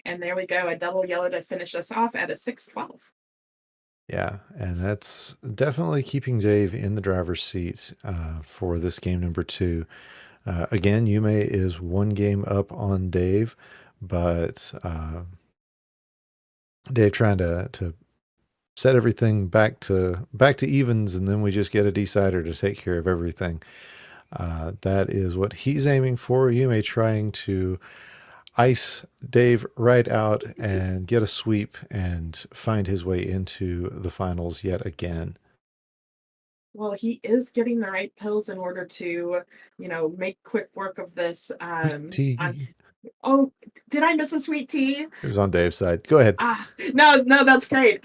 And there we go, a double yellow to finish us off at a 6-12. Yeah, and that's definitely keeping Dave in the driver's seat for this game number 2. Again, Yume is 1 game up on Dave, but Dave trying to set everything back to evens, and then we just get a decider to take care of everything. That is what he's aiming for. Yume trying to ice Dave right out and get a sweep and find his way into the finals yet again. Well, he is getting the right pills in order to, make quick work of this. Oh, did I miss a sweet tea? It was on Dave's side. Go ahead. No, that's great.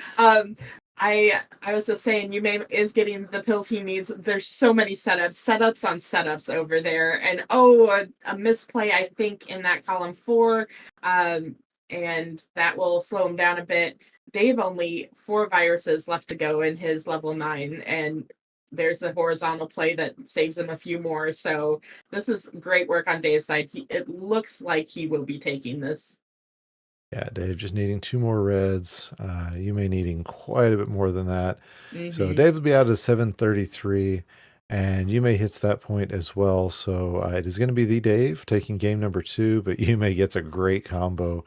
I was just saying, Yume is getting the pills he needs. There's so many setups on setups over there, and a misplay I think in that column 4, and that will slow him down a bit. Dave only 4 viruses left to go in his level 9, and there's a horizontal play that saves him a few more. So this is great work on Dave's side. It looks like he will be taking this. Yeah, Dave just needing 2 more reds. Yume needing quite a bit more than that. So Dave will be out at 733, and Yume hits that point as well. So it is going to be the Dave taking game number 2, but Yume gets a great combo.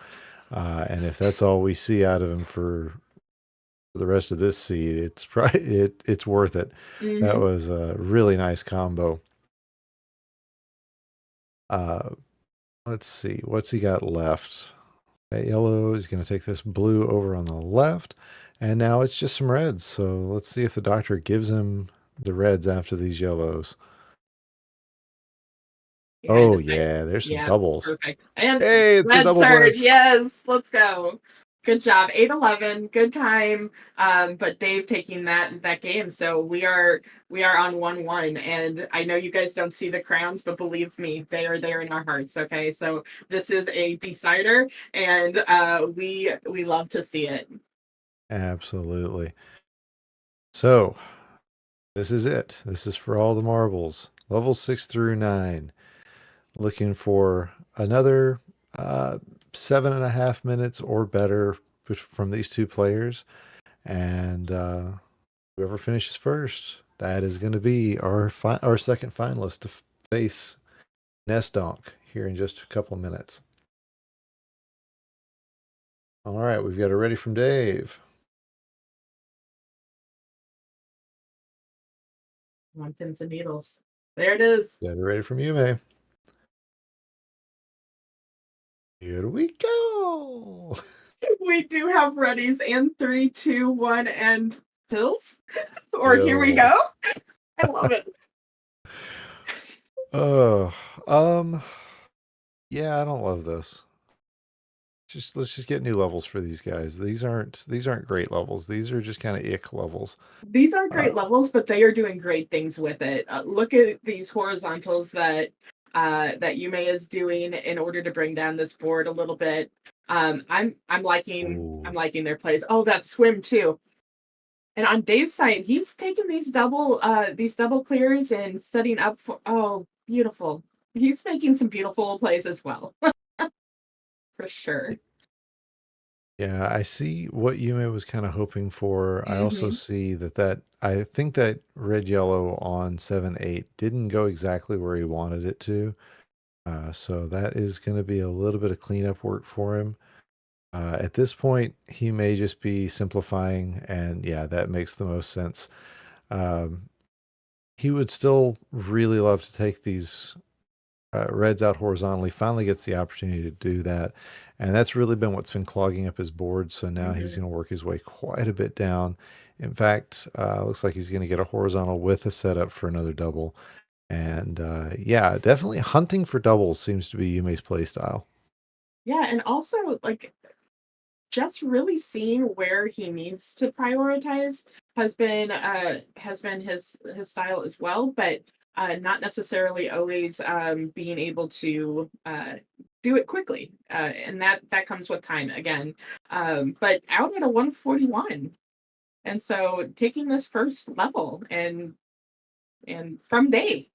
And if that's all we see out of him for the rest of this seed, it's probably it's worth it. That was a really nice combo. Let's see, what's he got left? That yellow is going to take this blue over on the left, and now it's just some reds. So let's see if the doctor gives him the reds after these yellows. There's some doubles. Perfect. And hey, it's a double surge. Yes, let's go. Good job. 8-11. Good time. But Dave taking that game. So we are on 1-1. And I know you guys don't see the crowns, but believe me, they are there in our hearts. Okay. So this is a decider, and we love to see it. Absolutely. So this is it. This is for all the marbles. Levels 6 through 9. Looking for another 7.5 minutes or better from these 2 players, and whoever finishes first, that is going to be our second finalist to face Nesdonk here in just a couple of minutes. All right, we've got it ready from Dave. On pins and needles. There it is. Got it ready from Yume. Here we go. We do have readies in 3, 2, 1, and pills. Or here we go. I love it. Yeah, I don't love this. Let's just get new levels for these guys. These aren't great levels. These are just kind of ick levels. These aren't great levels, but they are doing great things with it. Look at these horizontals that Yume is doing in order to bring down this board a little bit. I'm liking their plays. Oh, that swim too. And on Dave's side, he's taking these double clears and setting up for beautiful. He's making some beautiful plays as well. For sure. Yeah, I see what Yume was kind of hoping for. I also see that I think that red yellow on 7-8 didn't go exactly where he wanted it to. So that is going to be a little bit of cleanup work for him. At this point, he may just be simplifying, and yeah, that makes the most sense. He would still really love to take these reds out horizontally. Finally gets the opportunity to do that, and that's really been what's been clogging up his board. So now he's Mhm. going to work his way quite a bit down. In fact, looks like he's going to get a horizontal with a setup for another double. And yeah, definitely hunting for doubles seems to be Yume's play style. Yeah, and also like just really seeing where he needs to prioritize has been his style as well, but not necessarily always being able to do it quickly, and that comes with time again. But out at a 141, and so taking this first level and from Dave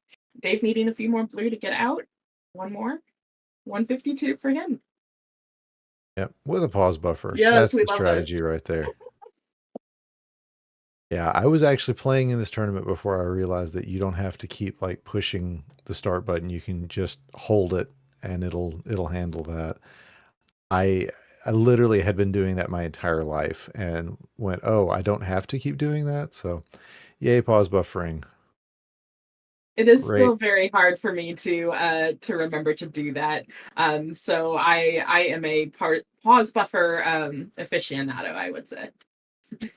needing a few more blue to get out, one more 152 for him. Yep, with a pause buffer. Yes, That's we the love this. strategy right there. Yeah, I was actually playing in this tournament before I realized that you don't have to keep like pushing the start button. You can just hold it and it'll handle that. I I literally had been doing that my entire life and went, "Oh, I don't have to keep doing that." So, yay, pause buffering. It is Great. still very hard for me to remember to do that. So I am a pause buffer aficionado, I would say. All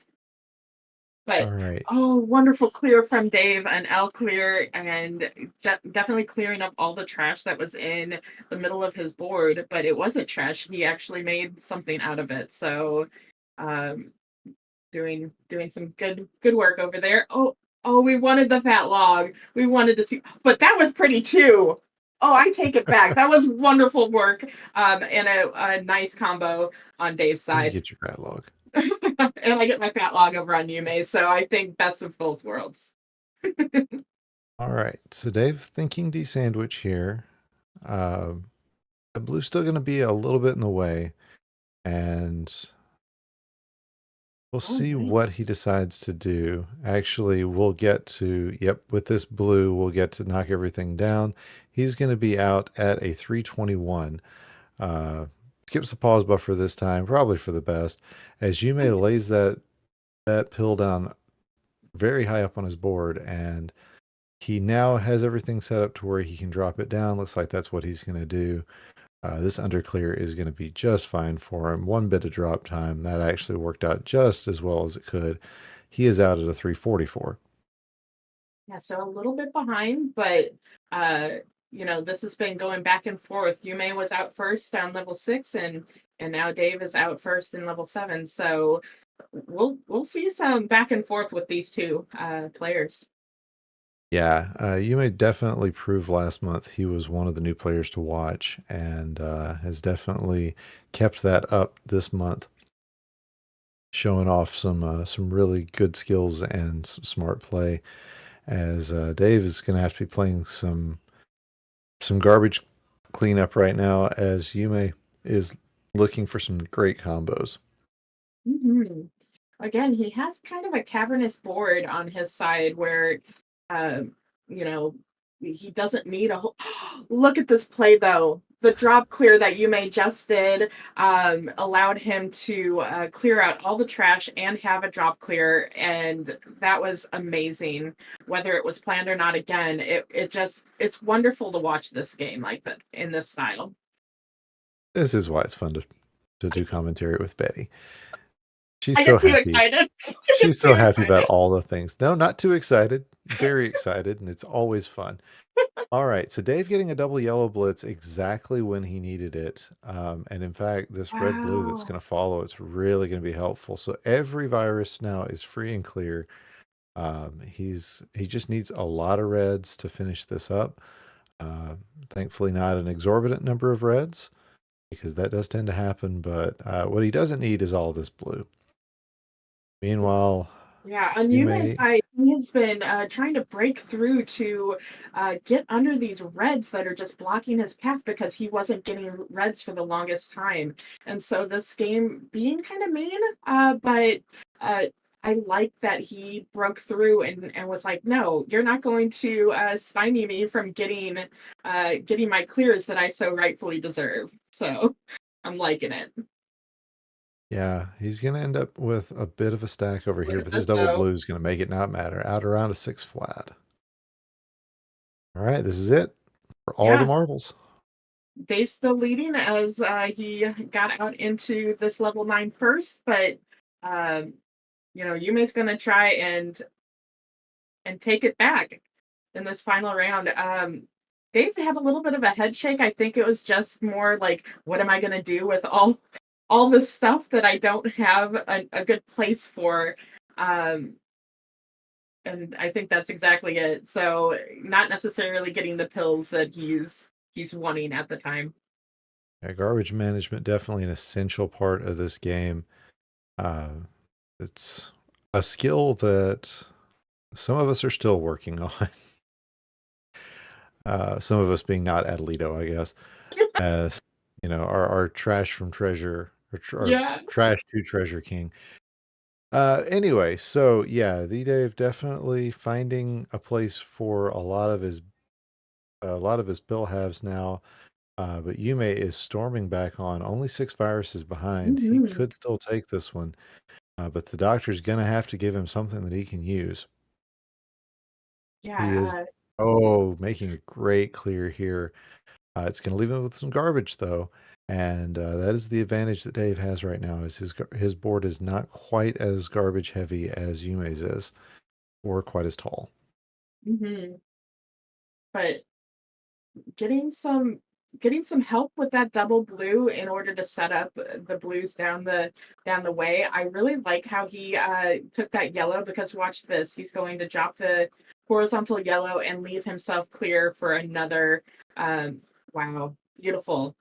But right. oh, wonderful clear from Dave, an L clear, and definitely clearing up all the trash that was in the middle of his board. But it wasn't trash; he actually made something out of it. So, um, doing some good work over there. Oh, we wanted the fat log. We wanted to see, but that was pretty too. Oh, I take it back. That was wonderful work, and a nice combo on Dave's You side. get your catalog. And I get my fat log over on Yume, so I think best of both worlds. All right. So Dave thinking D sandwich here. Um, the blue's still going to be a little bit in the way, and we'll Oh, see what he nice. decides to do. Actually, we'll get to, yep, with this blue, we'll get to knock everything down. He's going to be out at a 321. Skips a pause buffer this time, probably for the best, as Yume lays that pill down very high up on his board, and he now has everything set up to where he can drop it down. Looks like that's what he's going to do. This underclear is going to be just fine for him. One bit of drop time. That actually worked out just as well as it could. He is out at a 344. Yeah, so a little bit behind, but uh, this has been going back and forth. Yume was out first down level 6, and now Dave is out first in level 7. So we'll see some back and forth with these two players. Yeah, you may definitely prove last month he was one of the new players to watch and has definitely kept that up this month, showing off some really good skills and some smart play. As Dave is going to have to be playing some garbage cleanup right now, as Yume is looking for some great combos. Mhm. Again, he has kind of a cavernous board on his side where, um, you know, he doesn't need a whole. Look at this play though. The drop clear that Yume just did allowed him to clear out all the trash and have a drop clear, and that was amazing. Whether it was planned or not, again, it's wonderful to watch this game like that in this style. This is why it's fun to do commentary with Betty. She's I so get too happy. excited. I get She's too so happy about excited. all the things. No, not too excited. Very excited, and it's always fun. All right, so Dave getting a double yellow blitz exactly when he needed it. And in fact, this red blue that's Wow. going to follow, it's really going to be helpful. So every virus now is free and clear. He just needs a lot of reds to finish this up. Thankfully, not an exorbitant number of reds because that does tend to happen. But what he doesn't need is all this blue. Meanwhile, Yeah, on you Yume's may. side, he has been trying to break through to get under these reds that are just blocking his path because he wasn't getting reds for the longest time. And so this game being kind of mean, but uh, I like that he broke through and was like, no, you're not going to stymie me from getting my clears that I so rightfully deserve. So I'm liking it. Yeah, he's going to end up with a bit of a stack over Look here, at but this this double though. blue is going to make it not matter. Out around a 6 flat. All right, this is it for all the Yeah. marbles. Dave's still leading as he got out into this level 9 first, but Yume's gonna try and take it back in this final round. Dave had a little bit of a head shake. I think it was just more like, what am I gonna do with all this stuff that I don't have a good place for? Um, and I think that's exactly it. So not necessarily getting the pills that he's wanting at the time. Yeah, garbage management definitely an essential part of this game. Uh, it's a skill that some of us are still working on. Some of us being not Adelito, I guess, as our trash from treasure or Yeah. trash to treasure king. Anyway, so yeah, Theeedave definitely finding a place for a lot of his bill halves now. But Yume is storming back on, only 6 viruses behind. He Mhm. could still take this one, but the doctor's gonna have to give him something that he can use. He is Yeah. making a great clear here. It's gonna leave him with some garbage though, and that is the advantage that Dave has right now. Is his board is not quite as garbage heavy as Yume's is, or quite as tall. Mhm. But getting some getting some help with that double blue in order to set up the blues down the way. I really like how he took that yellow, because watch this. He's going to drop the horizontal yellow and leave himself clear for another wow, beautiful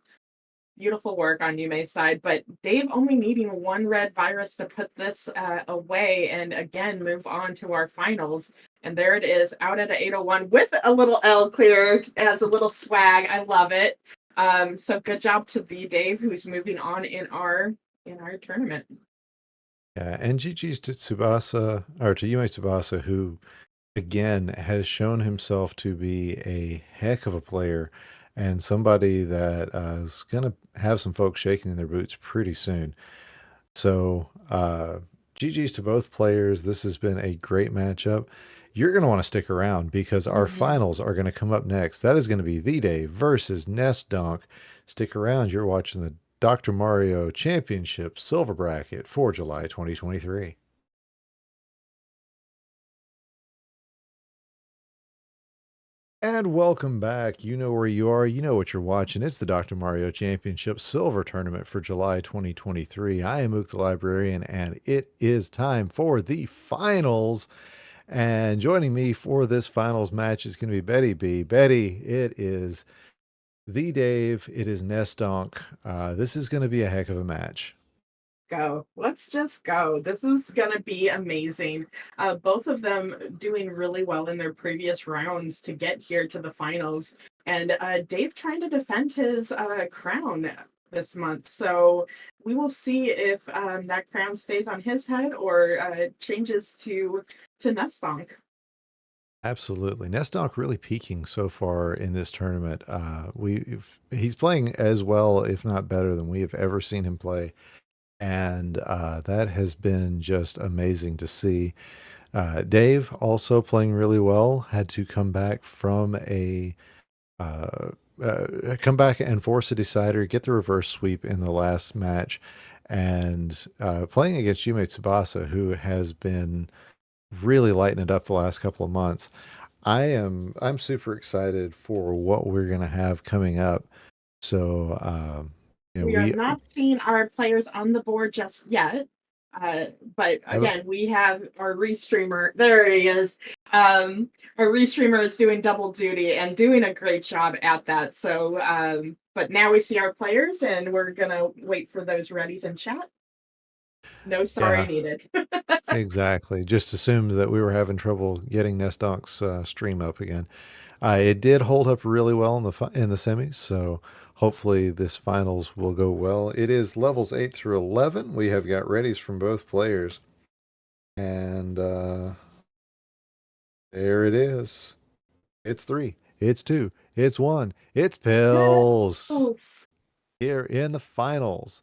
work on Yume's side, but Dave only needing one red virus to put this away and again move on to our finals. And there it is, out at a 801 with a little L cleared as a little swag. I love it. So good job to Theeedave, who's moving on in our tournament. Yeah, and GG's to Tsubasa, or to Yume Tsubasa, who again has shown himself to be a heck of a player and somebody that is going to have some folks shaking in their boots pretty soon. So, GG's to both players. This has been a great matchup. You're going to want to stick around because our Mhm. finals are going to come up next. That is going to be Theeedave versus Nesdonk. Stick around. You're watching the Dr. Mario Championship Silver Bracket for July 2023. And welcome back. You know where you are. You know what you're watching. It's the Dr. Mario Championship Silver Tournament for July 2023. I am Ook the Librarian, and it is time for the finals. And joining me for this finals match is going to be Betty B. Betty, it is Theeedave. It is Nesdonk. This is going to be a heck of a match. Go. Let's just go. This is gonna be amazing. Both of them doing really well in their previous rounds to get here to the finals, and Dave trying to defend his crown this month. So we will see if that crown stays on his head or changes to Nestonk. Absolutely. Nesdonk really peaking so far in this tournament. He's playing as well, if not better, than we have ever seen him play. And that has been just amazing to see. Dave also playing really well, had to uh, come back and force a decider, get the reverse sweep in the last match, and playing against YumeTsubasa, who has been really lighting it up the last couple of months. I'm super excited for what we're gonna have coming up. So We are we not seeing our players on the board just yet. Uh, but have again, we have our restreamer. There he is. Our restreamer is doing double duty and doing a great job at that. So, but now we see our players, and we're gonna wait for those readies in chat. No sorry yeah, needed. exactly. Just assumed that we were having trouble getting Nestonk's stream up again. It did hold up really well in the semis, so hopefully this finals will go well. It is levels 8 through 11. We have got readies from both players, and there it is. It's 3. It's 2. It's 1. It's pills Yes. here in the finals.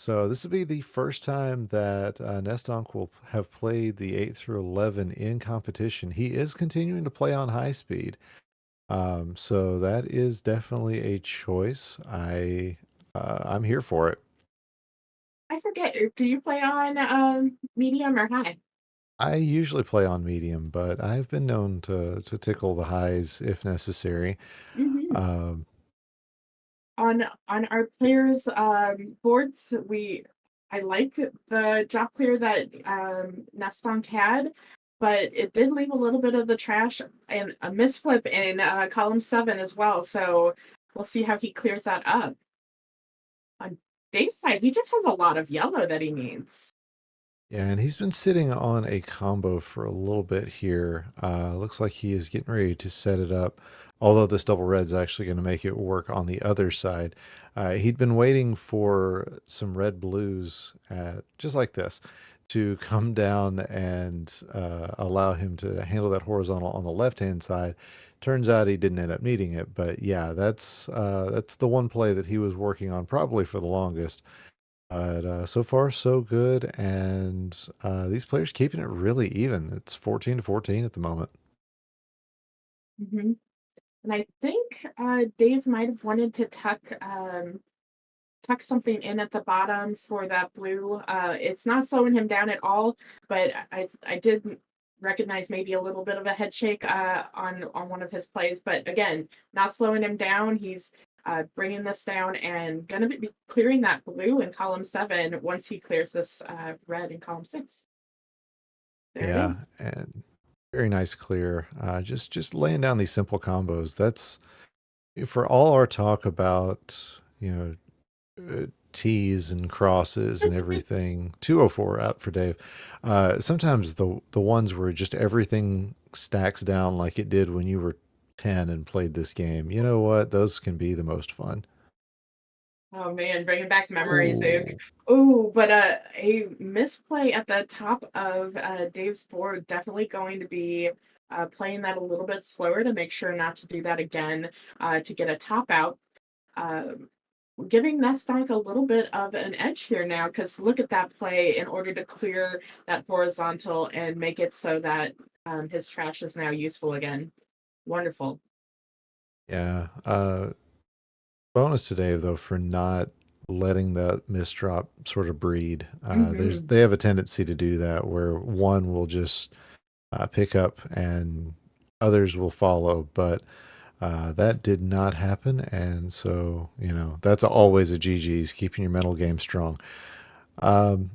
So this will be the first time that Nesdonk will have played the 8 through 11 in competition. He is continuing to play on high speed. So that is definitely a choice. I'm here for it. I forget, do you play on medium or high? I usually play on medium, but I've been known to tickle the highs if necessary. Mhm. Um, On our players boards, I like the job clear that Nestonk had, but it did leave a little bit of the trash and a misflip in column 7 as well. So we'll see how he clears that up. On Dave's side, he just has a lot of yellow that he needs. Yeah, and he's been sitting on a combo for a little bit here. Looks like he is getting ready to set it up. Although this double red's actually going to make it work on the other side. He'd been waiting for some red blues, just like this, to come down and allow him to handle that horizontal on the left-hand side. Turns out he didn't end up needing it, but yeah, that's the one play that he was working on probably for the longest. But so far, so good. And these players keeping it really even. It's 14 to 14 at the moment. Mhm. And I think Dave might have wanted to tuck something in at the bottom for that blue. It's not slowing him down at all, but I did recognize maybe a little bit of a head shake on one of his plays. But again, not slowing him down. He's bringing this down and going to be clearing that blue in column 7 once he clears this red in column 6. There it Yeah, is. and very nice clear. Just laying down these simple combos. That's for all our talk about, T's and crosses and everything. 204 out for Dave. Sometimes the ones where just everything stacks down like it did when you were 10 and played this game. You know what? Those can be the most fun. Oh man, bringing back memories. Oh, Oh, but a misplay at the top of Dave's board, definitely going to be playing that a little bit slower to make sure not to do that again to get a top out. Um, Giving Nestonk a little bit of an edge here now, because look at that play in order to clear that horizontal and make it so that his trash is now useful again. Wonderful. yeah. Bonus to Dave though for not letting that misdrop sort of breed. Hmm. They have a tendency to do that where one will just pick up and others will follow, but that did not happen, and so that's always a GG's, keeping your mental game strong. Um,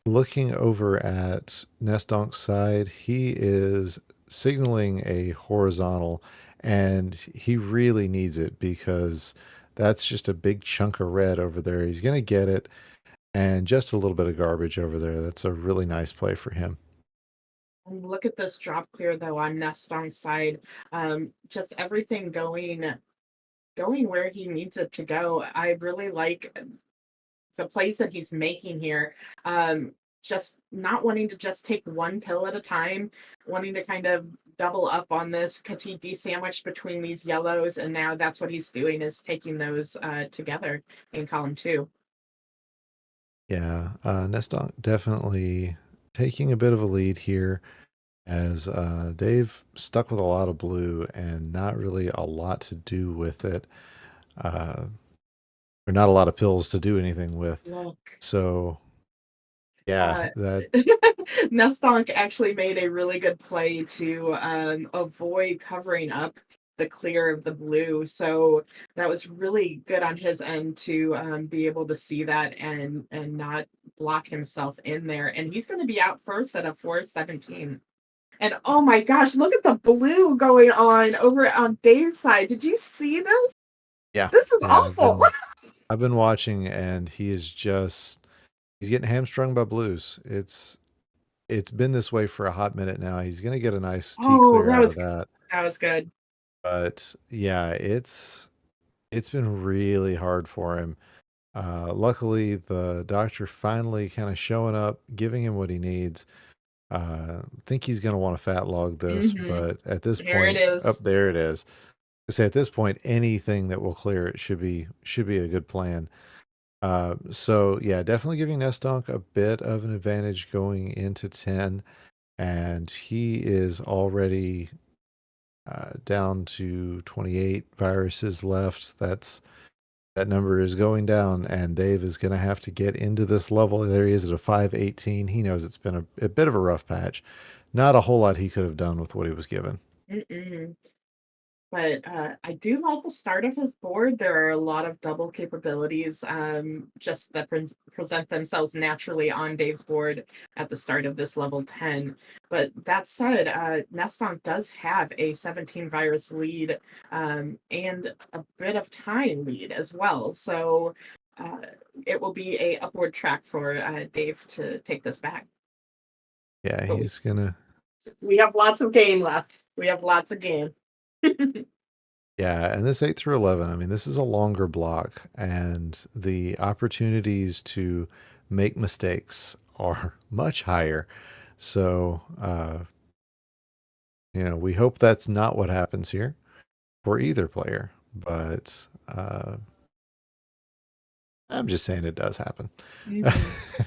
Looking over at Nestonk's side, he is signaling a horizontal, and he really needs it because that's just a big chunk of red over there. He's going to get it, and just a little bit of garbage over there. That's a really nice play for him. And look at this drop clear though on Nestonk's side. Just everything going where he needs it to go. I really like the plays that he's making here. Just not wanting to just take one pill at a time, wanting to kind of double up on this because he de-sandwiched between these yellows, and now that's what he's doing is taking those together in column 2. Yeah, Nestonk definitely taking a bit of a lead here as Dave stuck with a lot of blue and not really a lot to do with it. Uh, or not a lot of pills to do anything with. Look. So yeah, Uh, that Nestonk actually made a really good play to avoid covering up the clear of the blue. So that was really good on his end to be able to see that and not block himself in there. And he's going to be out first at a 417. And oh my gosh, look at the blue going on over on Dave's side. Did you see this? yeah, This is yeah, awful. I've been watching and he's getting hamstrung by blues. It's been this way for a hot minute now. He's gonna get a nice T Oh, clear out of that. that was good. But yeah, it's been really hard for him. Luckily the doctor finally kind of showing up, giving him what he needs. Think he's gonna want to fat log this, Hmm. but at this Here it point, up is. there it is. I say at this point, anything that will clear it should be a good plan. So yeah, definitely giving Nesdonk a bit of an advantage going into 10, and he is already down to 28 viruses left. That number is going down, and Dave is going to have to get into this level. There he is at a 518. He knows it's been a bit of a rough patch. Not a whole lot he could have done with what he was given. Mm-mm. But I do like the start of his board. There are a lot of double capabilities just that present themselves naturally on Dave's board at the start of this level 10. But that said, Nesdonk does have a 17 virus lead and a bit of time lead as well. So it will be a upward track for Dave to take this back. Yeah, But he's going to. we have lots of game left. We have lots of game. Yeah, and this 8 through 11, I mean, this is a longer block, and the opportunities to make mistakes are much higher. So, we hope that's not what happens here for either player, but I'm just saying it does happen. Mm-hmm.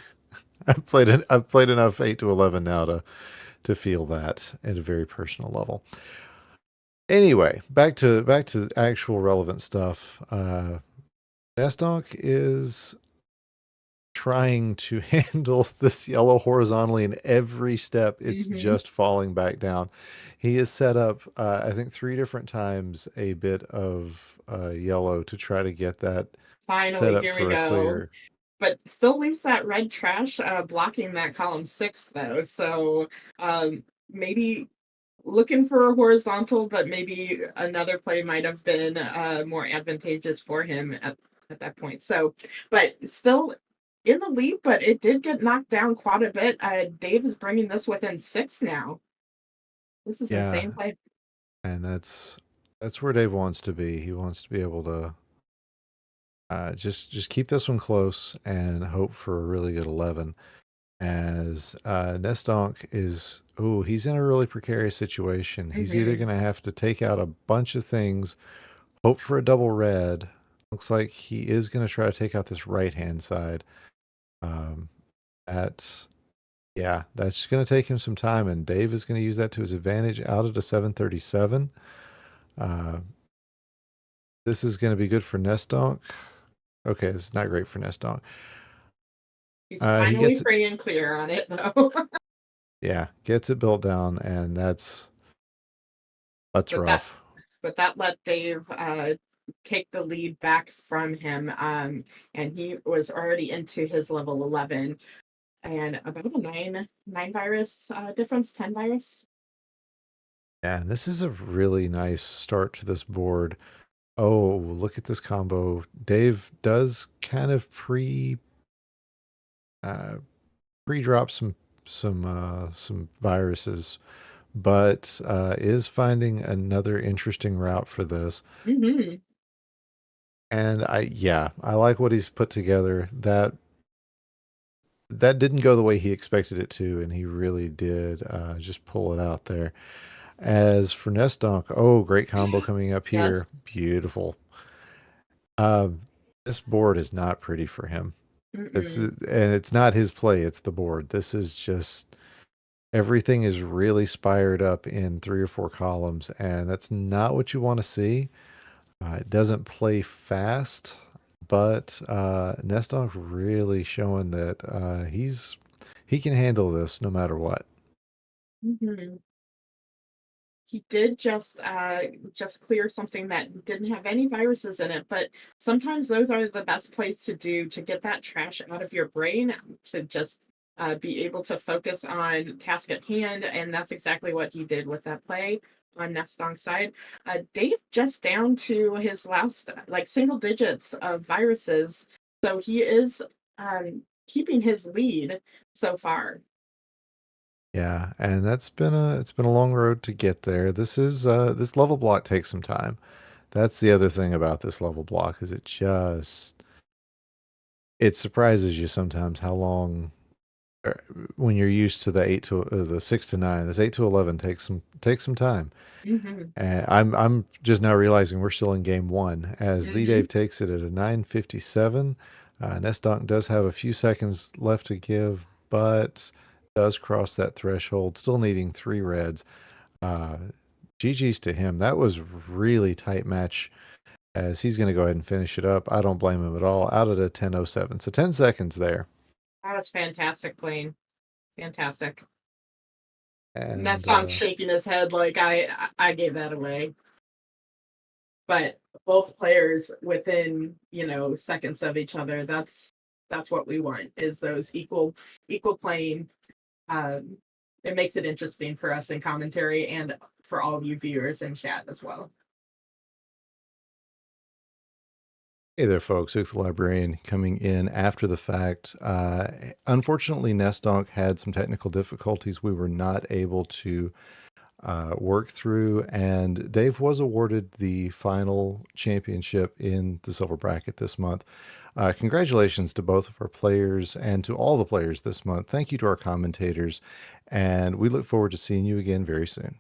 I've played enough 8 to 11 now to feel that at a very personal level. Anyway, back to actual relevant stuff. Nesdonk is trying to handle this yellow horizontally, and every step it's just falling back down. He has set up, I think, 3 different times a bit of yellow to try to get that set Finally, up here we for a go. clear. But still leaves that red trash blocking that column 6 though. So maybe looking for a horizontal, but maybe another play might have been more advantageous for him at that point. So, but still in the lead, but it did get knocked down quite a bit. Dave is bringing this within 6 now. This is Yeah, insane play. and that's where Dave wants to be. He wants to be able to just keep this one close and hope for a really good 11. As Nesdonk is, he's in a really precarious situation. He's either going to have to take out a bunch of things, hope for a double red. Looks like he is going to try to take out this right hand side. That's going to take him some time, and Dave is going to use that to his advantage out at a 737. This is going to be good for Nesdonk. Okay, this is not great for Nesdonk. He's He finally gets free and clear on it though. Yeah, gets it built down, and that's But rough. that let Dave take the lead back from him. And he was already into his level 11 and about a nine virus difference, 10 virus. Yeah, and this is a really nice start to this board. Oh, look at this combo. Dave does kind of pre-drop some viruses, but is finding another interesting route for this. Mm-hmm. And I like what he's put together. That didn't go the way he expected it to, and he really did just pull it out there. As for Nesdonk, great combo coming up here. Yes. Beautiful. This board is not pretty for him. It's not his play, it's the board. This is just everything is really spired up in 3 or 4 columns, and that's not what you want to see. It doesn't play fast, but Nesdonk really showing that he can handle this no matter what. Mm-hmm. He did just clear something that didn't have any viruses in it, but sometimes those are the best place to do to get that trash out of your brain, to just be able to focus on task at hand, and that's exactly what he did with that play on Nesdonk's side. Dave just down to his last single digits of viruses, so he is keeping his lead so far. Yeah, and it's been a long road to get there. This level block takes some time. That's the other thing about this level block is it surprises you sometimes how long when you're used to the 6 to 9. This 8 to 11 takes some time. And I'm just now realizing we're still in game 1 as Theeedave takes it at a 957. Nesdonk does have a few seconds left to give, but does cross that threshold, still needing 3 reds. GG's to him. That was really tight match, as he's going to go ahead and finish it up. I don't blame him at all. Out at a 10:07. So 10 seconds there. That was fantastic playing. Fantastic. And Neston's shaking his head like I gave that away. But both players within, seconds of each other, that's what we want, is those equal playing. It makes it interesting for us in commentary and for all of you viewers in chat as well. Hey there, folks. It's the Librarian coming in after the fact. Unfortunately, Nesdonk had some technical difficulties we were not able to work through, and Dave was awarded the final championship in the silver bracket this month. Congratulations to both of our players and to all the players this month. Thank you to our commentators, and we look forward to seeing you again very soon.